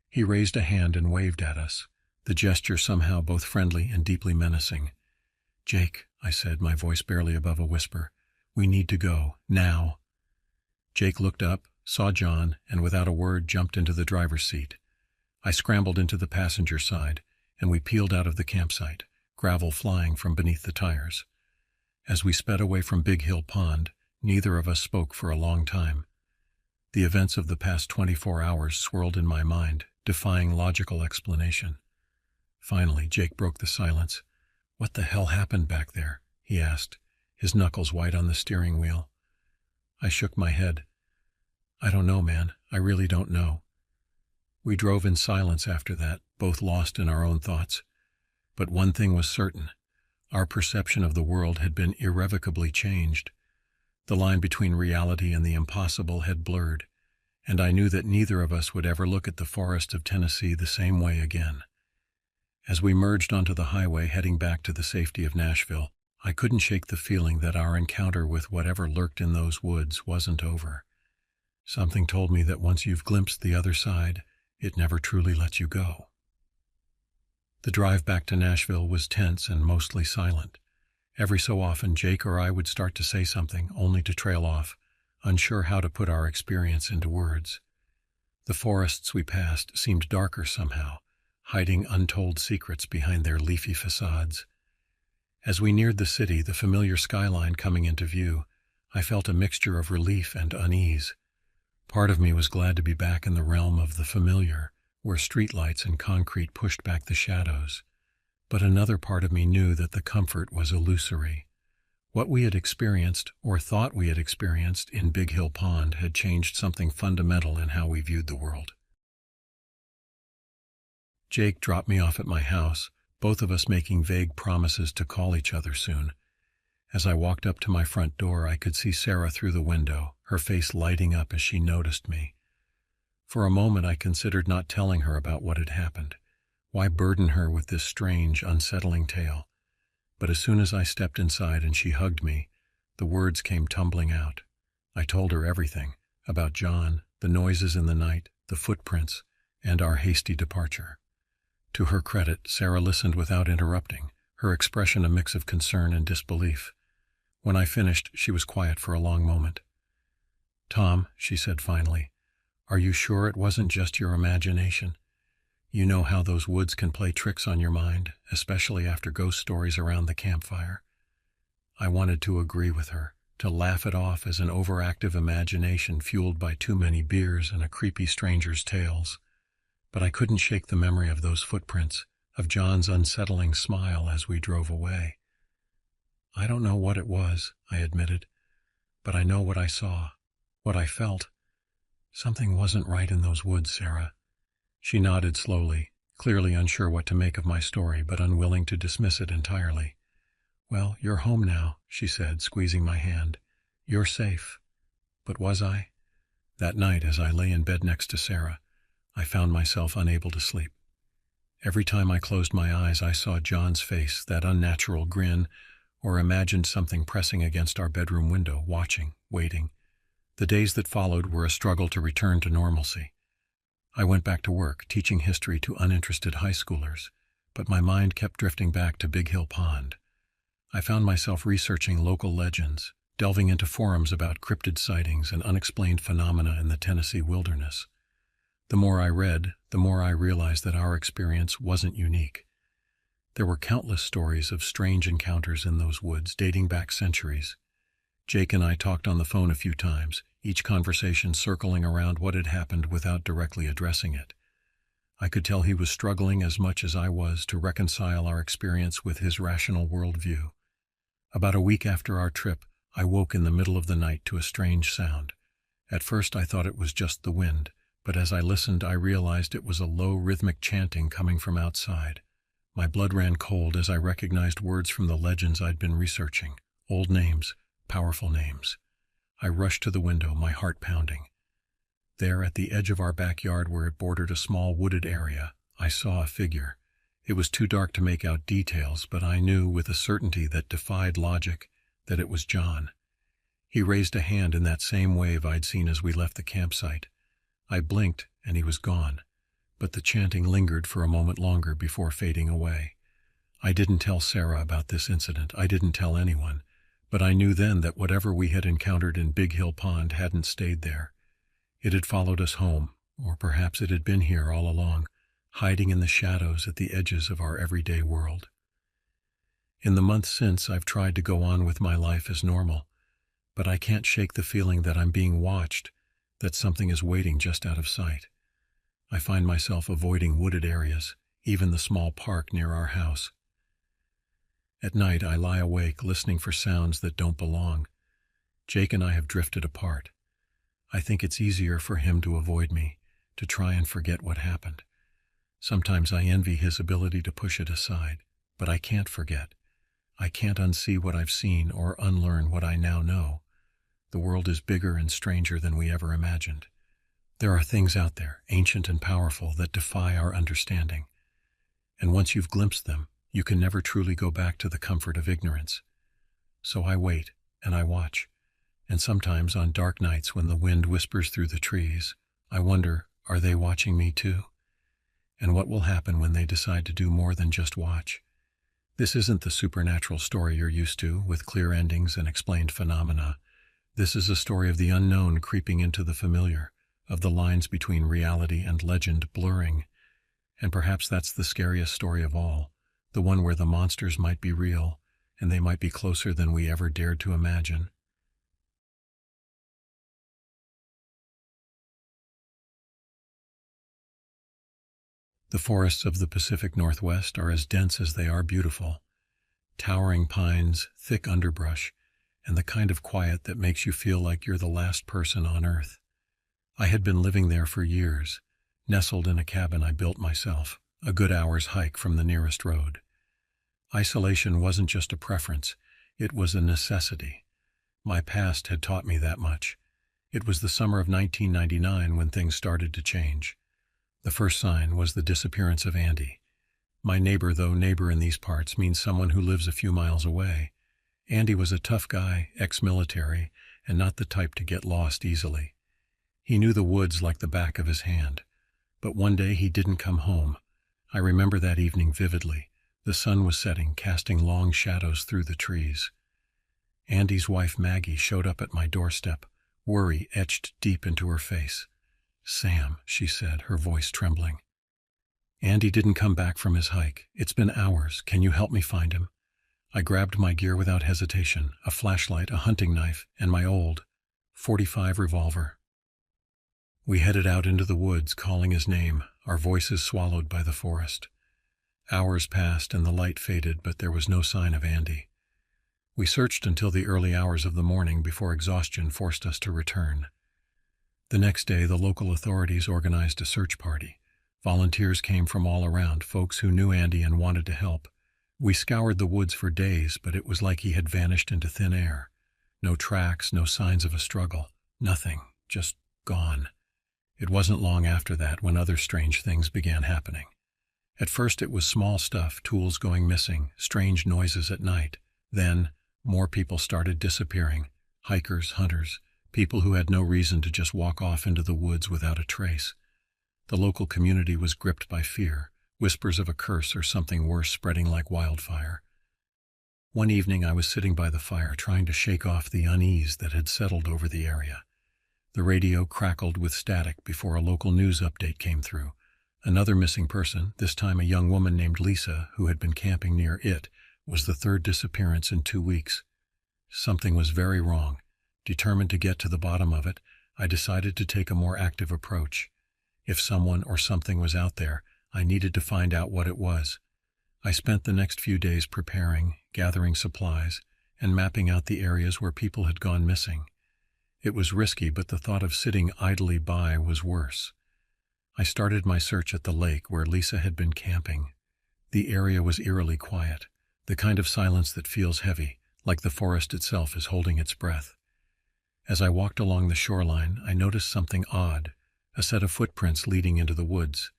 He raised a hand and waved at us, the gesture somehow both friendly and deeply menacing. "Jake," I said, my voice barely above a whisper, "we need to go, now." Jake looked up, saw John, and without a word jumped into the driver's seat. I scrambled into the passenger side, and we peeled out of the campsite, gravel flying from beneath the tires. As we sped away from Big Hill Pond, neither of us spoke for a long time. The events of the past 24 hours swirled in my mind, defying logical explanation. Finally, Jake broke the silence. "What the hell happened back there?" he asked, his knuckles white on the steering wheel. I shook my head. "I don't know, man. I really don't know." We drove in silence after that, both lost in our own thoughts. But one thing was certain. Our perception of the world had been irrevocably changed. The line between reality and the impossible had blurred, and I knew that neither of us would ever look at the forest of Tennessee the same way again. As we merged onto the highway heading back to the safety of Nashville, I couldn't shake the feeling that our encounter with whatever lurked in those woods wasn't over. Something told me that once you've glimpsed the other side, it never truly lets you go. The drive back to Nashville was tense and mostly silent. Every so often, Jake or I would start to say something, only to trail off, unsure how to put our experience into words. The forests we passed seemed darker somehow, hiding untold secrets behind their leafy facades. As we neared the city, the familiar skyline coming into view, I felt a mixture of relief and unease. Part of me was glad to be back in the realm of the familiar, where streetlights and concrete pushed back the shadows. But another part of me knew that the comfort was illusory. What we had experienced, or thought we had experienced, in Big Hill Pond had changed something fundamental in how we viewed the world. Jake dropped me off at my house, both of us making vague promises to call each other soon. As I walked up to my front door, I could see Sarah through the window, her face lighting up as she noticed me. For a moment I considered not telling her about what had happened. Why burden her with this strange, unsettling tale? But as soon as I stepped inside and she hugged me, the words came tumbling out. I told her everything, about John, the noises in the night, the footprints, and our hasty departure. To her credit, Sarah listened without interrupting, her expression a mix of concern and disbelief. When I finished, she was quiet for a long moment. "Tom," she said finally, "are you sure it wasn't just your imagination? You know how those woods can play tricks on your mind, especially after ghost stories around the campfire." I wanted to agree with her, to laugh it off as an overactive imagination fueled by too many beers and a creepy stranger's tales. But I couldn't shake the memory of those footprints, of John's unsettling smile as we drove away. "I don't know what it was," I admitted, "but I know what I saw, what I felt. Something wasn't right in those woods, Sarah." She nodded slowly, clearly unsure what to make of my story, but unwilling to dismiss it entirely. "Well, you're home now," she said, squeezing my hand. "You're safe." But was I? That night, as I lay in bed next to Sarah, I found myself unable to sleep. Every time I closed my eyes, I saw John's face, that unnatural grin, or imagined something pressing against our bedroom window, watching, waiting. The days that followed were a struggle to return to normalcy. I went back to work, teaching history to uninterested high schoolers, but my mind kept drifting back to Big Hill Pond. I found myself researching local legends, delving into forums about cryptid sightings and unexplained phenomena in the Tennessee wilderness. The more I read, the more I realized that our experience wasn't unique. There were countless stories of strange encounters in those woods dating back centuries. Jake and I talked on the phone a few times, each conversation circling around what had happened without directly addressing it. I could tell he was struggling as much as I was to reconcile our experience with his rational worldview. About a week after our trip, I woke in the middle of the night to a strange sound. At first I thought it was just the wind, but as I listened I realized it was a low rhythmic chanting coming from outside. My blood ran cold as I recognized words from the legends I'd been researching, old names, powerful names. I rushed to the window, my heart pounding. There, at the edge of our backyard where it bordered a small wooded area, I saw a figure. It was too dark to make out details, but I knew with a certainty that defied logic that it was John. He raised a hand in that same wave I'd seen as we left the campsite. I blinked, and he was gone, but the chanting lingered for a moment longer before fading away. I didn't tell Sarah about this incident. I didn't tell anyone, but I knew then that whatever we had encountered in Big Hill Pond hadn't stayed there. It had followed us home, or perhaps it had been here all along, hiding in the shadows at the edges of our everyday world. In the months since, I've tried to go on with my life as normal, but I can't shake the feeling that I'm being watched, that something is waiting just out of sight. I find myself avoiding wooded areas, even the small park near our house. At night, I lie awake listening for sounds that don't belong. Jake and I have drifted apart. I think it's easier for him to avoid me, to try and forget what happened. Sometimes I envy his ability to push it aside, but I can't forget. I can't unsee what I've seen or unlearn what I now know. The world is bigger and stranger than we ever imagined. There are things out there, ancient and powerful, that defy our understanding. And once you've glimpsed them, you can never truly go back to the comfort of ignorance. So I wait, and I watch. And sometimes on dark nights when the wind whispers through the trees, I wonder, are they watching me too? And what will happen when they decide to do more than just watch? This isn't the supernatural story you're used to, with clear endings and explained phenomena. This is a story of the unknown creeping into the familiar, of the lines between reality and legend blurring. And perhaps that's the scariest story of all, the one where the monsters might be real, and they might be closer than we ever dared to imagine. The forests of the Pacific Northwest are as dense as they are beautiful. Towering pines, thick underbrush, and the kind of quiet that makes you feel like you're the last person on Earth. I had been living there for years, nestled in a cabin I built myself, a good hour's hike from the nearest road. Isolation wasn't just a preference, it was a necessity. My past had taught me that much. It was the summer of 1999 when things started to change. The first sign was the disappearance of Andy. My neighbor, though neighbor in these parts means someone who lives a few miles away. Andy was a tough guy, ex-military, and not the type to get lost easily. He knew the woods like the back of his hand. But one day he didn't come home. I remember that evening vividly. The sun was setting, casting long shadows through the trees. Andy's wife Maggie showed up at my doorstep, worry etched deep into her face. "Sam," she said, her voice trembling. "Andy didn't come back from his hike. It's been hours. Can you help me find him?" I grabbed my gear without hesitation, a flashlight, a hunting knife, and my old .45 revolver. We headed out into the woods, calling his name, our voices swallowed by the forest. Hours passed and the light faded, but there was no sign of Andy. We searched until the early hours of the morning before exhaustion forced us to return. The next day, the local authorities organized a search party. Volunteers came from all around, folks who knew Andy and wanted to help. We scoured the woods for days, but it was like he had vanished into thin air. No tracks, no signs of a struggle. Nothing. Just gone. It wasn't long after that when other strange things began happening. At first it was small stuff, tools going missing, strange noises at night. Then, more people started disappearing. Hikers, hunters, people who had no reason to just walk off into the woods without a trace. The local community was gripped by fear, whispers of a curse or something worse spreading like wildfire. One evening I was sitting by the fire trying to shake off the unease that had settled over the area. The radio crackled with static before a local news update came through. Another missing person, this time a young woman named Lisa, who had been camping near it, was the third disappearance in 2 weeks. Something was very wrong. Determined to get to the bottom of it, I decided to take a more active approach. If someone or something was out there, I needed to find out what it was. I spent the next few days preparing, gathering supplies, and mapping out the areas where people had gone missing. It was risky, but the thought of sitting idly by was worse. I started my search at the lake where Lisa had been camping. The area was eerily quiet, the kind of silence that feels heavy, like the forest itself is holding its breath. As I walked along the shoreline, I noticed something odd, a set of footprints leading into the woods.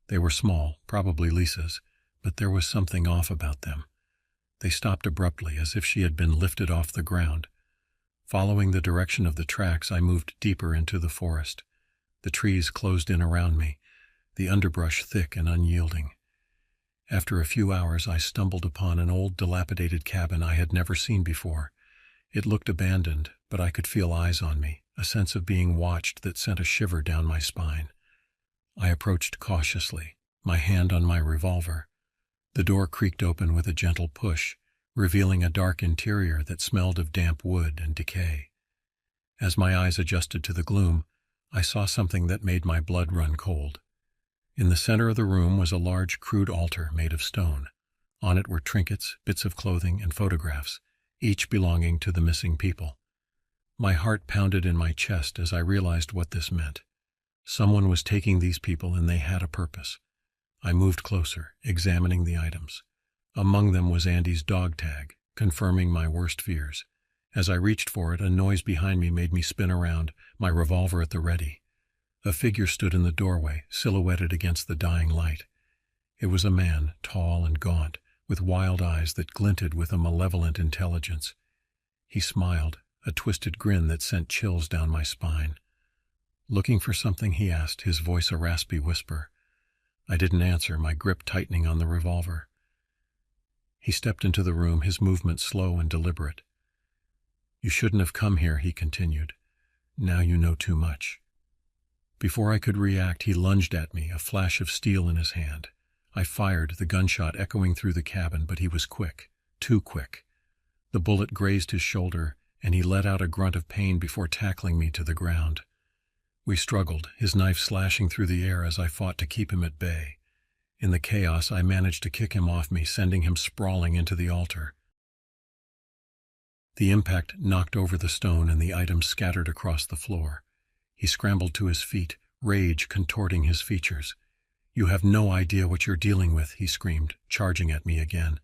They were small, probably Lisa's, but there was something off about them. They stopped abruptly, as if she had been lifted off the ground. Following the direction of the tracks, I moved deeper into the forest. The trees closed in around me, the underbrush thick and unyielding. After a few hours, I stumbled upon an old, dilapidated cabin I had never seen before. It looked abandoned, but I could feel eyes on me, a sense of being watched that sent a shiver down my spine. I approached cautiously, my hand on my revolver. The door creaked open with a gentle push, revealing a dark interior that smelled of damp wood and decay. As my eyes adjusted to the gloom, I saw something that made my blood run cold. In the center of the room was a large, crude altar made of stone. On it were trinkets, bits of clothing, and photographs, each belonging to the missing people. My heart pounded in my chest as I realized what this meant. Someone was taking these people and they had a purpose. I moved closer, examining the items. Among them was Andy's dog tag, confirming my worst fears. As I reached for it, a noise behind me made me spin around, my revolver at the ready. A figure stood in the doorway, silhouetted against the dying light. It was a man, tall and gaunt, with wild eyes that glinted with a malevolent intelligence. He smiled, a twisted grin that sent chills down my spine. "Looking for something?" he asked, his voice a raspy whisper. I didn't answer, my grip tightening on the revolver. He stepped into the room, his movements slow and deliberate. "You shouldn't have come here," he continued. "Now you know too much." Before I could react, he lunged at me, a flash of steel in his hand. I fired, the gunshot echoing through the cabin, but he was quick, too quick. The bullet grazed his shoulder, and he let out a grunt of pain before tackling me to the ground. We struggled, his knife slashing through the air as I fought to keep him at bay. In the chaos, I managed to kick him off me, sending him sprawling into the altar. The impact knocked over the stone and the items scattered across the floor. He scrambled to his feet, rage contorting his features. "You have no idea what you're dealing with," he screamed, charging at me again.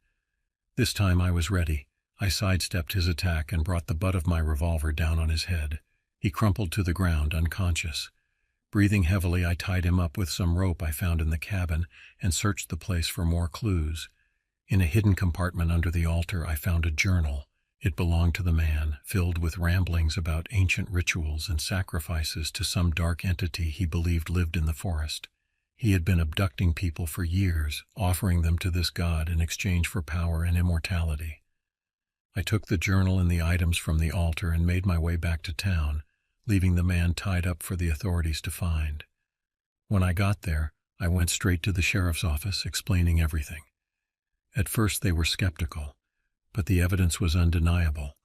This time I was ready. I sidestepped his attack and brought the butt of my revolver down on his head. He crumpled to the ground, unconscious. Breathing heavily, I tied him up with some rope I found in the cabin and searched the place for more clues. In a hidden compartment under the altar, I found a journal. It belonged to the man, filled with ramblings about ancient rituals and sacrifices to some dark entity he believed lived in the forest. He had been abducting people for years, offering them to this god in exchange for power and immortality. I took the journal and the items from the altar and made my way back to town, leaving the man tied up for the authorities to find. When I got there, I went straight to the sheriff's office, explaining everything. At first they were skeptical, but the evidence was undeniable.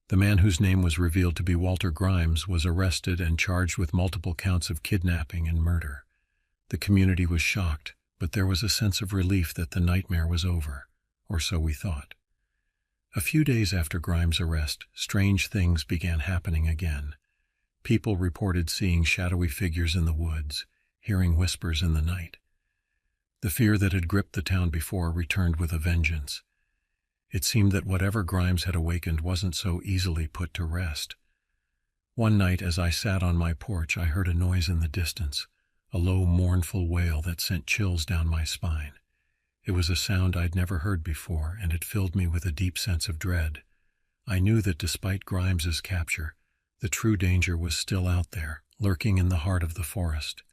The man whose name was revealed to be Walter Grimes was arrested and charged with multiple counts of kidnapping and murder. The community was shocked, but there was a sense of relief that the nightmare was over, or so we thought. A few days after Grimes' arrest, strange things began happening again. People reported seeing shadowy figures in the woods, hearing whispers in the night. The fear that had gripped the town before returned with a vengeance. It seemed that whatever Grimes had awakened wasn't so easily put to rest. One night, as I sat on my porch, I heard a noise in the distance, a low, mournful wail that sent chills down my spine. It was a sound I'd never heard before, and it filled me with a deep sense of dread. I knew that despite Grimes's capture, the true danger was still out there, lurking in the heart of the forest.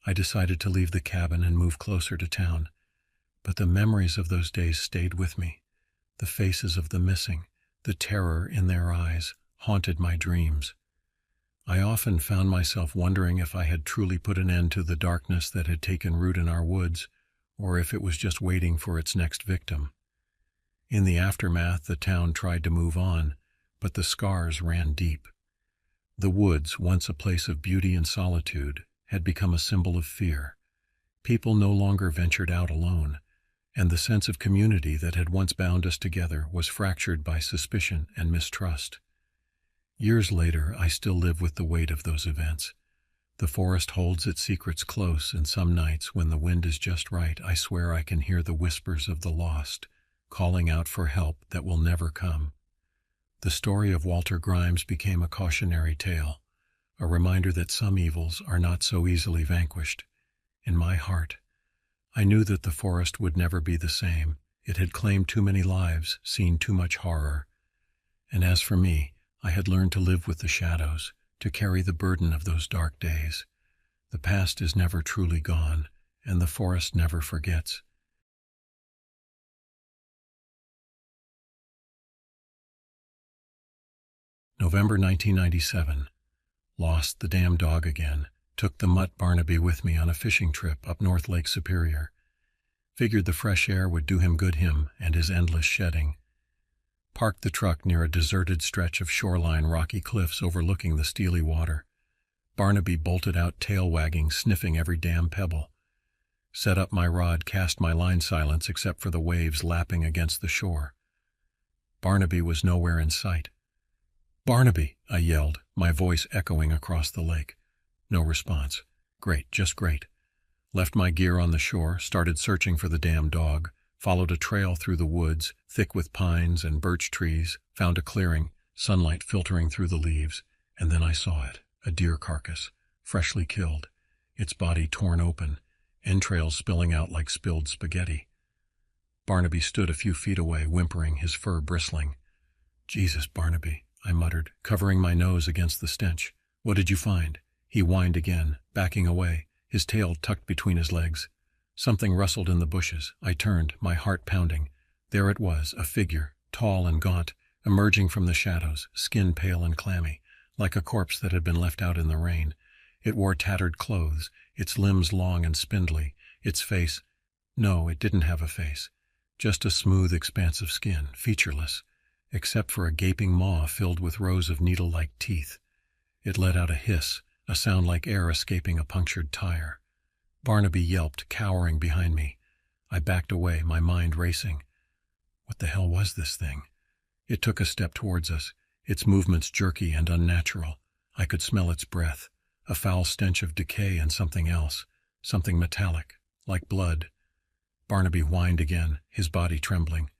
I decided to leave the cabin and move closer to town, but the memories of those days stayed with me. The faces of the missing, the terror in their eyes, haunted my dreams. I often found myself wondering if I had truly put an end to the darkness that had taken root in our woods, or if it was just waiting for its next victim. In the aftermath, the town tried to move on, but the scars ran deep. The woods, once a place of beauty and solitude, had become a symbol of fear. People no longer ventured out alone, and the sense of community that had once bound us together was fractured by suspicion and mistrust. Years later, I still live with the weight of those events. The forest holds its secrets close, and some nights, when the wind is just right, I swear I can hear the whispers of the lost, calling out for help that will never come. The story of Walter Grimes became a cautionary tale, a reminder that some evils are not so easily vanquished. In my heart, I knew that the forest would never be the same. It had claimed too many lives, seen too much horror. And as for me, I had learned to live with the shadows, to carry the burden of those dark days. The past is never truly gone, and the forest never forgets. November 1997. Lost the damn dog again. Took the mutt Barnaby with me on a fishing trip up North Lake Superior. Figured the fresh air would do him good, him and his endless shedding. Parked the truck near a deserted stretch of shoreline rocky cliffs overlooking the steely water. Barnaby bolted out, tail wagging, sniffing every damn pebble. Set up my rod, cast my line silence except for the waves lapping against the shore. Barnaby was nowhere in sight. "Barnaby!" I yelled, my voice echoing across the lake. No response. Great, just great. Left my gear on the shore, started searching for the damn dog, followed a trail through the woods, thick with pines and birch trees, found a clearing, sunlight filtering through the leaves, and then I saw it, a deer carcass, freshly killed, its body torn open, entrails spilling out like spilled spaghetti. Barnaby stood a few feet away, whimpering, his fur bristling. "Jesus, Barnaby," I muttered, covering my nose against the stench. "What did you find?" He whined again, backing away, his tail tucked between his legs. Something rustled in the bushes. I turned, my heart pounding. There it was, a figure, tall and gaunt, emerging from the shadows, skin pale and clammy, like a corpse that had been left out in the rain. It wore tattered clothes, its limbs long and spindly, its face— no, it didn't have a face. Just a smooth expanse of skin, featureless, except for a gaping maw filled with rows of needle-like teeth. It let out a hiss, a sound like air escaping a punctured tire. Barnaby yelped, cowering behind me. I backed away, my mind racing. What the hell was this thing? It took a step towards us, its movements jerky and unnatural. I could smell its breath, a foul stench of decay and something else, something metallic, like blood. Barnaby whined again, his body trembling.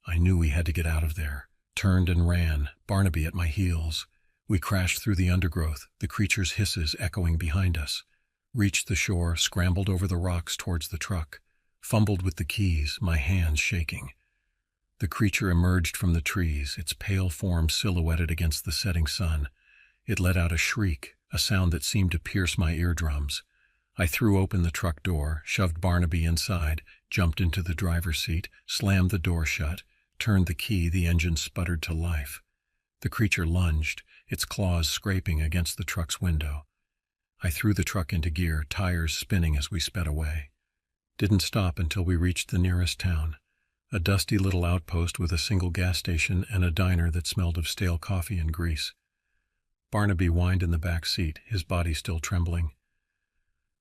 I knew we had to get out of there. Turned and ran, Barnaby at my heels. We crashed through the undergrowth, the creature's hisses echoing behind us. Reached the shore, scrambled over the rocks towards the truck. Fumbled with the keys, my hands shaking. The creature emerged from the trees, its pale form silhouetted against the setting sun. It let out a shriek, a sound that seemed to pierce my eardrums. I threw open the truck door, shoved Barnaby inside, jumped into the driver's seat, slammed the door shut, turned the key. The engine sputtered to life. The creature lunged, its claws scraping against the truck's window. I threw the truck into gear, tires spinning as we sped away. Didn't stop until we reached the nearest town, a dusty little outpost with a single gas station and a diner that smelled of stale coffee and grease. Barnaby whined in the back seat, his body still trembling.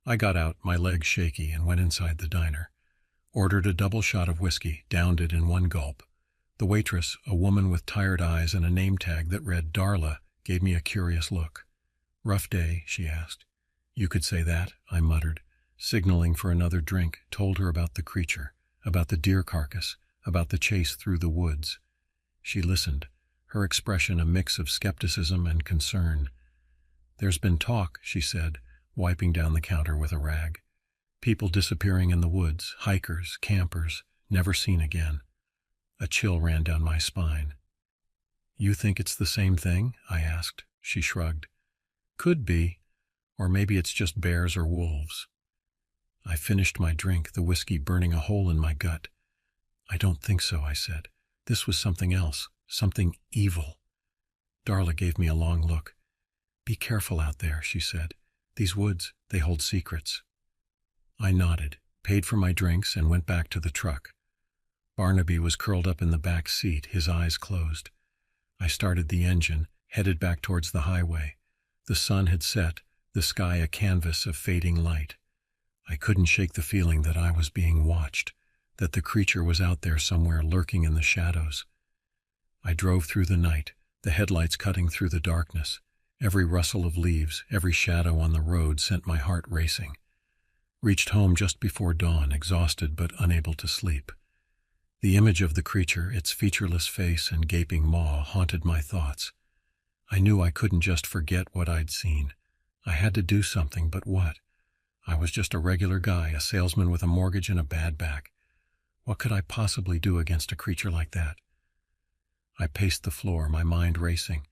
I got out, my legs shaky, and went inside the diner. Ordered a double shot of whiskey, downed it in one gulp. The waitress, a woman with tired eyes and a name tag that read Darla, gave me a curious look. "Rough day?" she asked. "You could say that," I muttered, signaling for another drink, told her about the creature, about the deer carcass, about the chase through the woods. She listened, her expression a mix of skepticism and concern. "There's been talk," she said, wiping down the counter with a rag. "People disappearing in the woods, hikers, campers, never seen again." A chill ran down my spine. "You think it's the same thing?" I asked. She shrugged. "Could be, or maybe it's just bears or wolves." I finished my drink, the whiskey burning a hole in my gut. "I don't think so," I said. "This was something else, something evil." Darla gave me a long look. "Be careful out there," she said. "These woods, they hold secrets." I nodded, paid for my drinks, and went back to the truck. Barnaby was curled up in the back seat, his eyes closed. I started the engine, headed back towards the highway. The sun had set, the sky a canvas of fading light. I couldn't shake the feeling that I was being watched, that the creature was out there somewhere lurking in the shadows. I drove through the night, the headlights cutting through the darkness. Every rustle of leaves, every shadow on the road sent my heart racing. Reached home just before dawn, exhausted but unable to sleep. The image of the creature, its featureless face and gaping maw, haunted my thoughts. I knew I couldn't just forget what I'd seen. I had to do something, but what? I was just a regular guy, a salesman with a mortgage and a bad back. What could I possibly do against a creature like that? I paced the floor, my mind racing.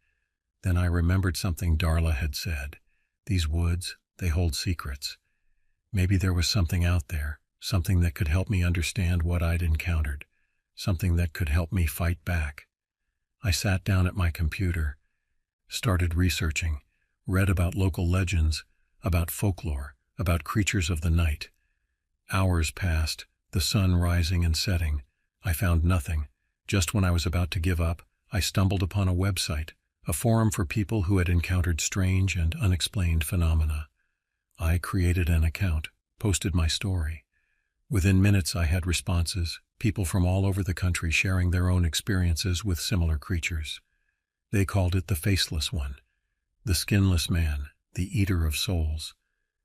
Then I remembered something Darla had said. These woods, they hold secrets. Maybe there was something out there, something that could help me understand what I'd encountered, something that could help me fight back. I sat down at my computer, started researching, read about local legends, about folklore, about creatures of the night. Hours passed, the sun rising and setting. I found nothing. Just when I was about to give up, I stumbled upon a website, a forum for people who had encountered strange and unexplained phenomena. I created an account, posted my story. Within minutes I had responses, people from all over the country sharing their own experiences with similar creatures. They called it the Faceless One, the Skinless Man, the Eater of Souls.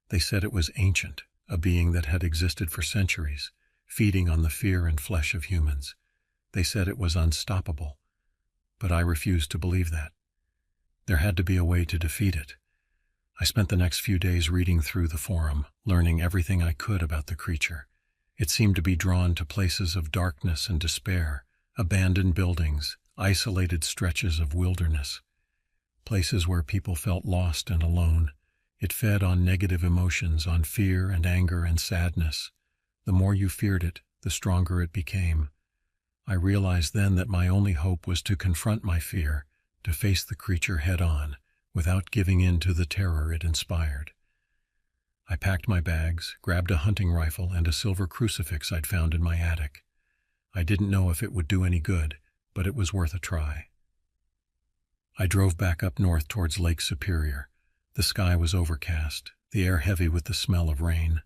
They said it was ancient, a being that had existed for centuries, feeding on the fear and flesh of humans. They said it was unstoppable, but I refused to believe that. There had to be a way to defeat it. I spent the next few days reading through the forum, learning everything I could about the creature. It seemed to be drawn to places of darkness and despair, abandoned buildings, isolated stretches of wilderness, places where people felt lost and alone. It fed on negative emotions, on fear and anger and sadness. The more you feared it, the stronger it became. I realized then that my only hope was to confront my fear, to face the creature head-on, without giving in to the terror it inspired. I packed my bags, grabbed a hunting rifle and a silver crucifix I'd found in my attic. I didn't know if it would do any good, but it was worth a try. I drove back up north towards Lake Superior. The sky was overcast, the air heavy with the smell of rain.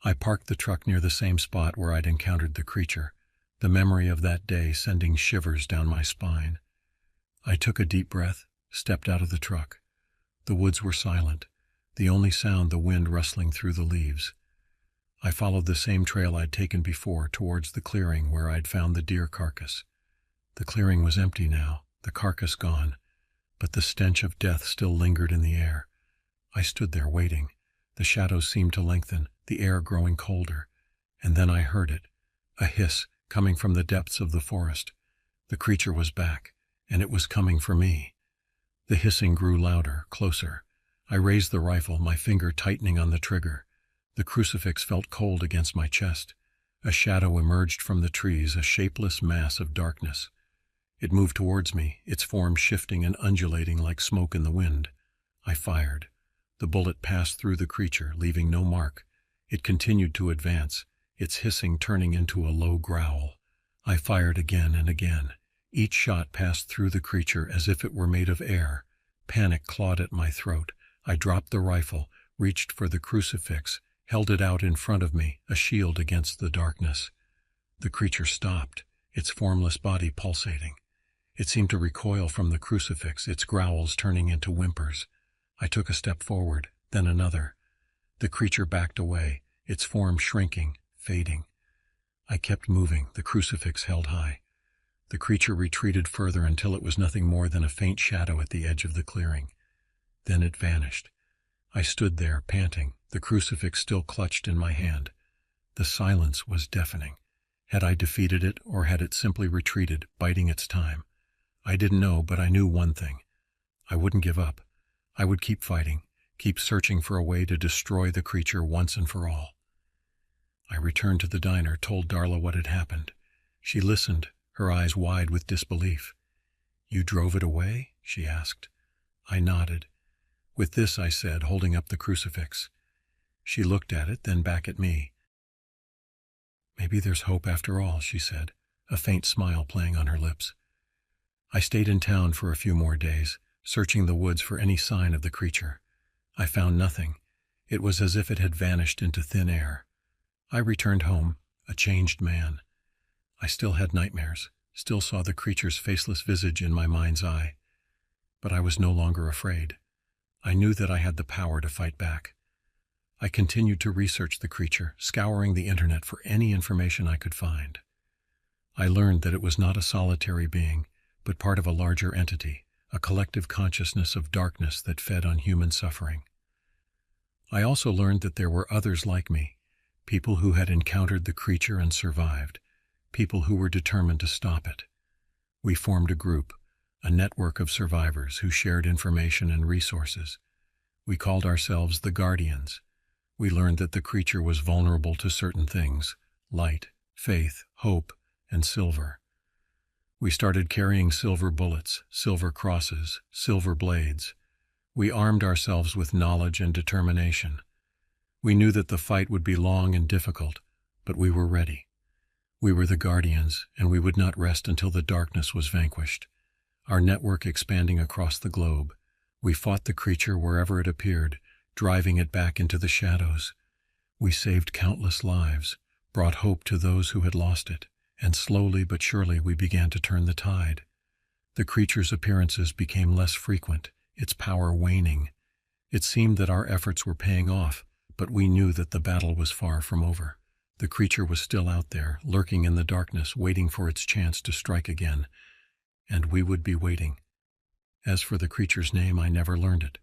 I parked the truck near the same spot where I'd encountered the creature, the memory of that day sending shivers down my spine. I took a deep breath, stepped out of the truck. The woods were silent, the only sound the wind rustling through the leaves. I followed the same trail I'd taken before towards the clearing where I'd found the deer carcass. The clearing was empty now, the carcass gone, but the stench of death still lingered in the air. I stood there waiting. The shadows seemed to lengthen, the air growing colder. And then I heard it, a hiss coming from the depths of the forest. The creature was back, and it was coming for me. The hissing grew louder, closer. I raised the rifle, my finger tightening on the trigger. The crucifix felt cold against my chest. A shadow emerged from the trees, a shapeless mass of darkness. It moved towards me, its form shifting and undulating like smoke in the wind. I fired. The bullet passed through the creature, leaving no mark. It continued to advance, its hissing turning into a low growl. I fired again and again. Each shot passed through the creature as if it were made of air. Panic clawed at my throat. I dropped the rifle, reached for the crucifix, held it out in front of me, a shield against the darkness. The creature stopped, its formless body pulsating. It seemed to recoil from the crucifix, its growls turning into whimpers. I took a step forward, then another. The creature backed away, its form shrinking, fading. I kept moving, the crucifix held high. The creature retreated further until it was nothing more than a faint shadow at the edge of the clearing. Then it vanished. I stood there, panting, the crucifix still clutched in my hand. The silence was deafening. Had I defeated it, or had it simply retreated, biding its time? I didn't know, but I knew one thing. I wouldn't give up. I would keep fighting, keep searching for a way to destroy the creature once and for all. I returned to the diner, told Darla what had happened. She listened, her eyes wide with disbelief. "You drove it away?" she asked. I nodded. "With this," I said, holding up the crucifix. She looked at it, then back at me. "Maybe there's hope after all," she said, a faint smile playing on her lips. I stayed in town for a few more days, searching the woods for any sign of the creature. I found nothing. It was as if it had vanished into thin air. I returned home, a changed man. I still had nightmares, still saw the creature's faceless visage in my mind's eye. But I was no longer afraid. I knew that I had the power to fight back. I continued to research the creature, scouring the internet for any information I could find. I learned that it was not a solitary being, but part of a larger entity, a collective consciousness of darkness that fed on human suffering. I also learned that there were others like me, people who had encountered the creature and survived, people who were determined to stop it. We formed a group, a network of survivors who shared information and resources. We called ourselves the Guardians. We learned that the creature was vulnerable to certain things: light, faith, hope, and silver. We started carrying silver bullets, silver crosses, silver blades. We armed ourselves with knowledge and determination. We knew that the fight would be long and difficult, but we were ready. We were the Guardians, and we would not rest until the darkness was vanquished. Our network expanding across the globe, we fought the creature wherever it appeared, driving it back into the shadows. We saved countless lives, brought hope to those who had lost it, and slowly but surely we began to turn the tide. The creature's appearances became less frequent, its power waning. It seemed that our efforts were paying off, but we knew that the battle was far from over. The creature was still out there, lurking in the darkness, waiting for its chance to strike again. And we would be waiting. As for the creature's name, I never learned it.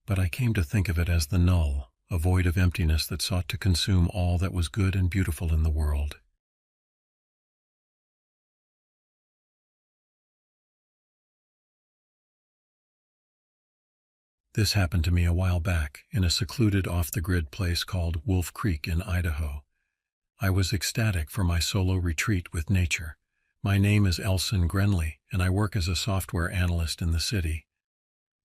But I came to think of it as the Null, a void of emptiness that sought to consume all that was good and beautiful in the world. This happened to me a while back in a secluded off-the-grid place called Wolf Creek in Idaho. I was ecstatic for my solo retreat with nature. My name is Elson Grenley, and I work as a software analyst in the city.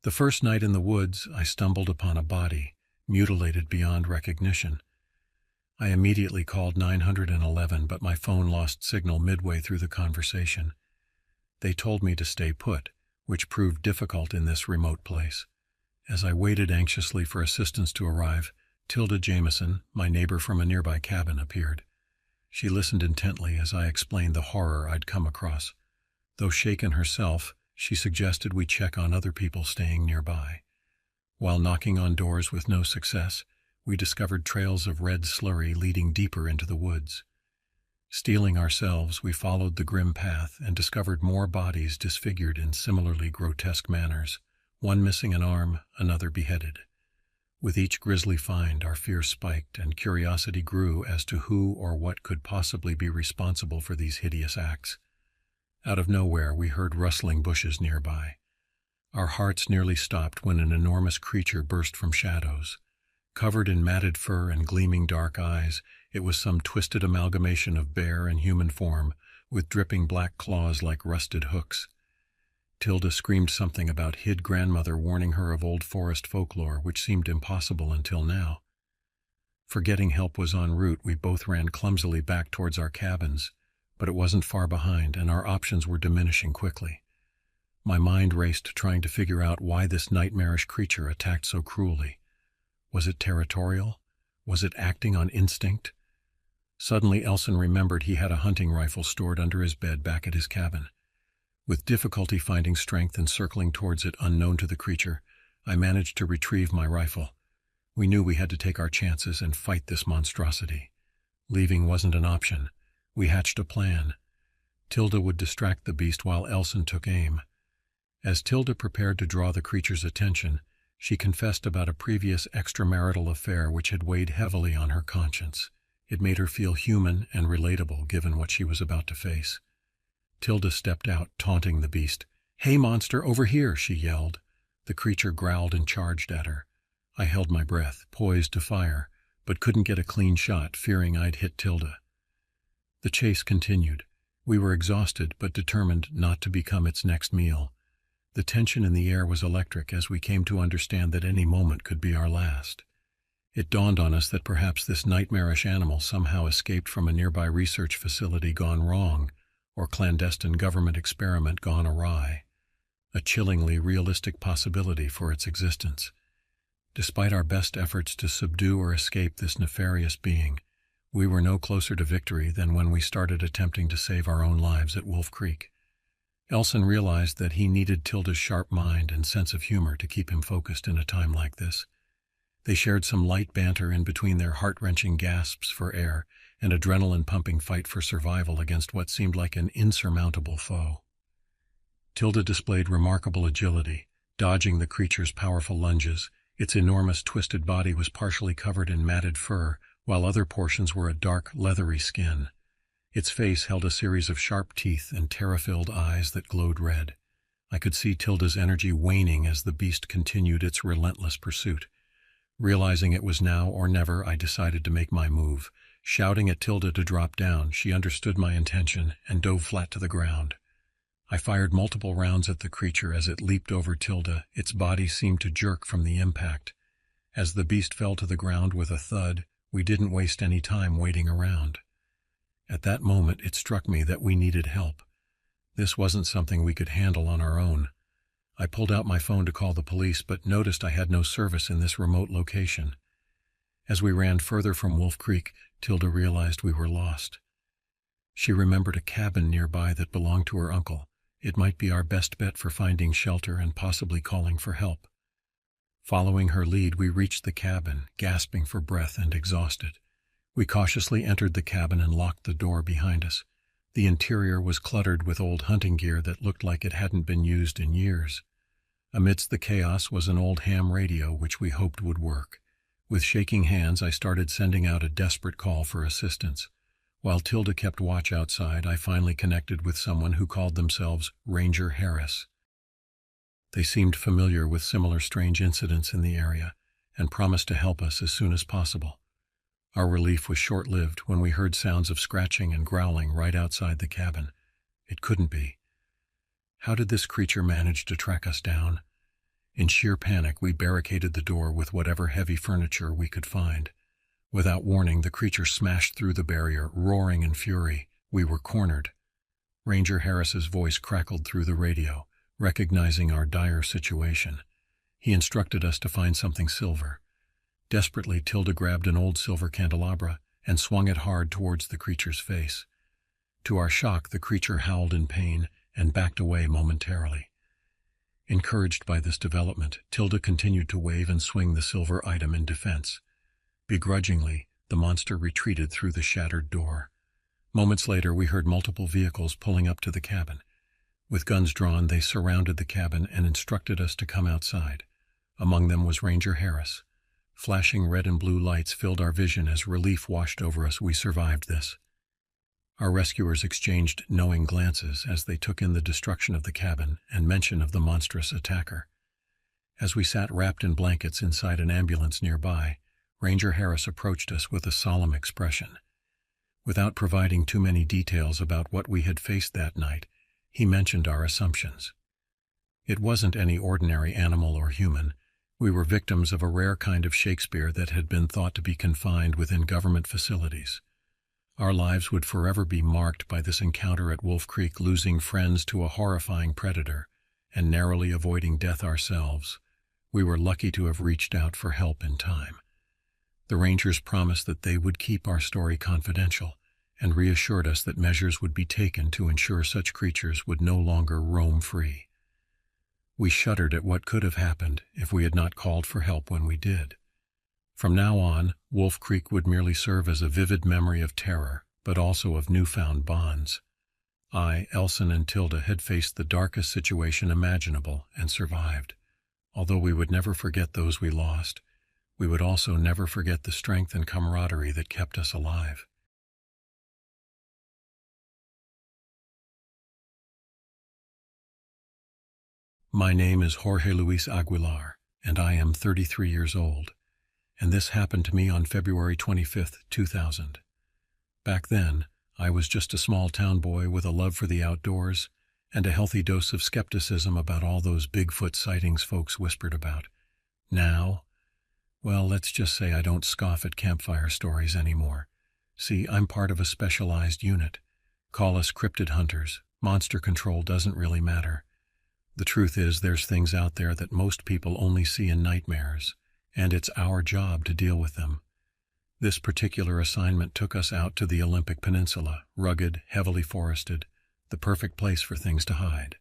The first night in the woods, I stumbled upon a body, mutilated beyond recognition. I immediately called 911, but my phone lost signal midway through the conversation. They told me to stay put, which proved difficult in this remote place. As I waited anxiously for assistance to arrive, Tilda Jameson, my neighbor from a nearby cabin, appeared. She listened intently as I explained the horror I'd come across. Though shaken herself, she suggested we check on other people staying nearby. While knocking on doors with no success, we discovered trails of red slurry leading deeper into the woods. Steeling ourselves, we followed the grim path and discovered more bodies disfigured in similarly grotesque manners, one missing an arm, another beheaded. With each grisly find, our fear spiked and curiosity grew as to who or what could possibly be responsible for these hideous acts. Out of nowhere, we heard rustling bushes nearby. Our hearts nearly stopped when an enormous creature burst from shadows. Covered in matted fur and gleaming dark eyes, it was some twisted amalgamation of bear and human form, with dripping black claws like rusted hooks. Tilda screamed something about Hid grandmother warning her of old forest folklore, which seemed impossible until now. Forgetting help was en route, we both ran clumsily back towards our cabins, but it wasn't far behind, and our options were diminishing quickly. My mind raced, trying to figure out why this nightmarish creature attacked so cruelly. Was it territorial? Was it acting on instinct? Suddenly Elson remembered he had a hunting rifle stored under his bed back at his cabin. With difficulty finding strength and circling towards it unknown to the creature, I managed to retrieve my rifle. We knew we had to take our chances and fight this monstrosity. Leaving wasn't an option. We hatched a plan. Tilda would distract the beast while Elson took aim. As Tilda prepared to draw the creature's attention, she confessed about a previous extramarital affair which had weighed heavily on her conscience. It made her feel human and relatable given what she was about to face. Tilda stepped out, taunting the beast. "Hey, monster, over here!" she yelled. The creature growled and charged at her. I held my breath, poised to fire, but couldn't get a clean shot, fearing I'd hit Tilda. The chase continued. We were exhausted, but determined not to become its next meal. The tension in the air was electric as we came to understand that any moment could be our last. It dawned on us that perhaps this nightmarish animal somehow escaped from a nearby research facility gone wrong, or clandestine government experiment gone awry. A chillingly realistic possibility for its existence. Despite our best efforts to subdue or escape this nefarious being, we were no closer to victory than when we started attempting to save our own lives at Wolf Creek. Elson realized that he needed Tilda's sharp mind and sense of humor to keep him focused in a time like this. They shared some light banter in between their heart-wrenching gasps for air and adrenaline-pumping fight for survival against what seemed like an insurmountable foe. Tilda displayed remarkable agility, dodging the creature's powerful lunges. Its enormous twisted body was partially covered in matted fur, while other portions were a dark, leathery skin. Its face held a series of sharp teeth and terror-filled eyes that glowed red. I could see Tilda's energy waning as the beast continued its relentless pursuit. Realizing it was now or never, I decided to make my move. Shouting at Tilda to drop down, she understood my intention and dove flat to the ground. I fired multiple rounds at the creature as it leaped over Tilda. Its body seemed to jerk from the impact. As the beast fell to the ground with a thud, we didn't waste any time waiting around. At that moment, it struck me that we needed help. This wasn't something we could handle on our own. I pulled out my phone to call the police, but noticed I had no service in this remote location. As we ran further from Wolf Creek, Tilda realized we were lost. She remembered a cabin nearby that belonged to her uncle. It might be our best bet for finding shelter and possibly calling for help. Following her lead, we reached the cabin, gasping for breath and exhausted. We cautiously entered the cabin and locked the door behind us. The interior was cluttered with old hunting gear that looked like it hadn't been used in years. Amidst the chaos was an old ham radio which we hoped would work. With shaking hands, I started sending out a desperate call for assistance. While Tilda kept watch outside, I finally connected with someone who called themselves Ranger Harris. They seemed familiar with similar strange incidents in the area and promised to help us as soon as possible. Our relief was short-lived when we heard sounds of scratching and growling right outside the cabin. It couldn't be. How did this creature manage to track us down? In sheer panic, we barricaded the door with whatever heavy furniture we could find. Without warning, the creature smashed through the barrier, roaring in fury. We were cornered. Ranger Harris's voice crackled through the radio, recognizing our dire situation. He instructed us to find something silver. Desperately, Tilda grabbed an old silver candelabra and swung it hard towards the creature's face. To our shock, the creature howled in pain and backed away momentarily. Encouraged by this development, Tilda continued to wave and swing the silver item in defense. Begrudgingly, the monster retreated through the shattered door. Moments later, we heard multiple vehicles pulling up to the cabin. With guns drawn, they surrounded the cabin and instructed us to come outside. Among them was Ranger Harris. Flashing red and blue lights filled our vision as relief washed over us. We survived this. Our rescuers exchanged knowing glances as they took in the destruction of the cabin and mention of the monstrous attacker. As we sat wrapped in blankets inside an ambulance nearby, Ranger Harris approached us with a solemn expression. Without providing too many details about what we had faced that night, he mentioned our assumptions. It wasn't any ordinary animal or human. We were victims of a rare kind of Shakespeare that had been thought to be confined within government facilities. Our lives would forever be marked by this encounter at Wolf Creek, losing friends to a horrifying predator and narrowly avoiding death ourselves. We were lucky to have reached out for help in time. The Rangers promised that they would keep our story confidential and reassured us that measures would be taken to ensure such creatures would no longer roam free. We shuddered at what could have happened if we had not called for help when we did. From now on, Wolf Creek would merely serve as a vivid memory of terror, but also of newfound bonds. I, Elson, and Tilda had faced the darkest situation imaginable and survived. Although we would never forget those we lost, we would also never forget the strength and camaraderie that kept us alive. My name is Jorge Luis Aguilar, and I am 33 years old, and this happened to me on February 25, 2000. Back then, I was just a small town boy with a love for the outdoors and a healthy dose of skepticism about all those Bigfoot sightings folks whispered about. Now, well, let's just say I don't scoff at campfire stories anymore. See, I'm part of a specialized unit. Call us cryptid hunters. Monster control doesn't really matter. The truth is, there's things out there that most people only see in nightmares, and it's our job to deal with them. This particular assignment took us out to the Olympic Peninsula, rugged, heavily forested, the perfect place for things to hide.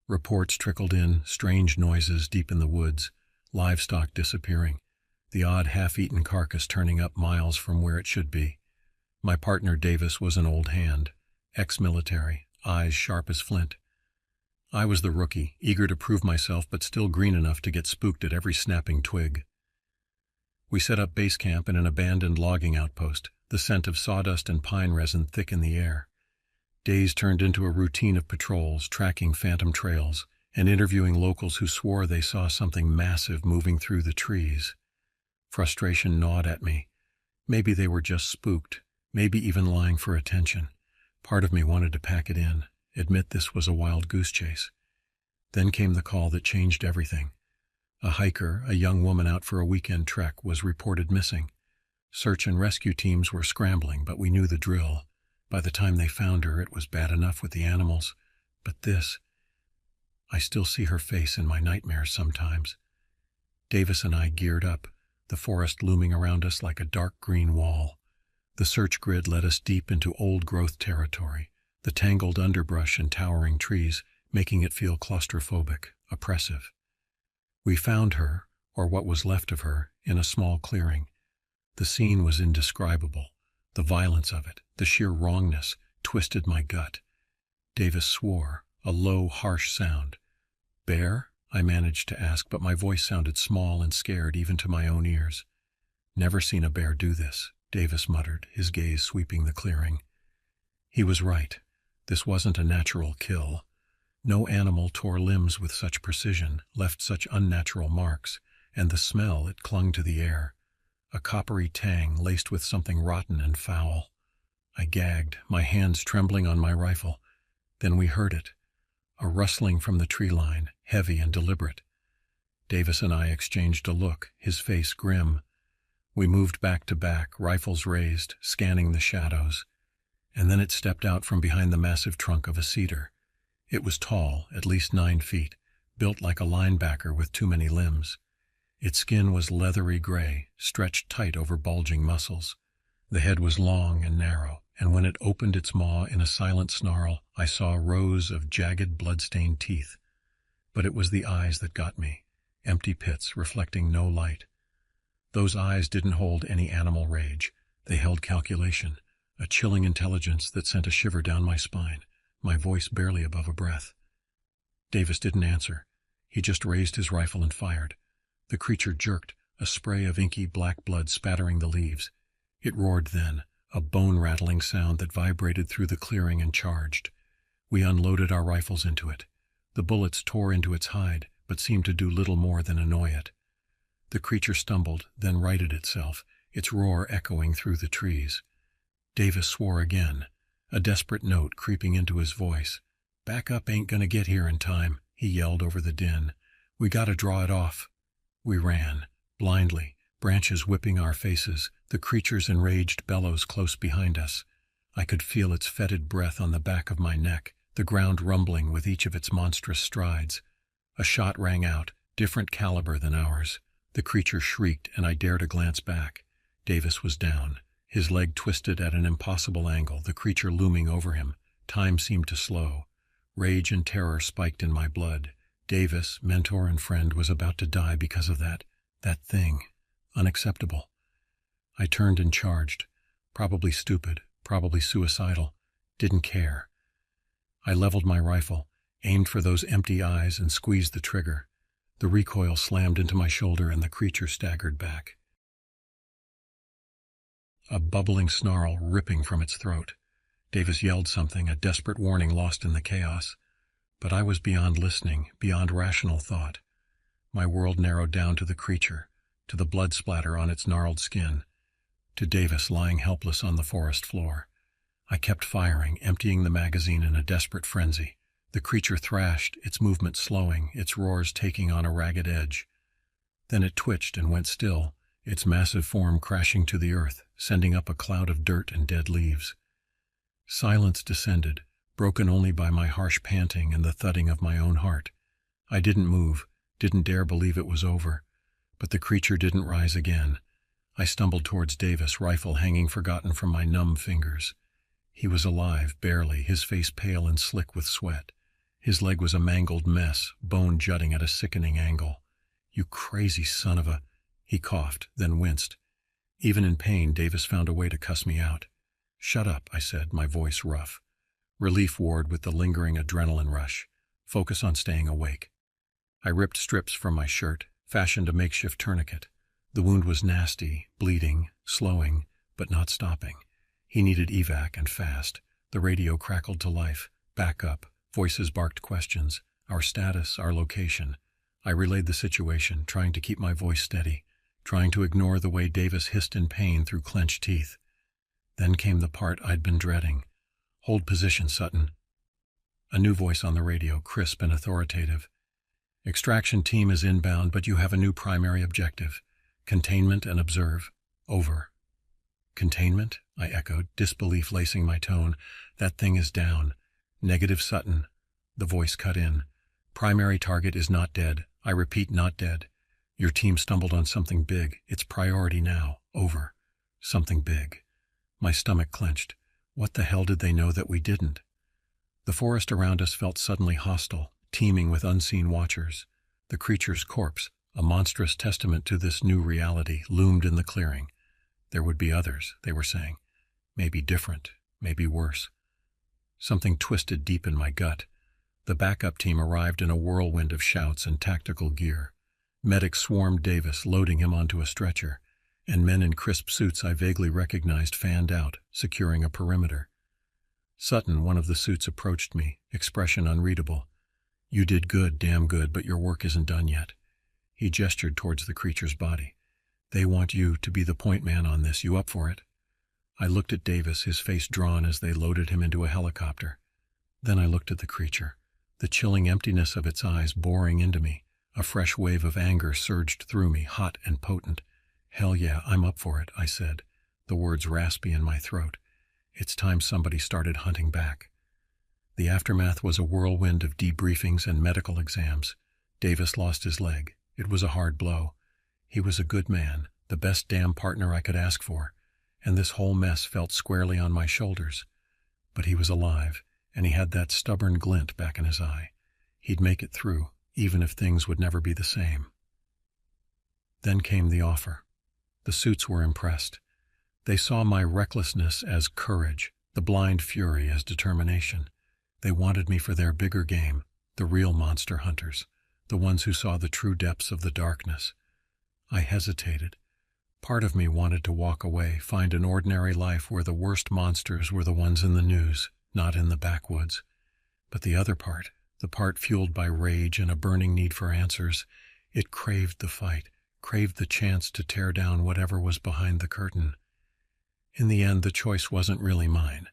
Reports trickled in, strange noises deep in the woods, livestock disappearing, the odd half-eaten carcass turning up miles from where it should be. My partner Davis was an old hand, ex-military, eyes sharp as flint. I was the rookie, eager to prove myself but still green enough to get spooked at every snapping twig. We set up base camp in an abandoned logging outpost, the scent of sawdust and pine resin thick in the air. Days turned into a routine of patrols, tracking phantom trails, and interviewing locals who swore they saw something massive moving through the trees. Frustration gnawed at me. Maybe they were just spooked, maybe even lying for attention. Part of me wanted to pack it in, admit this was a wild goose chase. Then came the call that changed everything. A hiker, a young woman out for a weekend trek, was reported missing. Search and rescue teams were scrambling, but we knew the drill. By the time they found her, it was bad enough with the animals. But this, I still see her face in my nightmares sometimes. Davis and I geared up, the forest looming around us like a dark green wall. The search grid led us deep into old-growth territory, the tangled underbrush and towering trees, making it feel claustrophobic, oppressive. We found her, or what was left of her, in a small clearing. The scene was indescribable. The violence of it, the sheer wrongness, twisted my gut. Davis swore, a low, harsh sound. "Bear?" I managed to ask, but my voice sounded small and scared even to my own ears. "Never seen a bear do this," Davis muttered, his gaze sweeping the clearing. He was right. This wasn't a natural kill. No animal tore limbs with such precision, left such unnatural marks, and the smell, it clung to the air. A coppery tang laced with something rotten and foul. I gagged, my hands trembling on my rifle. Then we heard it. A rustling from the tree line, heavy and deliberate. Davis and I exchanged a look, his face grim. We moved back to back, rifles raised, scanning the shadows. And then it stepped out from behind the massive trunk of a cedar. It was tall, at least 9 feet, built like a linebacker with too many limbs. Its skin was leathery gray, stretched tight over bulging muscles. The head was long and narrow, and when it opened its maw in a silent snarl, I saw rows of jagged, blood-stained teeth. But it was the eyes that got me, empty pits reflecting no light. Those eyes didn't hold any animal rage. They held calculation, a chilling intelligence that sent a shiver down my spine, my voice barely above a breath. Davis didn't answer. He just raised his rifle and fired. The creature jerked, a spray of inky black blood spattering the leaves. It roared then, a bone-rattling sound that vibrated through the clearing and charged. We unloaded our rifles into it. The bullets tore into its hide, but seemed to do little more than annoy it. The creature stumbled, then righted itself, its roar echoing through the trees. Davis swore again, a desperate note creeping into his voice. "Back up ain't gonna get here in time," he yelled over the din. "We gotta draw it off." We ran, blindly, branches whipping our faces, the creature's enraged bellows close behind us. I could feel its fetid breath on the back of my neck, the ground rumbling with each of its monstrous strides. A shot rang out, different caliber than ours. The creature shrieked, and I dared a glance back. Davis was down, his leg twisted at an impossible angle, the creature looming over him. Time seemed to slow. Rage and terror spiked in my blood. Davis, mentor and friend, was about to die because of that thing. Unacceptable. I turned and charged. Probably stupid, probably suicidal. Didn't care. I leveled my rifle, aimed for those empty eyes, and squeezed the trigger. The recoil slammed into my shoulder and the creature staggered back. A bubbling snarl ripping from its throat. Davis yelled something, a desperate warning lost in the chaos. But I was beyond listening, beyond rational thought. My world narrowed down to the creature, to the blood splatter on its gnarled skin, to Davis lying helpless on the forest floor. I kept firing, emptying the magazine in a desperate frenzy. The creature thrashed, its movement slowing, its roars taking on a ragged edge. Then it twitched and went still, its massive form crashing to the earth, sending up a cloud of dirt and dead leaves. Silence descended, broken only by my harsh panting and the thudding of my own heart. I didn't move, didn't dare believe it was over. But the creature didn't rise again. I stumbled towards Davis, rifle hanging forgotten from my numb fingers. He was alive, barely, his face pale and slick with sweat. His leg was a mangled mess, bone jutting at a sickening angle. "You crazy son of a—" He coughed, then winced. Even in pain, Davis found a way to cuss me out. "Shut up," I said, my voice rough. Relief warred with the lingering adrenaline rush. Focus on staying awake. I ripped strips from my shirt, fashioned a makeshift tourniquet. The wound was nasty, bleeding, slowing, but not stopping. He needed evac, and fast. The radio crackled to life. Back up. Voices barked questions. Our status, our location. I relayed the situation, trying to keep my voice steady, trying to ignore the way Davis hissed in pain through clenched teeth. Then came the part I'd been dreading. "Hold position, Sutton." A new voice on the radio, crisp and authoritative. "Extraction team is inbound, but you have a new primary objective. Containment and observe. Over." "Containment?" I echoed, disbelief lacing my tone. "That thing is down." "Negative, Sutton." The voice cut in. "Primary target is not dead. I repeat, not dead. Your team stumbled on something big. It's priority now. Over." Something big. My stomach clenched. What the hell did they know that we didn't? The forest around us felt suddenly hostile, teeming with unseen watchers. The creature's corpse, a monstrous testament to this new reality, loomed in the clearing. There would be others, they were saying. Maybe different, maybe worse. Something twisted deep in my gut. The backup team arrived in a whirlwind of shouts and tactical gear. Medics swarmed Davis, loading him onto a stretcher, and men in crisp suits I vaguely recognized fanned out, securing a perimeter. Sutton, one of the suits, approached me, expression unreadable. "You did good, damn good, but your work isn't done yet." He gestured towards the creature's body. "They want you to be the point man on this. You up for it?" I looked at Davis, his face drawn as they loaded him into a helicopter. Then I looked at the creature, the chilling emptiness of its eyes boring into me. A fresh wave of anger surged through me, hot and potent. "Hell yeah, I'm up for it," I said, the words raspy in my throat. It's time somebody started hunting back. The aftermath was a whirlwind of debriefings and medical exams. Davis lost his leg. It was a hard blow. He was a good man, the best damn partner I could ask for, and this whole mess felt squarely on my shoulders. But he was alive, and he had that stubborn glint back in his eye. He'd make it through, even if things would never be the same. Then came the offer. The suits were impressed. They saw my recklessness as courage, the blind fury as determination. They wanted me for their bigger game, the real monster hunters, the ones who saw the true depths of the darkness. I hesitated. Part of me wanted to walk away, find an ordinary life where the worst monsters were the ones in the news, not in the backwoods. But the other part, the part fueled by rage and a burning need for answers, it craved the fight, craved the chance to tear down whatever was behind the curtain. In the end, the choice wasn't really mine.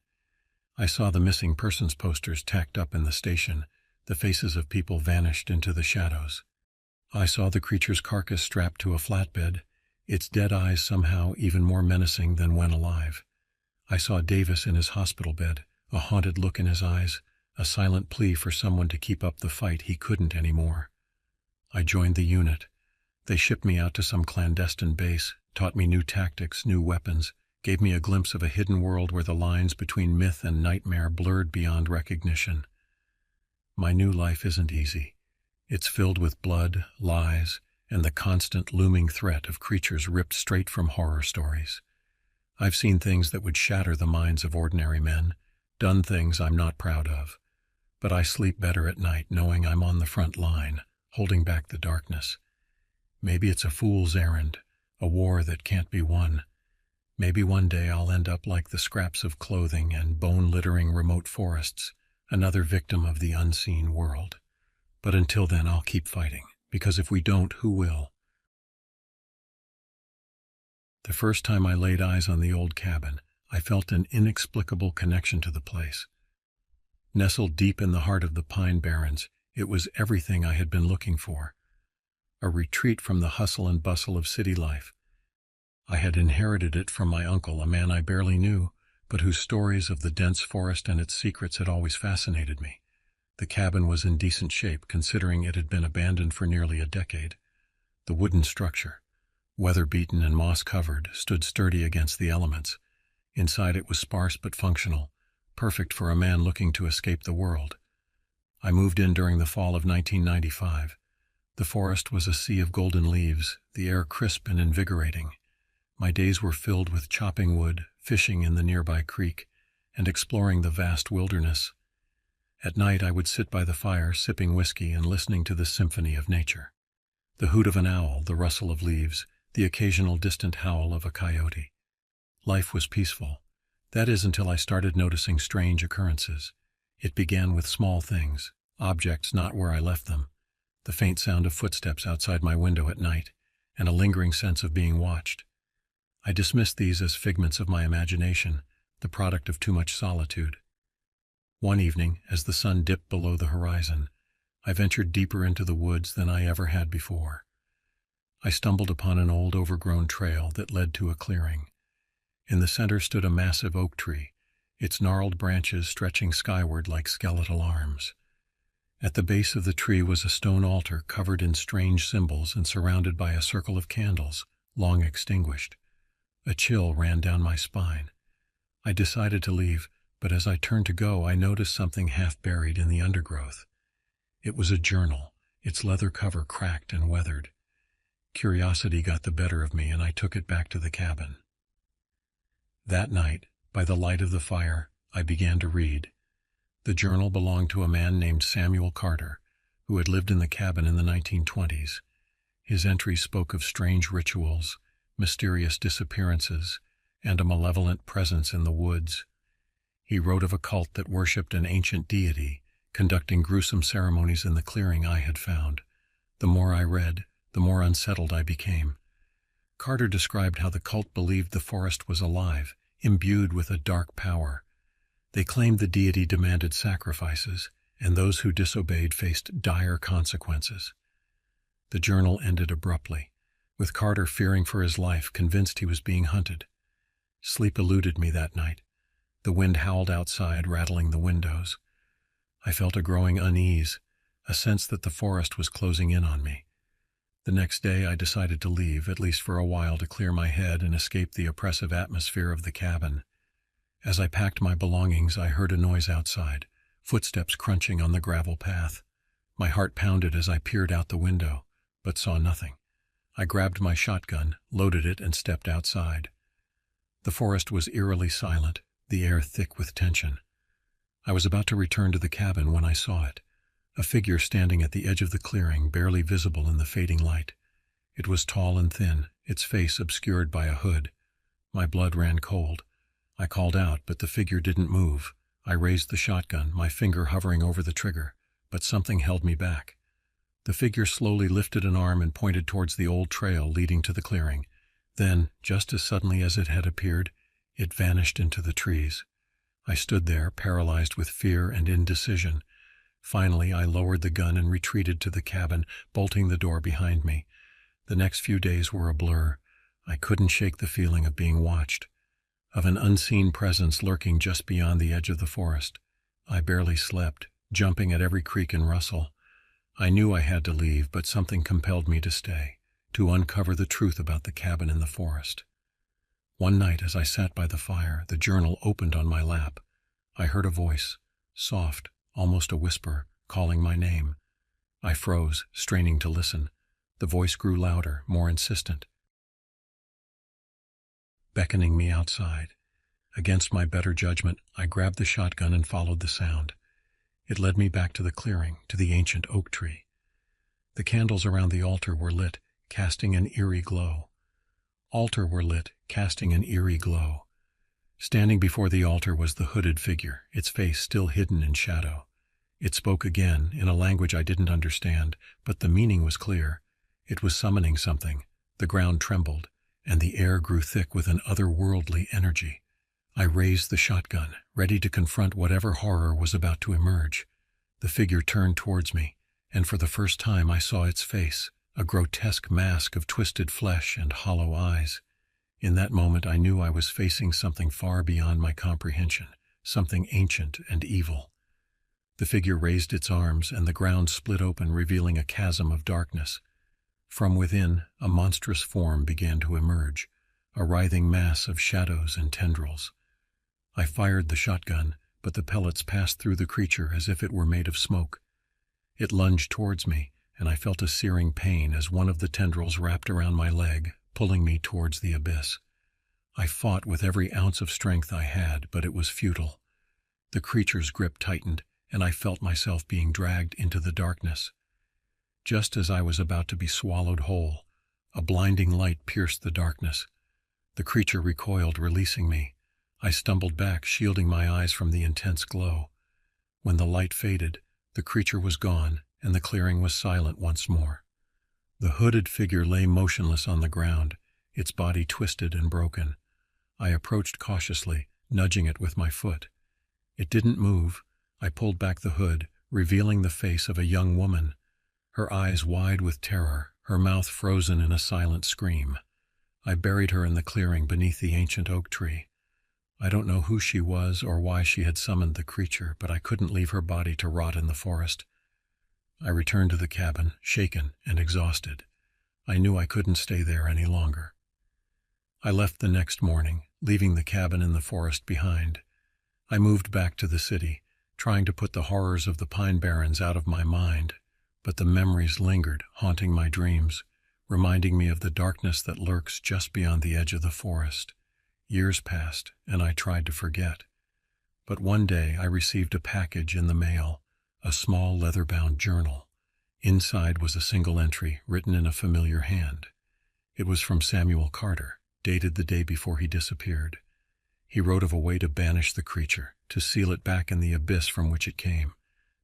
I saw the missing persons posters tacked up in the station. The faces of people vanished into the shadows. I saw the creature's carcass strapped to a flatbed, its dead eyes somehow even more menacing than when alive. I saw Davis in his hospital bed, a haunted look in his eyes, a silent plea for someone to keep up the fight he couldn't anymore. I joined the unit. They shipped me out to some clandestine base, taught me new tactics, new weapons, gave me a glimpse of a hidden world where the lines between myth and nightmare blurred beyond recognition. My new life isn't easy. It's filled with blood, lies, and the constant looming threat of creatures ripped straight from horror stories. I've seen things that would shatter the minds of ordinary men, done things I'm not proud of. But I sleep better at night knowing I'm on the front line, holding back the darkness. Maybe it's a fool's errand, a war that can't be won. Maybe one day I'll end up like the scraps of clothing and bone-littering remote forests, another victim of the unseen world. But until then, I'll keep fighting, because if we don't, who will? The first time I laid eyes on the old cabin, I felt an inexplicable connection to the place. Nestled deep in the heart of the Pine Barrens, it was everything I had been looking for. A retreat from the hustle and bustle of city life. I had inherited it from my uncle, a man I barely knew, but whose stories of the dense forest and its secrets had always fascinated me. The cabin was in decent shape, considering it had been abandoned for nearly a decade. The wooden structure, weather-beaten and moss-covered, stood sturdy against the elements. Inside it was sparse but functional, perfect for a man looking to escape the world. I moved in during the fall of 1995. The forest was a sea of golden leaves, the air crisp and invigorating. My days were filled with chopping wood, fishing in the nearby creek, and exploring the vast wilderness. At night I would sit by the fire, sipping whiskey and listening to the symphony of nature. The hoot of an owl, the rustle of leaves, the occasional distant howl of a coyote. Life was peaceful. That is, until I started noticing strange occurrences. It began with small things, objects not where I left them, the faint sound of footsteps outside my window at night, and a lingering sense of being watched. I dismissed these as figments of my imagination, the product of too much solitude. One evening, as the sun dipped below the horizon, I ventured deeper into the woods than I ever had before. I stumbled upon an old overgrown trail that led to a clearing. In the center stood a massive oak tree, its gnarled branches stretching skyward like skeletal arms. At the base of the tree was a stone altar covered in strange symbols and surrounded by a circle of candles, long extinguished. A chill ran down my spine. I decided to leave, but as I turned to go, I noticed something half buried in the undergrowth. It was a journal, its leather cover cracked and weathered. Curiosity got the better of me, and I took it back to the cabin. That night, by the light of the fire, I began to read. The journal belonged to a man named Samuel Carter, who had lived in the cabin in the 1920s. His entries spoke of strange rituals, mysterious disappearances, and a malevolent presence in the woods. He wrote of a cult that worshipped an ancient deity, conducting gruesome ceremonies in the clearing I had found. The more I read, the more unsettled I became. Carter described how the cult believed the forest was alive, imbued with a dark power. They claimed the deity demanded sacrifices, and those who disobeyed faced dire consequences. The journal ended abruptly, with Carter fearing for his life, convinced he was being hunted. Sleep eluded me that night. The wind howled outside, rattling the windows. I felt a growing unease, a sense that the forest was closing in on me. The next day I decided to leave, at least for a while, to clear my head and escape the oppressive atmosphere of the cabin. As I packed my belongings, I heard a noise outside, footsteps crunching on the gravel path. My heart pounded as I peered out the window, but saw nothing. I grabbed my shotgun, loaded it, and stepped outside. The forest was eerily silent, the air thick with tension. I was about to return to the cabin when I saw it, a figure standing at the edge of the clearing, barely visible in the fading light. It was tall and thin, its face obscured by a hood. My blood ran cold. I called out, but the figure didn't move. I raised the shotgun, my finger hovering over the trigger, but something held me back. The figure slowly lifted an arm and pointed towards the old trail leading to the clearing. Then, just as suddenly as it had appeared, it vanished into the trees. I stood there, paralyzed with fear and indecision. Finally, I lowered the gun and retreated to the cabin, bolting the door behind me. The next few days were a blur. I couldn't shake the feeling of being watched, of an unseen presence lurking just beyond the edge of the forest. I barely slept, jumping at every creak and rustle. I knew I had to leave, but something compelled me to stay, to uncover the truth about the cabin in the forest. One night, as I sat by the fire, the journal opened on my lap. I heard a voice, soft, almost a whisper, calling my name. I froze, straining to listen. The voice grew louder, more insistent, beckoning me outside. Against my better judgment, I grabbed the shotgun and followed the sound. It led me back to the clearing, to the ancient oak tree. The candles around the altar were lit, casting an eerie glow. Standing before the altar was the hooded figure, its face still hidden in shadow. It spoke again, in a language I didn't understand, but the meaning was clear. It was summoning something. The ground trembled, and the air grew thick with an otherworldly energy. I raised the shotgun, ready to confront whatever horror was about to emerge. The figure turned towards me, and for the first time I saw its face, a grotesque mask of twisted flesh and hollow eyes. In that moment I knew I was facing something far beyond my comprehension, something ancient and evil. The figure raised its arms, and the ground split open, revealing a chasm of darkness. From within, a monstrous form began to emerge, a writhing mass of shadows and tendrils. I fired the shotgun, but the pellets passed through the creature as if it were made of smoke. It lunged towards me, and I felt a searing pain as one of the tendrils wrapped around my leg, pulling me towards the abyss. I fought with every ounce of strength I had, but it was futile. The creature's grip tightened, and I felt myself being dragged into the darkness. Just as I was about to be swallowed whole, a blinding light pierced the darkness. The creature recoiled, releasing me. I stumbled back, shielding my eyes from the intense glow. When the light faded, the creature was gone, and the clearing was silent once more. The hooded figure lay motionless on the ground, its body twisted and broken. I approached cautiously, nudging it with my foot. It didn't move. I pulled back the hood, revealing the face of a young woman. Her eyes wide with terror, her mouth frozen in a silent scream. I buried her in the clearing beneath the ancient oak tree. I don't know who she was or why she had summoned the creature, but I couldn't leave her body to rot in the forest. I returned to the cabin, shaken and exhausted. I knew I couldn't stay there any longer. I left the next morning, leaving the cabin in the forest behind. I moved back to the city, trying to put the horrors of the Pine Barrens out of my mind, but the memories lingered, haunting my dreams, reminding me of the darkness that lurks just beyond the edge of the forest. Years passed, and I tried to forget. But one day I received a package in the mail, a small leather-bound journal. Inside was a single entry, written in a familiar hand. It was from Samuel Carter, dated the day before he disappeared. He wrote of a way to banish the creature, to seal it back in the abyss from which it came.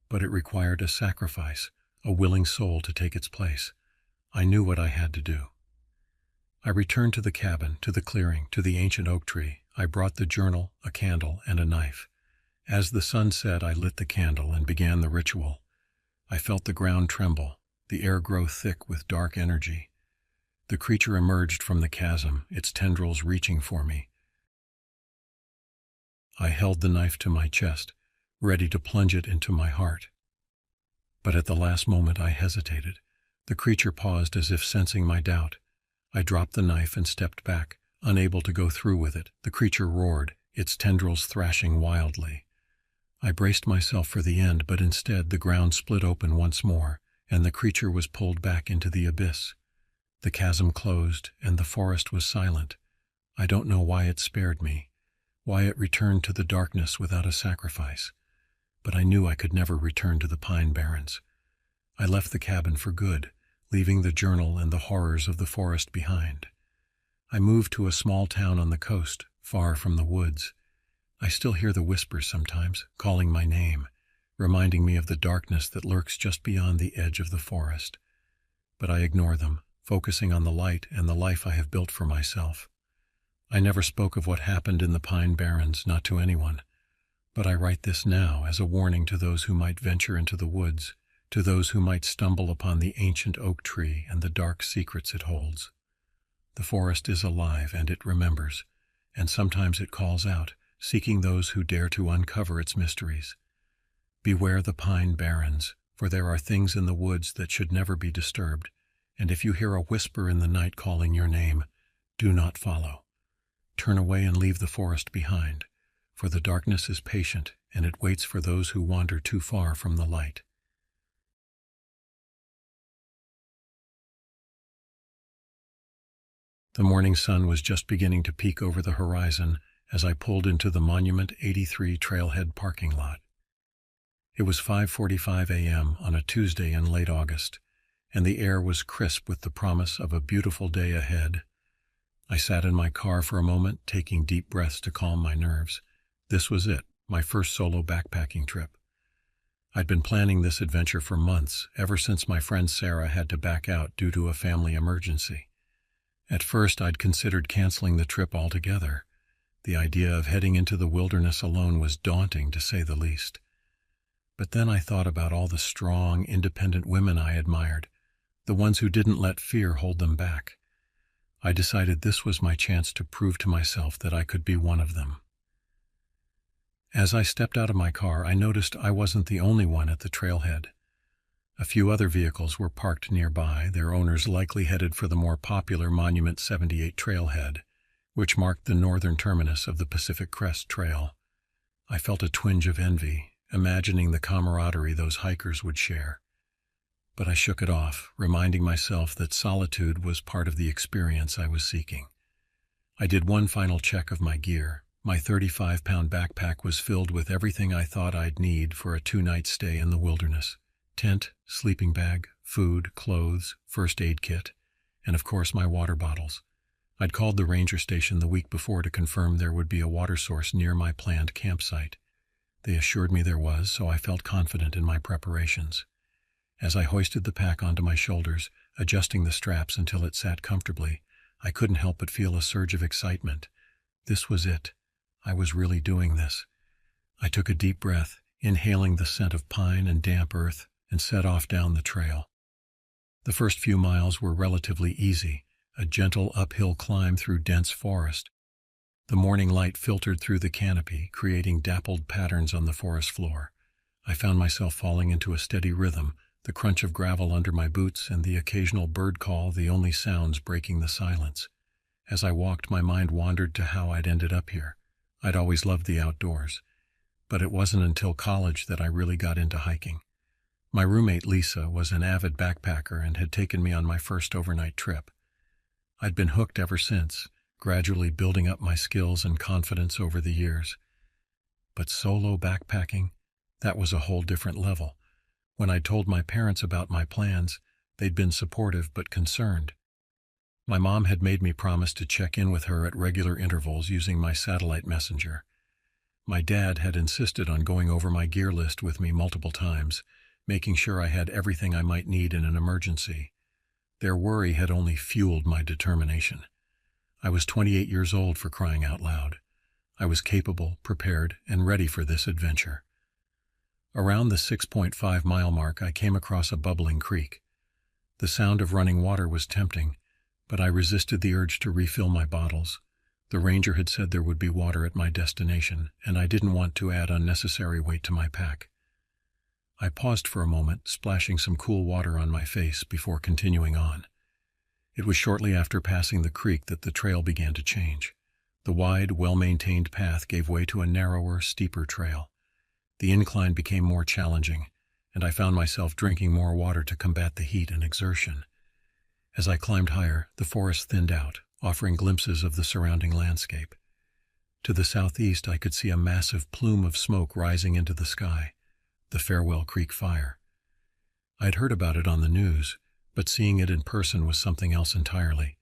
But it required a sacrifice, a willing soul to take its place. I knew what I had to do. I returned to the cabin, to the clearing, to the ancient oak tree. I brought the journal, a candle, and a knife. As the sun set, I lit the candle and began the ritual. I felt the ground tremble, the air grow thick with dark energy. The creature emerged from the chasm, its tendrils reaching for me. I held the knife to my chest, ready to plunge it into my heart. But at the last moment I hesitated. The creature paused as if sensing my doubt. I dropped the knife and stepped back, unable to go through with it. The creature roared, its tendrils thrashing wildly. I braced myself for the end, but instead the ground split open once more, and the creature was pulled back into the abyss. The chasm closed, and the forest was silent. I don't know why it spared me, why it returned to the darkness without a sacrifice, but I knew I could never return to the Pine Barrens. I left the cabin for good, leaving the journal and the horrors of the forest behind. I moved to a small town on the coast, far from the woods. I still hear the whispers sometimes, calling my name, reminding me of the darkness that lurks just beyond the edge of the forest. But I ignore them, focusing on the light and the life I have built for myself. I never spoke of what happened in the Pine Barrens, not to anyone, but I write this now as a warning to those who might venture into the woods, to those who might stumble upon the ancient oak tree and the dark secrets it holds. The forest is alive and it remembers, and sometimes it calls out, seeking those who dare to uncover its mysteries. Beware the Pine Barrens, for there are things in the woods that should never be disturbed, and if you hear a whisper in the night calling your name, do not follow. Turn away and leave the forest behind, for the darkness is patient and it waits for those who wander too far from the light. The morning sun was just beginning to peek over the horizon as I pulled into the Monument 83 trailhead parking lot. It was 5:45 a.m. on a Tuesday in late August, and the air was crisp with the promise of a beautiful day ahead. I sat in my car for a moment, taking deep breaths to calm my nerves. This was it, my first solo backpacking trip. I'd been planning this adventure for months, ever since my friend Sarah had to back out due to a family emergency. At first, I'd considered canceling the trip altogether. The idea of heading into the wilderness alone was daunting, to say the least. But then I thought about all the strong, independent women I admired, the ones who didn't let fear hold them back. I decided this was my chance to prove to myself that I could be one of them. As I stepped out of my car, I noticed I wasn't the only one at the trailhead. A few other vehicles were parked nearby, their owners likely headed for the more popular Monument 78 trailhead, which marked the northern terminus of the Pacific Crest Trail. I felt a twinge of envy, imagining the camaraderie those hikers would share. But I shook it off, reminding myself that solitude was part of the experience I was seeking. I did one final check of my gear. My 35-pound backpack was filled with everything I thought I'd need for a 2-night stay in the wilderness. Tent, sleeping bag, food, clothes, first aid kit, and of course my water bottles. I'd called the ranger station the week before to confirm there would be a water source near my planned campsite. They assured me there was, so I felt confident in my preparations. As I hoisted the pack onto my shoulders, adjusting the straps until it sat comfortably, I couldn't help but feel a surge of excitement. This was it. I was really doing this. I took a deep breath, inhaling the scent of pine and damp earth, and set off down the trail. The first few miles were relatively easy, a gentle uphill climb through dense forest. The morning light filtered through the canopy, creating dappled patterns on the forest floor. I found myself falling into a steady rhythm, the crunch of gravel under my boots and the occasional bird call the only sounds breaking the silence. As I walked, my mind wandered to how I'd ended up here. I'd always loved the outdoors, but it wasn't until college that I really got into hiking. My roommate Lisa was an avid backpacker and had taken me on my first overnight trip. I'd been hooked ever since, gradually building up my skills and confidence over the years. But solo backpacking, that was a whole different level. When I told my parents about my plans, they'd been supportive but concerned. My mom had made me promise to check in with her at regular intervals using my satellite messenger. My dad had insisted on going over my gear list with me multiple times, making sure I had everything I might need in an emergency. Their worry had only fueled my determination. I was 28 years old, for crying out loud. I was capable, prepared, and ready for this adventure. Around the 6.5-mile mark, I came across a bubbling creek. The sound of running water was tempting, but I resisted the urge to refill my bottles. The ranger had said there would be water at my destination, and I didn't want to add unnecessary weight to my pack. I paused for a moment, splashing some cool water on my face before continuing on. It was shortly after passing the creek that the trail began to change. The wide, well-maintained path gave way to a narrower, steeper trail. The incline became more challenging, and I found myself drinking more water to combat the heat and exertion. As I climbed higher, the forest thinned out, offering glimpses of the surrounding landscape. To the southeast, I could see a massive plume of smoke rising into the sky, the Farewell Creek fire. I'd heard about it on the news, but seeing it in person was something else entirely.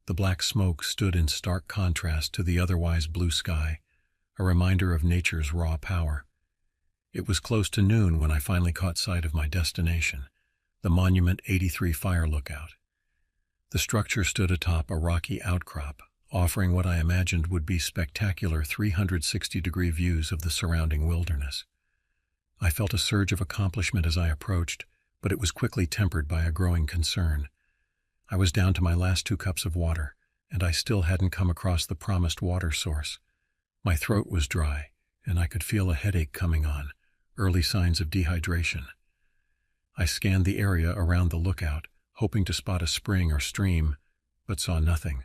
The black smoke stood in stark contrast to the otherwise blue sky, a reminder of nature's raw power. It was close to noon when I finally caught sight of my destination, the Monument 83 Fire Lookout. The structure stood atop a rocky outcrop, offering what I imagined would be spectacular 360-degree views of the surrounding wilderness. I felt a surge of accomplishment as I approached, but it was quickly tempered by a growing concern. I was down to my last 2 cups of water, and I still hadn't come across the promised water source. My throat was dry, and I could feel a headache coming on, early signs of dehydration. I scanned the area around the lookout, hoping to spot a spring or stream, but saw nothing.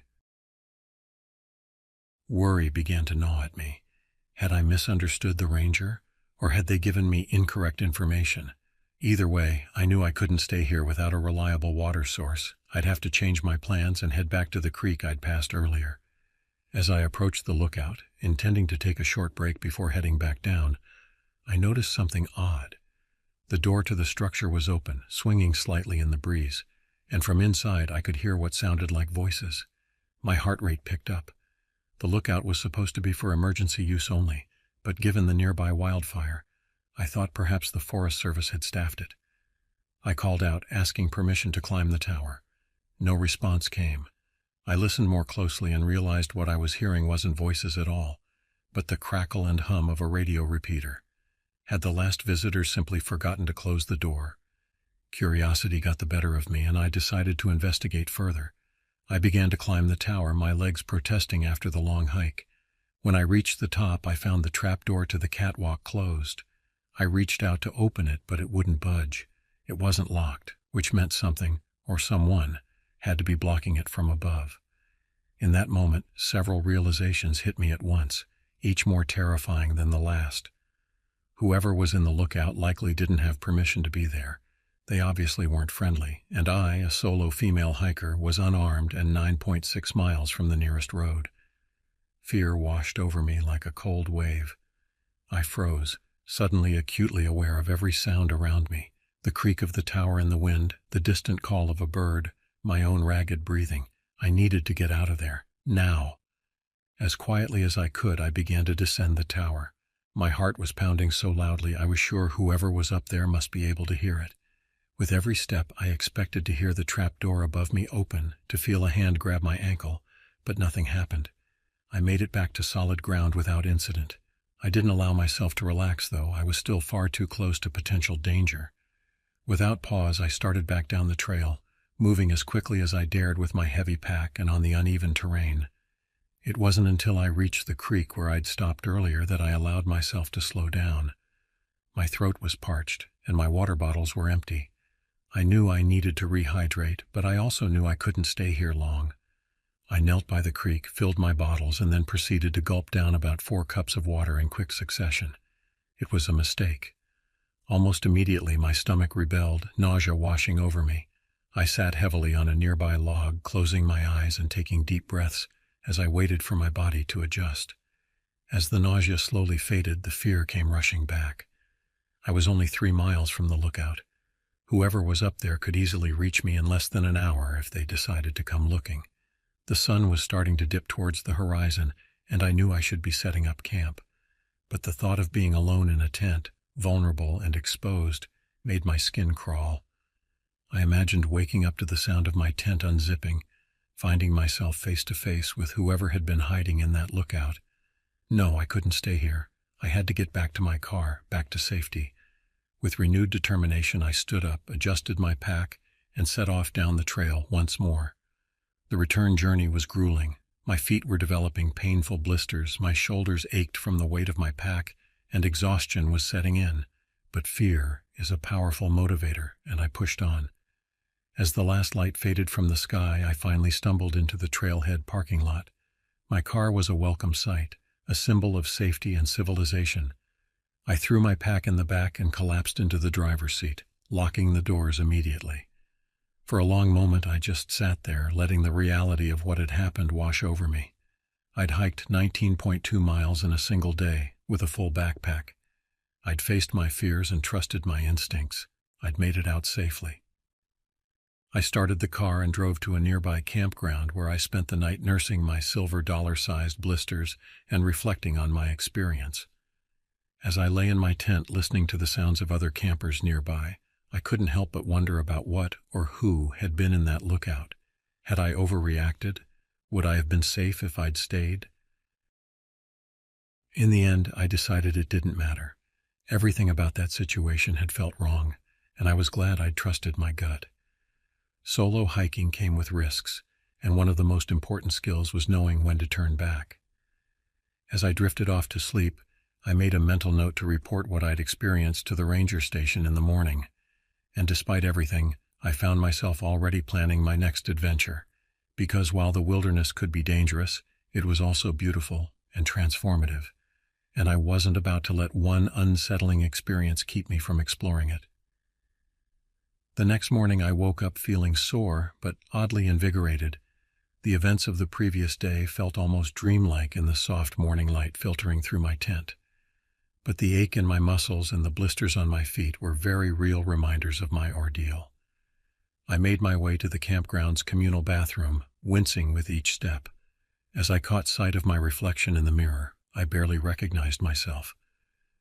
Worry began to gnaw at me. Had I misunderstood the ranger, or had they given me incorrect information? Either way, I knew I couldn't stay here without a reliable water source. I'd have to change my plans and head back to the creek I'd passed earlier. As I approached the lookout, intending to take a short break before heading back down, I noticed something odd. The door to the structure was open, swinging slightly in the breeze, and from inside I could hear what sounded like voices. My heart rate picked up. The lookout was supposed to be for emergency use only, but given the nearby wildfire, I thought perhaps the Forest Service had staffed it. I called out, asking permission to climb the tower. No response came. I listened more closely and realized what I was hearing wasn't voices at all, but the crackle and hum of a radio repeater. Had the last visitor simply forgotten to close the door? Curiosity got the better of me, and I decided to investigate further. I began to climb the tower, my legs protesting after the long hike. When I reached the top, I found the trapdoor to the catwalk closed. I reached out to open it, but it wouldn't budge. It wasn't locked, which meant something, or someone, had to be blocking it from above. In that moment, several realizations hit me at once, each more terrifying than the last. Whoever was in the lookout likely didn't have permission to be there. They obviously weren't friendly, and I, a solo female hiker, was unarmed and 9.6 miles from the nearest road. Fear washed over me like a cold wave. I froze, suddenly acutely aware of every sound around me, the creak of the tower in the wind, the distant call of a bird, my own ragged breathing. I needed to get out of there, now. As quietly as I could, I began to descend the tower. My heart was pounding so loudly I was sure whoever was up there must be able to hear it. With every step, I expected to hear the trapdoor above me open, to feel a hand grab my ankle, but nothing happened. I made it back to solid ground without incident. I didn't allow myself to relax, though. I was still far too close to potential danger. Without pause, I started back down the trail, moving as quickly as I dared with my heavy pack and on the uneven terrain. It wasn't until I reached the creek where I'd stopped earlier that I allowed myself to slow down. My throat was parched, and my water bottles were empty. I knew I needed to rehydrate, but I also knew I couldn't stay here long. I knelt by the creek, filled my bottles, and then proceeded to gulp down about 4 cups of water in quick succession. It was a mistake. Almost immediately, my stomach rebelled, nausea washing over me. I sat heavily on a nearby log, closing my eyes and taking deep breaths as I waited for my body to adjust. As the nausea slowly faded, the fear came rushing back. I was only 3 miles from the lookout. Whoever was up there could easily reach me in less than an hour if they decided to come looking. The sun was starting to dip towards the horizon, and I knew I should be setting up camp. But the thought of being alone in a tent, vulnerable and exposed, made my skin crawl. I imagined waking up to the sound of my tent unzipping, finding myself face to face with whoever had been hiding in that lookout. No, I couldn't stay here. I had to get back to my car, back to safety. With renewed determination, I stood up, adjusted my pack, and set off down the trail once more. The return journey was grueling. My feet were developing painful blisters, my shoulders ached from the weight of my pack, and exhaustion was setting in. But fear is a powerful motivator, and I pushed on. As the last light faded from the sky, I finally stumbled into the trailhead parking lot. My car was a welcome sight, a symbol of safety and civilization. I threw my pack in the back and collapsed into the driver's seat, locking the doors immediately. For a long moment I just sat there, letting the reality of what had happened wash over me. I'd hiked 19.2 miles in a single day, with a full backpack. I'd faced my fears and trusted my instincts. I'd made it out safely. I started the car and drove to a nearby campground where I spent the night nursing my silver dollar-sized blisters and reflecting on my experience. As I lay in my tent listening to the sounds of other campers nearby, I couldn't help but wonder about what or who had been in that lookout. Had I overreacted? Would I have been safe if I'd stayed? In the end, I decided it didn't matter. Everything about that situation had felt wrong, and I was glad I'd trusted my gut. Solo hiking came with risks, and one of the most important skills was knowing when to turn back. As I drifted off to sleep, I made a mental note to report what I'd experienced to the ranger station in the morning, and despite everything, I found myself already planning my next adventure, because while the wilderness could be dangerous, it was also beautiful and transformative, and I wasn't about to let one unsettling experience keep me from exploring it. The next morning I woke up feeling sore, but oddly invigorated. The events of the previous day felt almost dreamlike in the soft morning light filtering through my tent. But the ache in my muscles and the blisters on my feet were very real reminders of my ordeal. I made my way to the campground's communal bathroom, wincing with each step. As I caught sight of my reflection in the mirror, I barely recognized myself.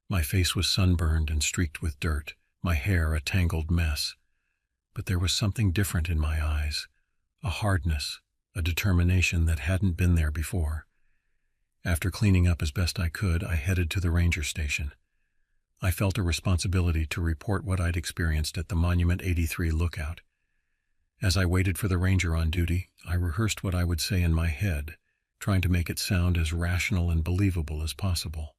My face was sunburned and streaked with dirt, my hair a tangled mess. But there was something different in my eyes, a hardness, a determination that hadn't been there before. After cleaning up as best I could, I headed to the ranger station. I felt a responsibility to report what I'd experienced at the Monument 83 lookout. As I waited for the ranger on duty, I rehearsed what I would say in my head, trying to make it sound as rational and believable as possible.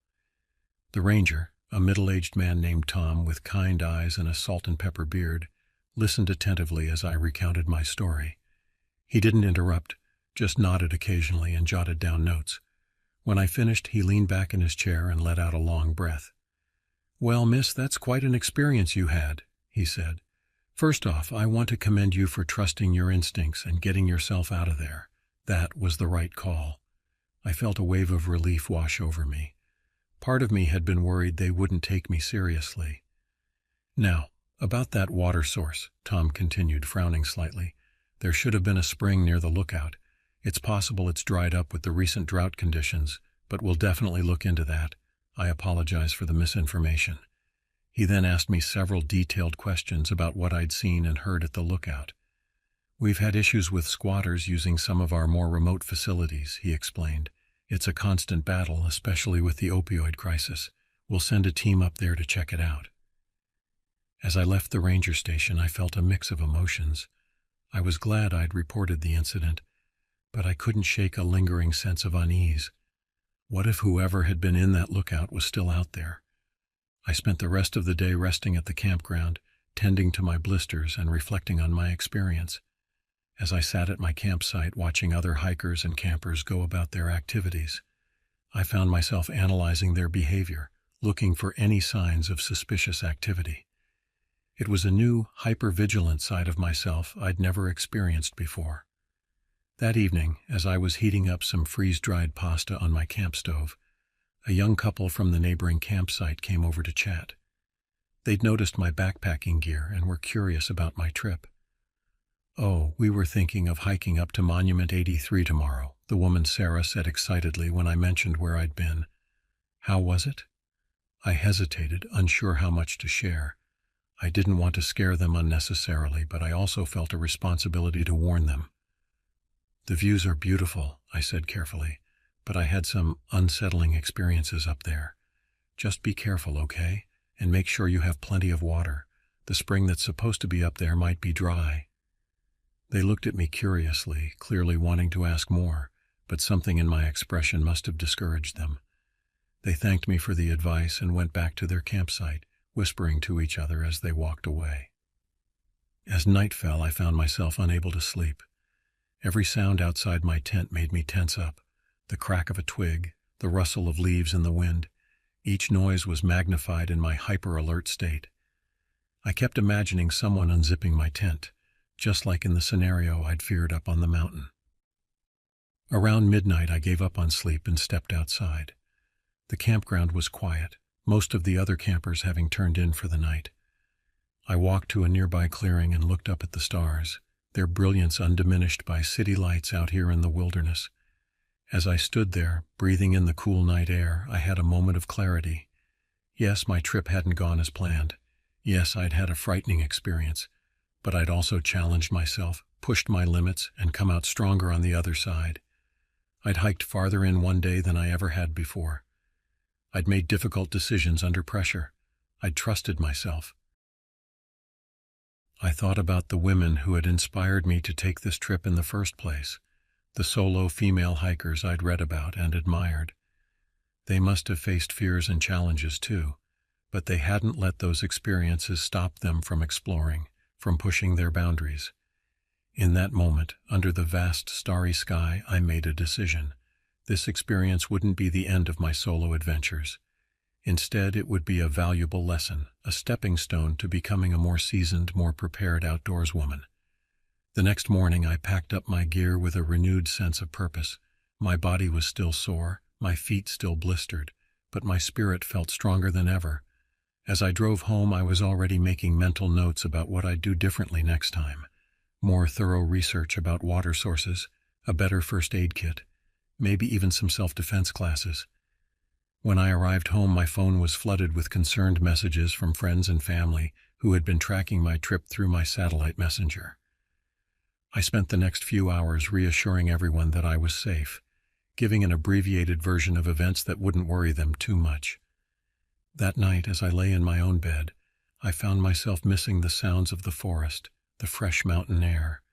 The ranger, a middle-aged man named Tom with kind eyes and a salt and pepper beard, listened attentively as I recounted my story. He didn't interrupt, just nodded occasionally and jotted down notes. When I finished, he leaned back in his chair and let out a long breath. "Well, miss, that's quite an experience you had," he said. "First off, I want to commend you for trusting your instincts and getting yourself out of there. That was the right call." I felt a wave of relief wash over me. Part of me had been worried they wouldn't take me seriously. "Now, about that water source," Tom continued, frowning slightly. "There should have been a spring near the lookout. It's possible it's dried up with the recent drought conditions, but we'll definitely look into that. I apologize for the misinformation." He then asked me several detailed questions about what I'd seen and heard at the lookout. "We've had issues with squatters using some of our more remote facilities," he explained. "It's a constant battle, especially with the opioid crisis. We'll send a team up there to check it out." As I left the ranger station, I felt a mix of emotions. I was glad I'd reported the incident, but I couldn't shake a lingering sense of unease. What if whoever had been in that lookout was still out there? I spent the rest of the day resting at the campground, tending to my blisters and reflecting on my experience. As I sat at my campsite watching other hikers and campers go about their activities, I found myself analyzing their behavior, looking for any signs of suspicious activity. It was a new, hyper-vigilant side of myself I'd never experienced before. That evening, as I was heating up some freeze-dried pasta on my camp stove, a young couple from the neighboring campsite came over to chat. They'd noticed my backpacking gear and were curious about my trip. "Oh, we were thinking of hiking up to Monument 83 tomorrow," the woman Sarah said excitedly when I mentioned where I'd been. "How was it?" I hesitated, unsure how much to share. I didn't want to scare them unnecessarily, but I also felt a responsibility to warn them. "The views are beautiful," I said carefully, "but I had some unsettling experiences up there. Just be careful, okay? And make sure you have plenty of water. The spring that's supposed to be up there might be dry." They looked at me curiously, clearly wanting to ask more, but something in my expression must have discouraged them. They thanked me for the advice and went back to their campsite, whispering to each other as they walked away. As night fell, I found myself unable to sleep. Every sound outside my tent made me tense up. The crack of a twig, the rustle of leaves in the wind. Each noise was magnified in my hyper-alert state. I kept imagining someone unzipping my tent, just like in the scenario I'd feared up on the mountain. Around midnight, I gave up on sleep and stepped outside. The campground was quiet, most of the other campers having turned in for the night. I walked to a nearby clearing and looked up at the stars, their brilliance undiminished by city lights out here in the wilderness. As I stood there, breathing in the cool night air, I had a moment of clarity. Yes, my trip hadn't gone as planned. Yes, I'd had a frightening experience, but I'd also challenged myself, pushed my limits, and come out stronger on the other side. I'd hiked farther in one day than I ever had before. I'd made difficult decisions under pressure. I'd trusted myself. I thought about the women who had inspired me to take this trip in the first place, the solo female hikers I'd read about and admired. They must have faced fears and challenges too, but they hadn't let those experiences stop them from exploring, from pushing their boundaries. In that moment, under the vast starry sky, I made a decision. This experience wouldn't be the end of my solo adventures. Instead, it would be a valuable lesson, a stepping stone to becoming a more seasoned, more prepared outdoorswoman. The next morning, I packed up my gear with a renewed sense of purpose. My body was still sore, my feet still blistered, but my spirit felt stronger than ever. As I drove home, I was already making mental notes about what I'd do differently next time. More thorough research about water sources, a better first aid kit, maybe even some self-defense classes. When I arrived home, my phone was flooded with concerned messages from friends and family who had been tracking my trip through my satellite messenger. I spent the next few hours reassuring everyone that I was safe, giving an abbreviated version of events that wouldn't worry them too much. That night, as I lay in my own bed, I found myself missing the sounds of the forest, the fresh mountain air.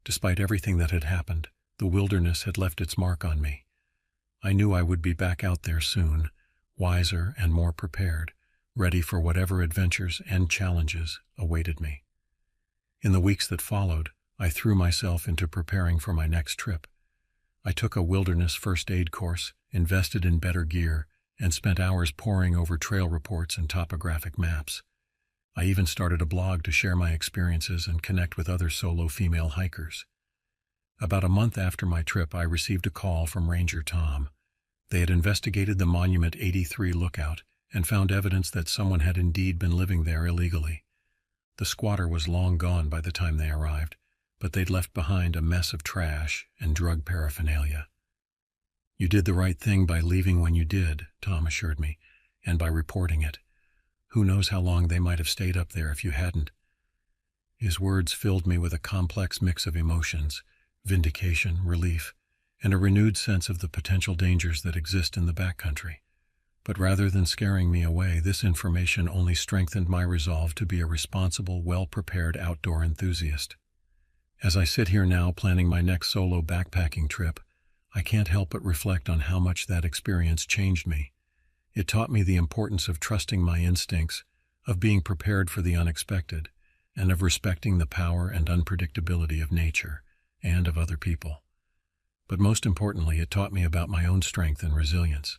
Despite everything that had happened, the wilderness had left its mark on me. I knew I would be back out there soon, wiser and more prepared, ready for whatever adventures and challenges awaited me. In the weeks that followed, I threw myself into preparing for my next trip. I took a wilderness first aid course, invested in better gear, and spent hours poring over trail reports and topographic maps. I even started a blog to share my experiences and connect with other solo female hikers. About a month after my trip, I received a call from Ranger Tom. They had investigated the Monument 83 lookout and found evidence that someone had indeed been living there illegally. The squatter was long gone by the time they arrived, but they'd left behind a mess of trash and drug paraphernalia. "You did the right thing by leaving when you did," Tom assured me, "and by reporting it. Who knows how long they might have stayed up there if you hadn't." His words filled me with a complex mix of emotions, vindication, relief, and a renewed sense of the potential dangers that exist in the backcountry. But rather than scaring me away, this information only strengthened my resolve to be a responsible, well-prepared outdoor enthusiast. As I sit here now planning my next solo backpacking trip, I can't help but reflect on how much that experience changed me. It taught me the importance of trusting my instincts, of being prepared for the unexpected, and of respecting the power and unpredictability of nature and of other people. But most importantly, it taught me about my own strength and resilience.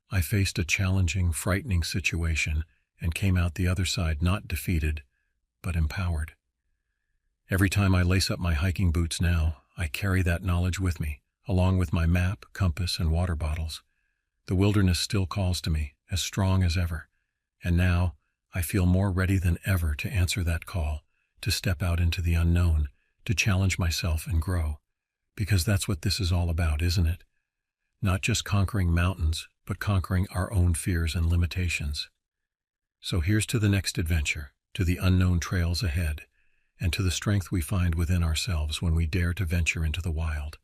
I faced a challenging, frightening situation and came out the other side not defeated, but empowered. Every time I lace up my hiking boots now, I carry that knowledge with me, along with my map, compass, and water bottles. The wilderness still calls to me, as strong as ever, and now I feel more ready than ever to answer that call, to step out into the unknown, to challenge myself and grow. Because that's what this is all about, isn't it? Not just conquering mountains, but conquering our own fears and limitations. So here's to the next adventure, to the unknown trails ahead, and to the strength we find within ourselves when we dare to venture into the wild.